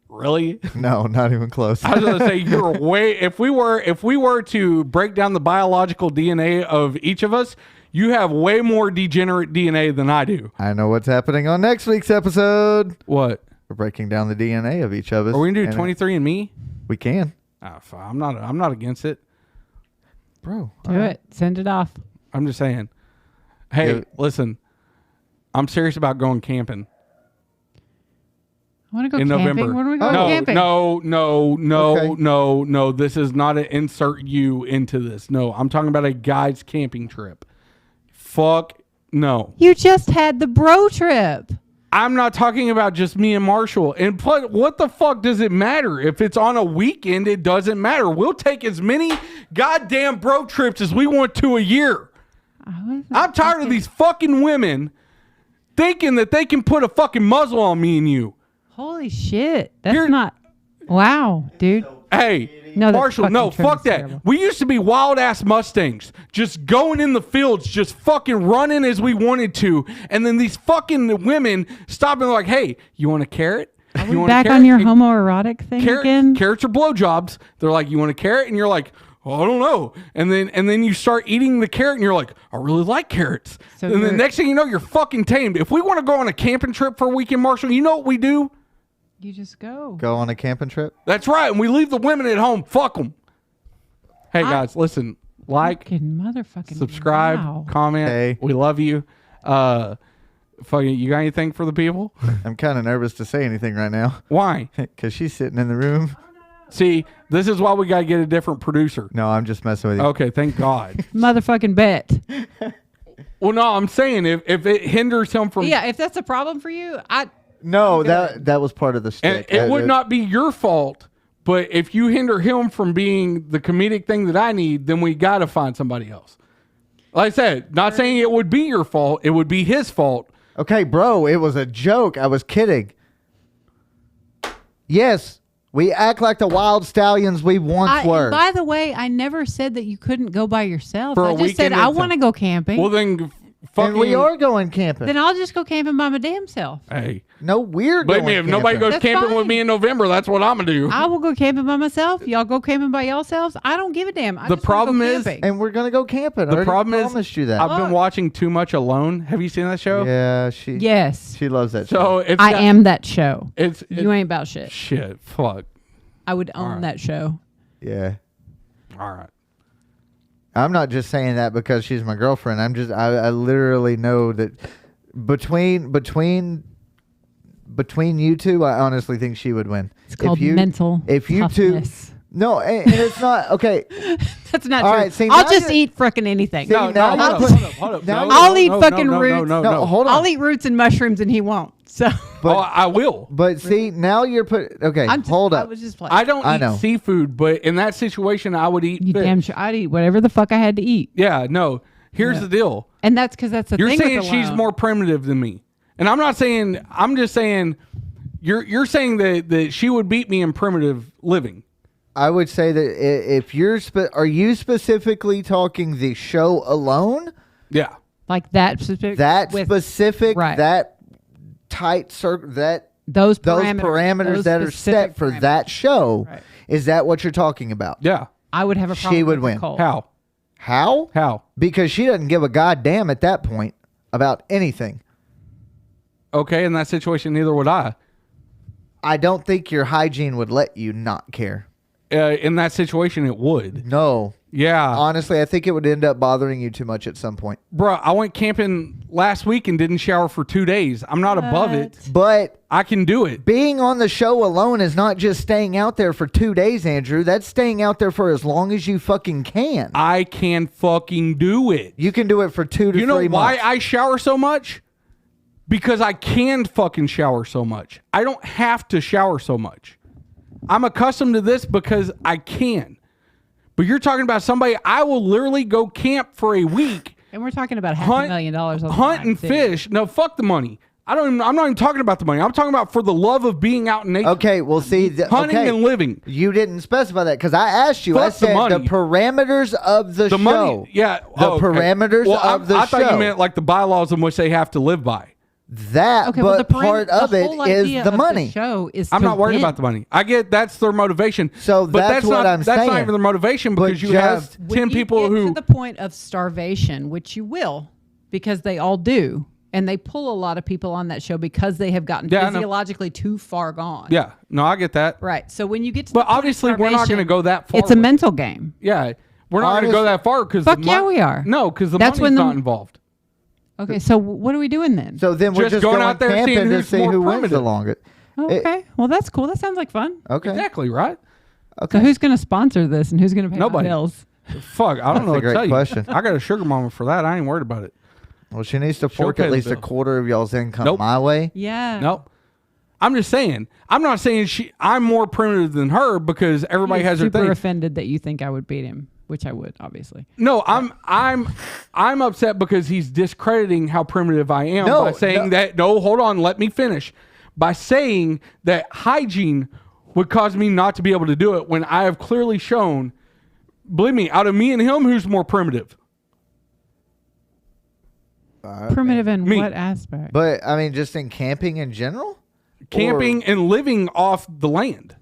[SPEAKER 2] Really?
[SPEAKER 1] No, not even close.
[SPEAKER 2] I was going to say you're way. If we were to break down the biological DNA of each of us, you have way more degenerate DNA than I do.
[SPEAKER 1] I know what's happening on next week's episode.
[SPEAKER 2] What?
[SPEAKER 1] We're breaking down the DNA of each of us.
[SPEAKER 2] Are we going to do 23andMe?
[SPEAKER 1] We can.
[SPEAKER 2] Oh, I'm not against it.
[SPEAKER 1] Bro.
[SPEAKER 3] Do it. Send it off.
[SPEAKER 2] I'm just saying. Hey, listen. I'm serious about going camping.
[SPEAKER 3] I want to go
[SPEAKER 2] in
[SPEAKER 3] camping.
[SPEAKER 2] November.
[SPEAKER 3] When are we going camping?
[SPEAKER 2] No. This is not an insert you into this. No, I'm talking about a guy's camping trip. Fuck no.
[SPEAKER 3] You just had the bro trip.
[SPEAKER 2] I'm not talking about just me and Marshall. And plus, what the fuck does it matter? If it's on a weekend, it doesn't matter. We'll take as many goddamn bro trips as we want to a year. I'm tired of these fucking women thinking that they can put a fucking muzzle on me and you.
[SPEAKER 3] Holy shit. That's not... Wow, dude.
[SPEAKER 2] Hey,
[SPEAKER 3] no,
[SPEAKER 2] Marshall, no, fuck that. Terrible. We used to be wild ass Mustangs, just going in the fields, just fucking running as we wanted to. And then these fucking women stop and like, hey, you want a carrot?
[SPEAKER 3] Are we back on your homoerotic thing again?
[SPEAKER 2] Carrots are blowjobs. They're like, you want a carrot? And you're like, oh, I don't know. And then you start eating the carrot and you're like, I really like carrots. So and the next thing you know, you're fucking tamed. If we want to go on a camping trip for a weekend, Marshall, you know what we do?
[SPEAKER 3] You just go.
[SPEAKER 1] Go on a camping trip?
[SPEAKER 2] That's right. And we leave the women at home. Fuck them. Hey, guys, listen. Like, subscribe, comment. Hey. We love you. Fucking, you got anything for the people?
[SPEAKER 1] I'm kind of nervous to say anything right now.
[SPEAKER 2] Why?
[SPEAKER 1] Because she's sitting in the room.
[SPEAKER 2] See, this is why we got to get a different producer.
[SPEAKER 1] No, I'm just messing with you.
[SPEAKER 2] Okay, thank God.
[SPEAKER 3] Motherfucking bet.
[SPEAKER 2] Well, no, I'm saying if it hinders him from...
[SPEAKER 3] Yeah, if that's a problem for you,
[SPEAKER 1] No, that was part of the stick.
[SPEAKER 2] And it would not be your fault, but if you hinder him from being the comedic thing that I need, then we got to find somebody else. Like I said, not saying it would be your fault. It would be his fault.
[SPEAKER 1] Okay, bro, it was a joke. I was kidding. Yes, we act like the wild stallions we once were.
[SPEAKER 3] By the way, I never said that you couldn't go by yourself. I just said I want to go camping.
[SPEAKER 2] Well, then...
[SPEAKER 1] And we are going camping.
[SPEAKER 3] Then I'll just go camping by my damn self.
[SPEAKER 2] Hey.
[SPEAKER 1] No, we're going
[SPEAKER 2] camping. If nobody goes camping with me in November, that's what I'm going to do.
[SPEAKER 3] I will go camping by myself. Y'all go camping by yourselves. I don't give a damn.
[SPEAKER 2] The problem is...
[SPEAKER 1] And we're going to go camping.
[SPEAKER 2] The problem is...
[SPEAKER 1] I promised you that.
[SPEAKER 2] I've been watching Too Much Alone. Have you seen that show?
[SPEAKER 1] Yeah,
[SPEAKER 3] Yes.
[SPEAKER 1] She loves that show.
[SPEAKER 2] So
[SPEAKER 3] I am that show. You ain't about shit.
[SPEAKER 2] Shit. Fuck.
[SPEAKER 3] I would own that show.
[SPEAKER 1] Yeah.
[SPEAKER 2] All right.
[SPEAKER 1] I'm not just saying that because she's my girlfriend. I literally know that between you two, I honestly think she would win.
[SPEAKER 3] It's called mental toughness.
[SPEAKER 1] No, and it's not okay.
[SPEAKER 3] That's not
[SPEAKER 1] All
[SPEAKER 3] true.
[SPEAKER 1] right, see,
[SPEAKER 3] I'll
[SPEAKER 1] now
[SPEAKER 3] just
[SPEAKER 1] you're-
[SPEAKER 3] eat frickin' anything.
[SPEAKER 1] See,
[SPEAKER 2] No,
[SPEAKER 1] now
[SPEAKER 2] hold
[SPEAKER 1] you
[SPEAKER 2] up, hold up.
[SPEAKER 1] now
[SPEAKER 2] No,
[SPEAKER 3] I'll eat
[SPEAKER 2] no,
[SPEAKER 3] fucking
[SPEAKER 2] no,
[SPEAKER 3] roots.
[SPEAKER 1] No, hold on.
[SPEAKER 3] I'll eat roots and mushrooms, and he won't. So
[SPEAKER 1] But
[SPEAKER 2] I will.
[SPEAKER 1] but see, now you're okay. Hold
[SPEAKER 3] I
[SPEAKER 1] up.
[SPEAKER 3] was just playing.
[SPEAKER 2] I don't
[SPEAKER 1] I
[SPEAKER 2] eat
[SPEAKER 1] know.
[SPEAKER 2] seafood, but in that situation, I would eat
[SPEAKER 3] You
[SPEAKER 2] fish.
[SPEAKER 3] damn sure I'd eat whatever the fuck I had to eat,
[SPEAKER 2] Yeah, no. Here's the deal.
[SPEAKER 3] and that's because that's the
[SPEAKER 2] You're
[SPEAKER 3] thing.
[SPEAKER 2] saying
[SPEAKER 3] with the
[SPEAKER 2] she's
[SPEAKER 3] loan.
[SPEAKER 2] more primitive than me, and I'm not saying. I'm just saying. You're saying that she would beat me in primitive living.
[SPEAKER 1] I would say that if you're are you specifically talking the show alone?
[SPEAKER 2] Yeah.
[SPEAKER 3] like that specific.
[SPEAKER 1] That
[SPEAKER 3] with
[SPEAKER 1] specific,
[SPEAKER 3] right.
[SPEAKER 1] that tight circle,
[SPEAKER 3] those
[SPEAKER 1] those
[SPEAKER 3] parameters,
[SPEAKER 1] parameters that are set
[SPEAKER 3] specific
[SPEAKER 1] for
[SPEAKER 3] parameters.
[SPEAKER 1] that show.
[SPEAKER 3] Right.
[SPEAKER 1] Is that what you're talking about?
[SPEAKER 2] Yeah.
[SPEAKER 3] I would have a problem.
[SPEAKER 1] She would
[SPEAKER 3] with
[SPEAKER 1] win.
[SPEAKER 3] Nicole.
[SPEAKER 2] How?
[SPEAKER 1] How? Because she doesn't give a goddamn at that point about anything.
[SPEAKER 2] Okay, in that situation, neither would I.
[SPEAKER 1] I don't think your hygiene would let you not care.
[SPEAKER 2] In that situation, it would.
[SPEAKER 1] No.
[SPEAKER 2] Yeah.
[SPEAKER 1] Honestly, I think it would end up bothering you too much at some point.
[SPEAKER 2] Bro, I went camping last week and didn't shower for 2 days. I'm not above it.
[SPEAKER 1] But
[SPEAKER 2] I can do it.
[SPEAKER 1] being on the show alone is not just staying out there for 2 days, Andrew. That's staying out there for as long as you fucking can.
[SPEAKER 2] I can fucking do it.
[SPEAKER 1] You can do it for 2 to 3
[SPEAKER 2] You know
[SPEAKER 1] months.
[SPEAKER 2] why I shower so much? Because I can fucking shower so much. I don't have to shower so much. I'm accustomed to this because I can. But you're talking about somebody, I will literally go camp for a week,
[SPEAKER 3] And we're talking about
[SPEAKER 2] hunt,
[SPEAKER 3] $500,000 on the
[SPEAKER 2] hunt
[SPEAKER 3] line,
[SPEAKER 2] and
[SPEAKER 3] too.
[SPEAKER 2] fish. No, fuck the money. I'm not even talking about the money. I'm talking about for the love of being out in nature.
[SPEAKER 1] Okay, well, see,
[SPEAKER 2] Hunting
[SPEAKER 1] okay.
[SPEAKER 2] and living.
[SPEAKER 1] You didn't specify that because I asked you. I
[SPEAKER 2] Fuck the
[SPEAKER 1] said
[SPEAKER 2] money.
[SPEAKER 1] the parameters of the,
[SPEAKER 2] The
[SPEAKER 1] show.
[SPEAKER 2] money, yeah.
[SPEAKER 1] The
[SPEAKER 2] Oh, okay.
[SPEAKER 1] parameters
[SPEAKER 2] Well,
[SPEAKER 1] of the
[SPEAKER 2] I
[SPEAKER 1] show.
[SPEAKER 2] thought you meant like the bylaws in which they have to live by.
[SPEAKER 1] That,
[SPEAKER 3] Okay, well,
[SPEAKER 1] but
[SPEAKER 3] the
[SPEAKER 1] part of
[SPEAKER 3] the
[SPEAKER 1] it
[SPEAKER 3] whole
[SPEAKER 1] is
[SPEAKER 3] idea
[SPEAKER 1] the
[SPEAKER 3] of
[SPEAKER 1] money.
[SPEAKER 3] The show is
[SPEAKER 2] I'm
[SPEAKER 3] to
[SPEAKER 2] not worried
[SPEAKER 3] win.
[SPEAKER 2] about the money. I get that's their motivation.
[SPEAKER 1] So
[SPEAKER 2] but
[SPEAKER 1] that's what
[SPEAKER 2] not,
[SPEAKER 1] I'm
[SPEAKER 2] That's
[SPEAKER 1] saying.
[SPEAKER 2] not even their motivation
[SPEAKER 1] But
[SPEAKER 2] because you
[SPEAKER 1] just-
[SPEAKER 2] have
[SPEAKER 3] When
[SPEAKER 2] 10
[SPEAKER 3] you
[SPEAKER 2] people
[SPEAKER 3] get
[SPEAKER 2] who.
[SPEAKER 3] to the point of starvation, which you will, because they all do, and they pull a lot of people on that show because they have gotten
[SPEAKER 2] Yeah, I know.
[SPEAKER 3] physiologically too far gone.
[SPEAKER 2] Yeah, no, I get that.
[SPEAKER 3] Right. So when you get to
[SPEAKER 2] But
[SPEAKER 3] the point of
[SPEAKER 2] obviously, we're not going to
[SPEAKER 3] starvation,
[SPEAKER 2] go that far.
[SPEAKER 3] It's a
[SPEAKER 2] with it.
[SPEAKER 3] mental game.
[SPEAKER 2] Yeah, we're not going to go that far because
[SPEAKER 3] Fuck yeah, we are.
[SPEAKER 2] No, because the
[SPEAKER 3] That's
[SPEAKER 2] money's
[SPEAKER 3] when the-
[SPEAKER 2] not involved.
[SPEAKER 3] Okay, so what are we doing then?
[SPEAKER 1] So then we're
[SPEAKER 2] Just
[SPEAKER 1] just
[SPEAKER 2] going
[SPEAKER 1] going
[SPEAKER 2] out there seeing
[SPEAKER 1] camping to
[SPEAKER 2] who's
[SPEAKER 1] see
[SPEAKER 2] more
[SPEAKER 1] who wins the
[SPEAKER 2] primitive.
[SPEAKER 1] longest.
[SPEAKER 3] Okay, well that's cool. That sounds like fun.
[SPEAKER 1] Okay.
[SPEAKER 2] Exactly right.
[SPEAKER 3] So who's going to sponsor this and who's going to pay
[SPEAKER 2] Nobody.
[SPEAKER 3] the bills?
[SPEAKER 2] Fuck, I don't know
[SPEAKER 1] a
[SPEAKER 2] what to
[SPEAKER 1] great
[SPEAKER 2] tell
[SPEAKER 1] question.
[SPEAKER 2] you. I got a sugar mama for that. I ain't worried about it.
[SPEAKER 1] Well, she needs to
[SPEAKER 2] She'll
[SPEAKER 1] fork
[SPEAKER 2] pay
[SPEAKER 1] at
[SPEAKER 2] the
[SPEAKER 1] least a
[SPEAKER 2] bill.
[SPEAKER 1] quarter of y'all's income
[SPEAKER 2] Nope.
[SPEAKER 1] my way.
[SPEAKER 3] Yeah.
[SPEAKER 2] Nope. I'm just saying. I'm not saying I'm more primitive than her because everybody
[SPEAKER 3] He's
[SPEAKER 2] has their
[SPEAKER 3] super
[SPEAKER 2] thing.
[SPEAKER 3] offended that you think I would beat him, which I would, obviously.
[SPEAKER 2] No, I'm upset because he's discrediting how primitive I am
[SPEAKER 1] No,
[SPEAKER 2] by saying
[SPEAKER 1] no.
[SPEAKER 2] that. No, hold on, let me finish. By saying that hygiene would cause me not to be able to do it when I have clearly shown. Believe me, out of me and him, who's more primitive?
[SPEAKER 3] Primitive in
[SPEAKER 2] Me.
[SPEAKER 3] what aspect?
[SPEAKER 1] But I mean, just in camping in general.
[SPEAKER 2] Camping and living off the land.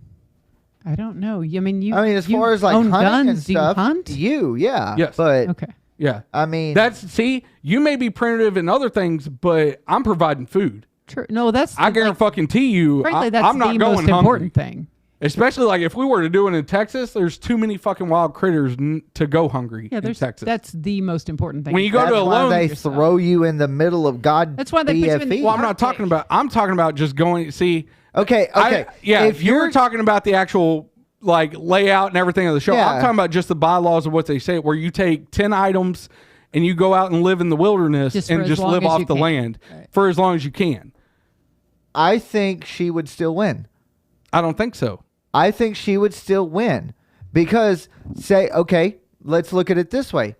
[SPEAKER 3] I don't know. I mean,
[SPEAKER 1] As far as like
[SPEAKER 3] own
[SPEAKER 1] hunting
[SPEAKER 3] guns,
[SPEAKER 1] and
[SPEAKER 3] do you
[SPEAKER 1] stuff,
[SPEAKER 3] hunt?
[SPEAKER 1] yeah.
[SPEAKER 2] Yes.
[SPEAKER 1] But
[SPEAKER 3] Okay.
[SPEAKER 2] Yeah.
[SPEAKER 1] I mean,
[SPEAKER 2] See, you may be primitive in other things, but I'm providing food.
[SPEAKER 3] True. No, that's
[SPEAKER 2] I guarantee you,
[SPEAKER 3] frankly, that's
[SPEAKER 2] I'm not
[SPEAKER 3] the
[SPEAKER 2] going
[SPEAKER 3] most
[SPEAKER 2] hungry.
[SPEAKER 3] important thing.
[SPEAKER 2] Especially like if we were to do it in Texas, there's too many fucking wild critters to go hungry
[SPEAKER 3] Yeah,
[SPEAKER 2] in
[SPEAKER 3] there's
[SPEAKER 2] Texas.
[SPEAKER 3] that's the most important thing.
[SPEAKER 2] When you go
[SPEAKER 1] that's
[SPEAKER 2] to a
[SPEAKER 1] why
[SPEAKER 2] lone,
[SPEAKER 1] they
[SPEAKER 3] yourself.
[SPEAKER 1] throw you in the middle of God.
[SPEAKER 3] That's why they put you in the-
[SPEAKER 1] BFE.
[SPEAKER 2] well, I'm not talking about. I'm talking about just going. See,
[SPEAKER 1] Okay.
[SPEAKER 2] yeah.
[SPEAKER 1] If
[SPEAKER 2] You're
[SPEAKER 1] you're
[SPEAKER 2] talking about the actual like layout and everything of the show.
[SPEAKER 1] Yeah.
[SPEAKER 2] I'm talking about just the bylaws of what they say, where you take 10 items and you go out and live in the wilderness
[SPEAKER 3] Just for
[SPEAKER 2] and
[SPEAKER 3] as
[SPEAKER 2] just
[SPEAKER 3] long
[SPEAKER 2] live
[SPEAKER 3] as
[SPEAKER 2] off
[SPEAKER 3] you
[SPEAKER 2] the
[SPEAKER 3] can.
[SPEAKER 2] land
[SPEAKER 3] Right.
[SPEAKER 2] for as long as you can.
[SPEAKER 1] I think she would still win.
[SPEAKER 2] I don't think so.
[SPEAKER 1] I think she would still win because okay, let's look at it this way.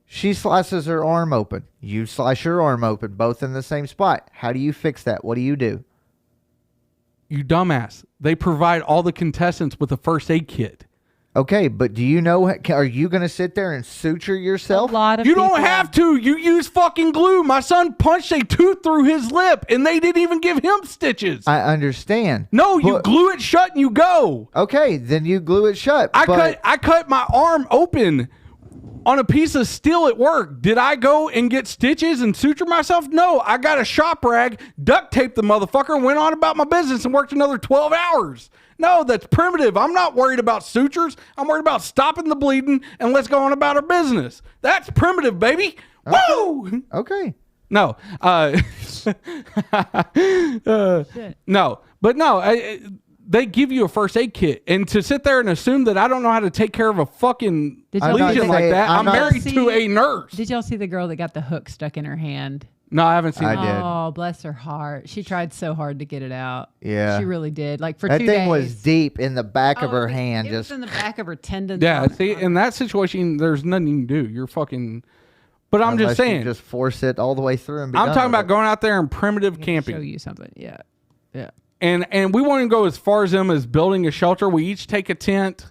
[SPEAKER 1] She slices her arm open. You slice your arm open, both in the same spot. How do you fix that? What do you do?
[SPEAKER 2] You dumbass. They provide all the contestants with a first aid kit.
[SPEAKER 1] Okay, but do you know, are you going to sit there and suture
[SPEAKER 3] A
[SPEAKER 1] yourself?
[SPEAKER 3] lot of
[SPEAKER 2] You don't
[SPEAKER 3] people-
[SPEAKER 2] have to. You use fucking glue. My son punched a tooth through his lip, and they didn't even give him stitches.
[SPEAKER 1] I understand.
[SPEAKER 2] No, you
[SPEAKER 1] But-
[SPEAKER 2] glue it shut and you go.
[SPEAKER 1] Okay, then you glue it shut.
[SPEAKER 2] I cut my arm open on a piece of steel at work. Did I go and get stitches and suture myself? No, I got a shop rag, duct taped the motherfucker, and went on about my business and worked another 12 hours. No, that's primitive. I'm not worried about sutures. I'm worried about stopping the bleeding and let's go on about our business. That's primitive, baby. Woo!
[SPEAKER 1] Okay.
[SPEAKER 2] No. No. But no, they give you a first aid kit, and to sit there and assume that I don't know how to take care of a fucking lesion like that. I'm married to a nurse.
[SPEAKER 3] Did y'all see the girl that got the hook stuck in her hand?
[SPEAKER 2] No, I haven't seen it.
[SPEAKER 1] I did.
[SPEAKER 3] Oh, bless her heart. She tried so hard to get it out.
[SPEAKER 1] Yeah.
[SPEAKER 3] She really did. Like for
[SPEAKER 1] that
[SPEAKER 3] 2
[SPEAKER 1] thing
[SPEAKER 3] days.
[SPEAKER 1] was deep in the back of her hand.
[SPEAKER 3] It was in the back of her tendons.
[SPEAKER 2] Yeah, see, in that situation, there's nothing you can do. You're fucking... But I'm just saying.
[SPEAKER 1] You just force it all the way through and be
[SPEAKER 2] I'm
[SPEAKER 1] done
[SPEAKER 2] talking
[SPEAKER 1] with
[SPEAKER 2] about going out there and primitive camping.
[SPEAKER 3] Show you something. Yeah. Yeah.
[SPEAKER 2] And we want to go as far as them as building a shelter. We each take a tent,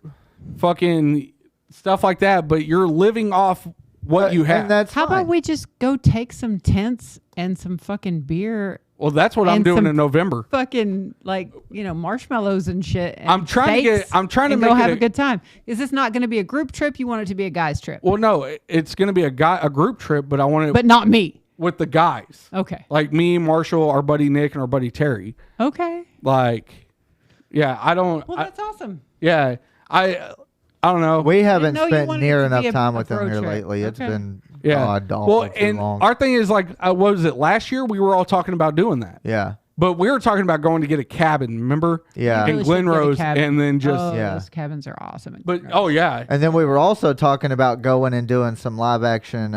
[SPEAKER 2] fucking stuff like that, but you're living off what you have.
[SPEAKER 1] And that's
[SPEAKER 3] How
[SPEAKER 1] fine.
[SPEAKER 3] about we just go take some tents and some fucking beer?
[SPEAKER 2] Well, that's what I'm doing in November.
[SPEAKER 3] Fucking marshmallows and shit. And
[SPEAKER 2] I'm trying to
[SPEAKER 3] and
[SPEAKER 2] make
[SPEAKER 3] go
[SPEAKER 2] it
[SPEAKER 3] have a good time. Is this not going to be a group trip? You want it to be a guys trip?
[SPEAKER 2] Well, no, it's going to be a group trip, but I want it
[SPEAKER 3] But not me.
[SPEAKER 2] with the guys.
[SPEAKER 3] Okay.
[SPEAKER 2] Like me, Marshall, our buddy Nick, and our buddy Terry.
[SPEAKER 3] Okay.
[SPEAKER 2] Yeah, I don't.
[SPEAKER 3] Well, that's awesome.
[SPEAKER 2] Yeah, I don't know.
[SPEAKER 1] We haven't
[SPEAKER 3] know you
[SPEAKER 1] spent
[SPEAKER 3] wanted
[SPEAKER 1] near
[SPEAKER 3] it to
[SPEAKER 1] enough
[SPEAKER 3] be a
[SPEAKER 1] time with them
[SPEAKER 3] road
[SPEAKER 1] here
[SPEAKER 3] trip.
[SPEAKER 1] lately. It's
[SPEAKER 3] Okay.
[SPEAKER 1] been
[SPEAKER 2] Yeah.
[SPEAKER 1] awful too
[SPEAKER 2] and
[SPEAKER 1] long.
[SPEAKER 2] our thing is what was it? Last year we were all talking about doing that.
[SPEAKER 1] Yeah.
[SPEAKER 2] But we were talking about going to get a cabin, remember?
[SPEAKER 1] Yeah.
[SPEAKER 3] You
[SPEAKER 2] In
[SPEAKER 3] really should get a
[SPEAKER 2] Glenrose,
[SPEAKER 3] cabin.
[SPEAKER 2] and then just
[SPEAKER 3] Those cabins are awesome. in
[SPEAKER 2] But
[SPEAKER 3] Glenrose.
[SPEAKER 2] yeah,
[SPEAKER 1] And then we were also talking about going and doing some live action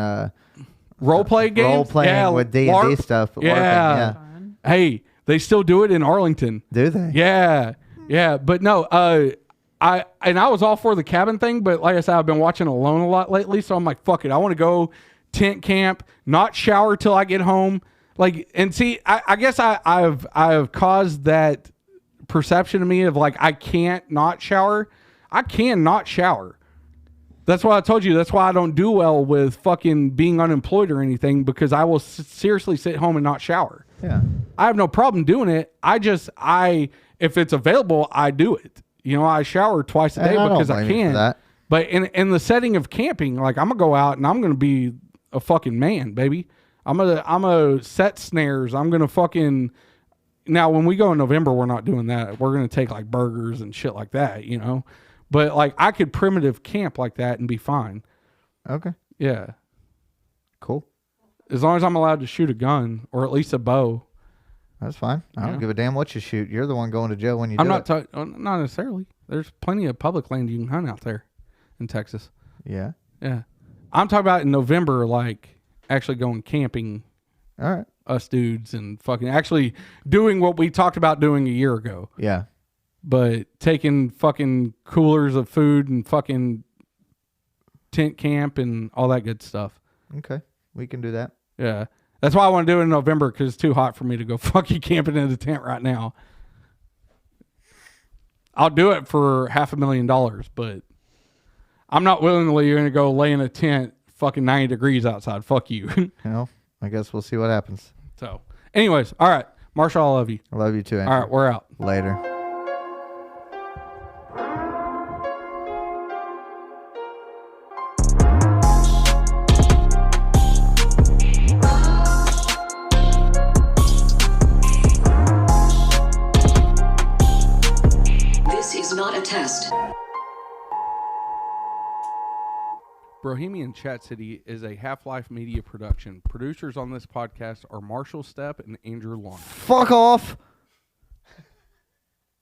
[SPEAKER 2] role play games,
[SPEAKER 1] role playing with D&D
[SPEAKER 2] LARP.
[SPEAKER 1] stuff. LARPing,
[SPEAKER 2] Yeah.
[SPEAKER 3] Fun.
[SPEAKER 2] Hey, they still do it in Arlington.
[SPEAKER 1] Do they?
[SPEAKER 2] Yeah. But no, I was all for the cabin thing, but like I said, I've been watching Alone a lot lately, so I'm like, fuck it, I want to go tent camp, not shower till I get home. And see, I guess I've caused that perception to me of I can't not shower. I can not shower. That's why I told you. That's why I don't do well with fucking being unemployed or anything, because I will seriously sit home and not shower.
[SPEAKER 1] Yeah.
[SPEAKER 2] I have no problem doing it. If it's available, I do it. I shower twice a day
[SPEAKER 1] And I don't
[SPEAKER 2] because I
[SPEAKER 1] blame you for
[SPEAKER 2] can.
[SPEAKER 1] that.
[SPEAKER 2] But in the setting of camping, I'm gonna go out and I'm gonna be a fucking man, baby. I'm gonna set snares. I'm gonna fucking. Now, when we go in November, we're not doing that. We're gonna take burgers and shit like that, But I could primitive camp like that and be fine.
[SPEAKER 1] Okay.
[SPEAKER 2] Yeah,
[SPEAKER 1] Cool.
[SPEAKER 2] as long as I'm allowed to shoot a gun or at least a bow.
[SPEAKER 1] That's fine. I don't
[SPEAKER 2] Yeah.
[SPEAKER 1] give a damn what you shoot. You're the one going to jail when you
[SPEAKER 2] I'm
[SPEAKER 1] do
[SPEAKER 2] not
[SPEAKER 1] it.
[SPEAKER 2] not necessarily. There's plenty of public land you can hunt out there in Texas.
[SPEAKER 1] Yeah.
[SPEAKER 2] Yeah, I'm talking about in November, actually going camping,
[SPEAKER 1] All right.
[SPEAKER 2] us dudes, and fucking actually doing what we talked about doing a year ago.
[SPEAKER 1] Yeah.
[SPEAKER 2] But taking fucking coolers of food and fucking tent camp and all that good stuff.
[SPEAKER 1] Okay. We can do that.
[SPEAKER 2] Yeah. That's why I want to do it in November, because it's too hot for me to go fucking camping in a tent right now. I'll do it for $500,000, but I'm not willingly going to go lay in a tent fucking 90 degrees outside. Fuck you.
[SPEAKER 1] I guess we'll see what happens.
[SPEAKER 2] So, anyways, all right. Marshall, I love you.
[SPEAKER 1] I love you too, Andrew.
[SPEAKER 2] All right, we're out.
[SPEAKER 1] Later.
[SPEAKER 4] This is not a test.
[SPEAKER 2] Bohemian Chat City is a Half-Life Media production. Producers on this podcast are Marshall Stepp and Andrew Long.
[SPEAKER 1] Fuck off.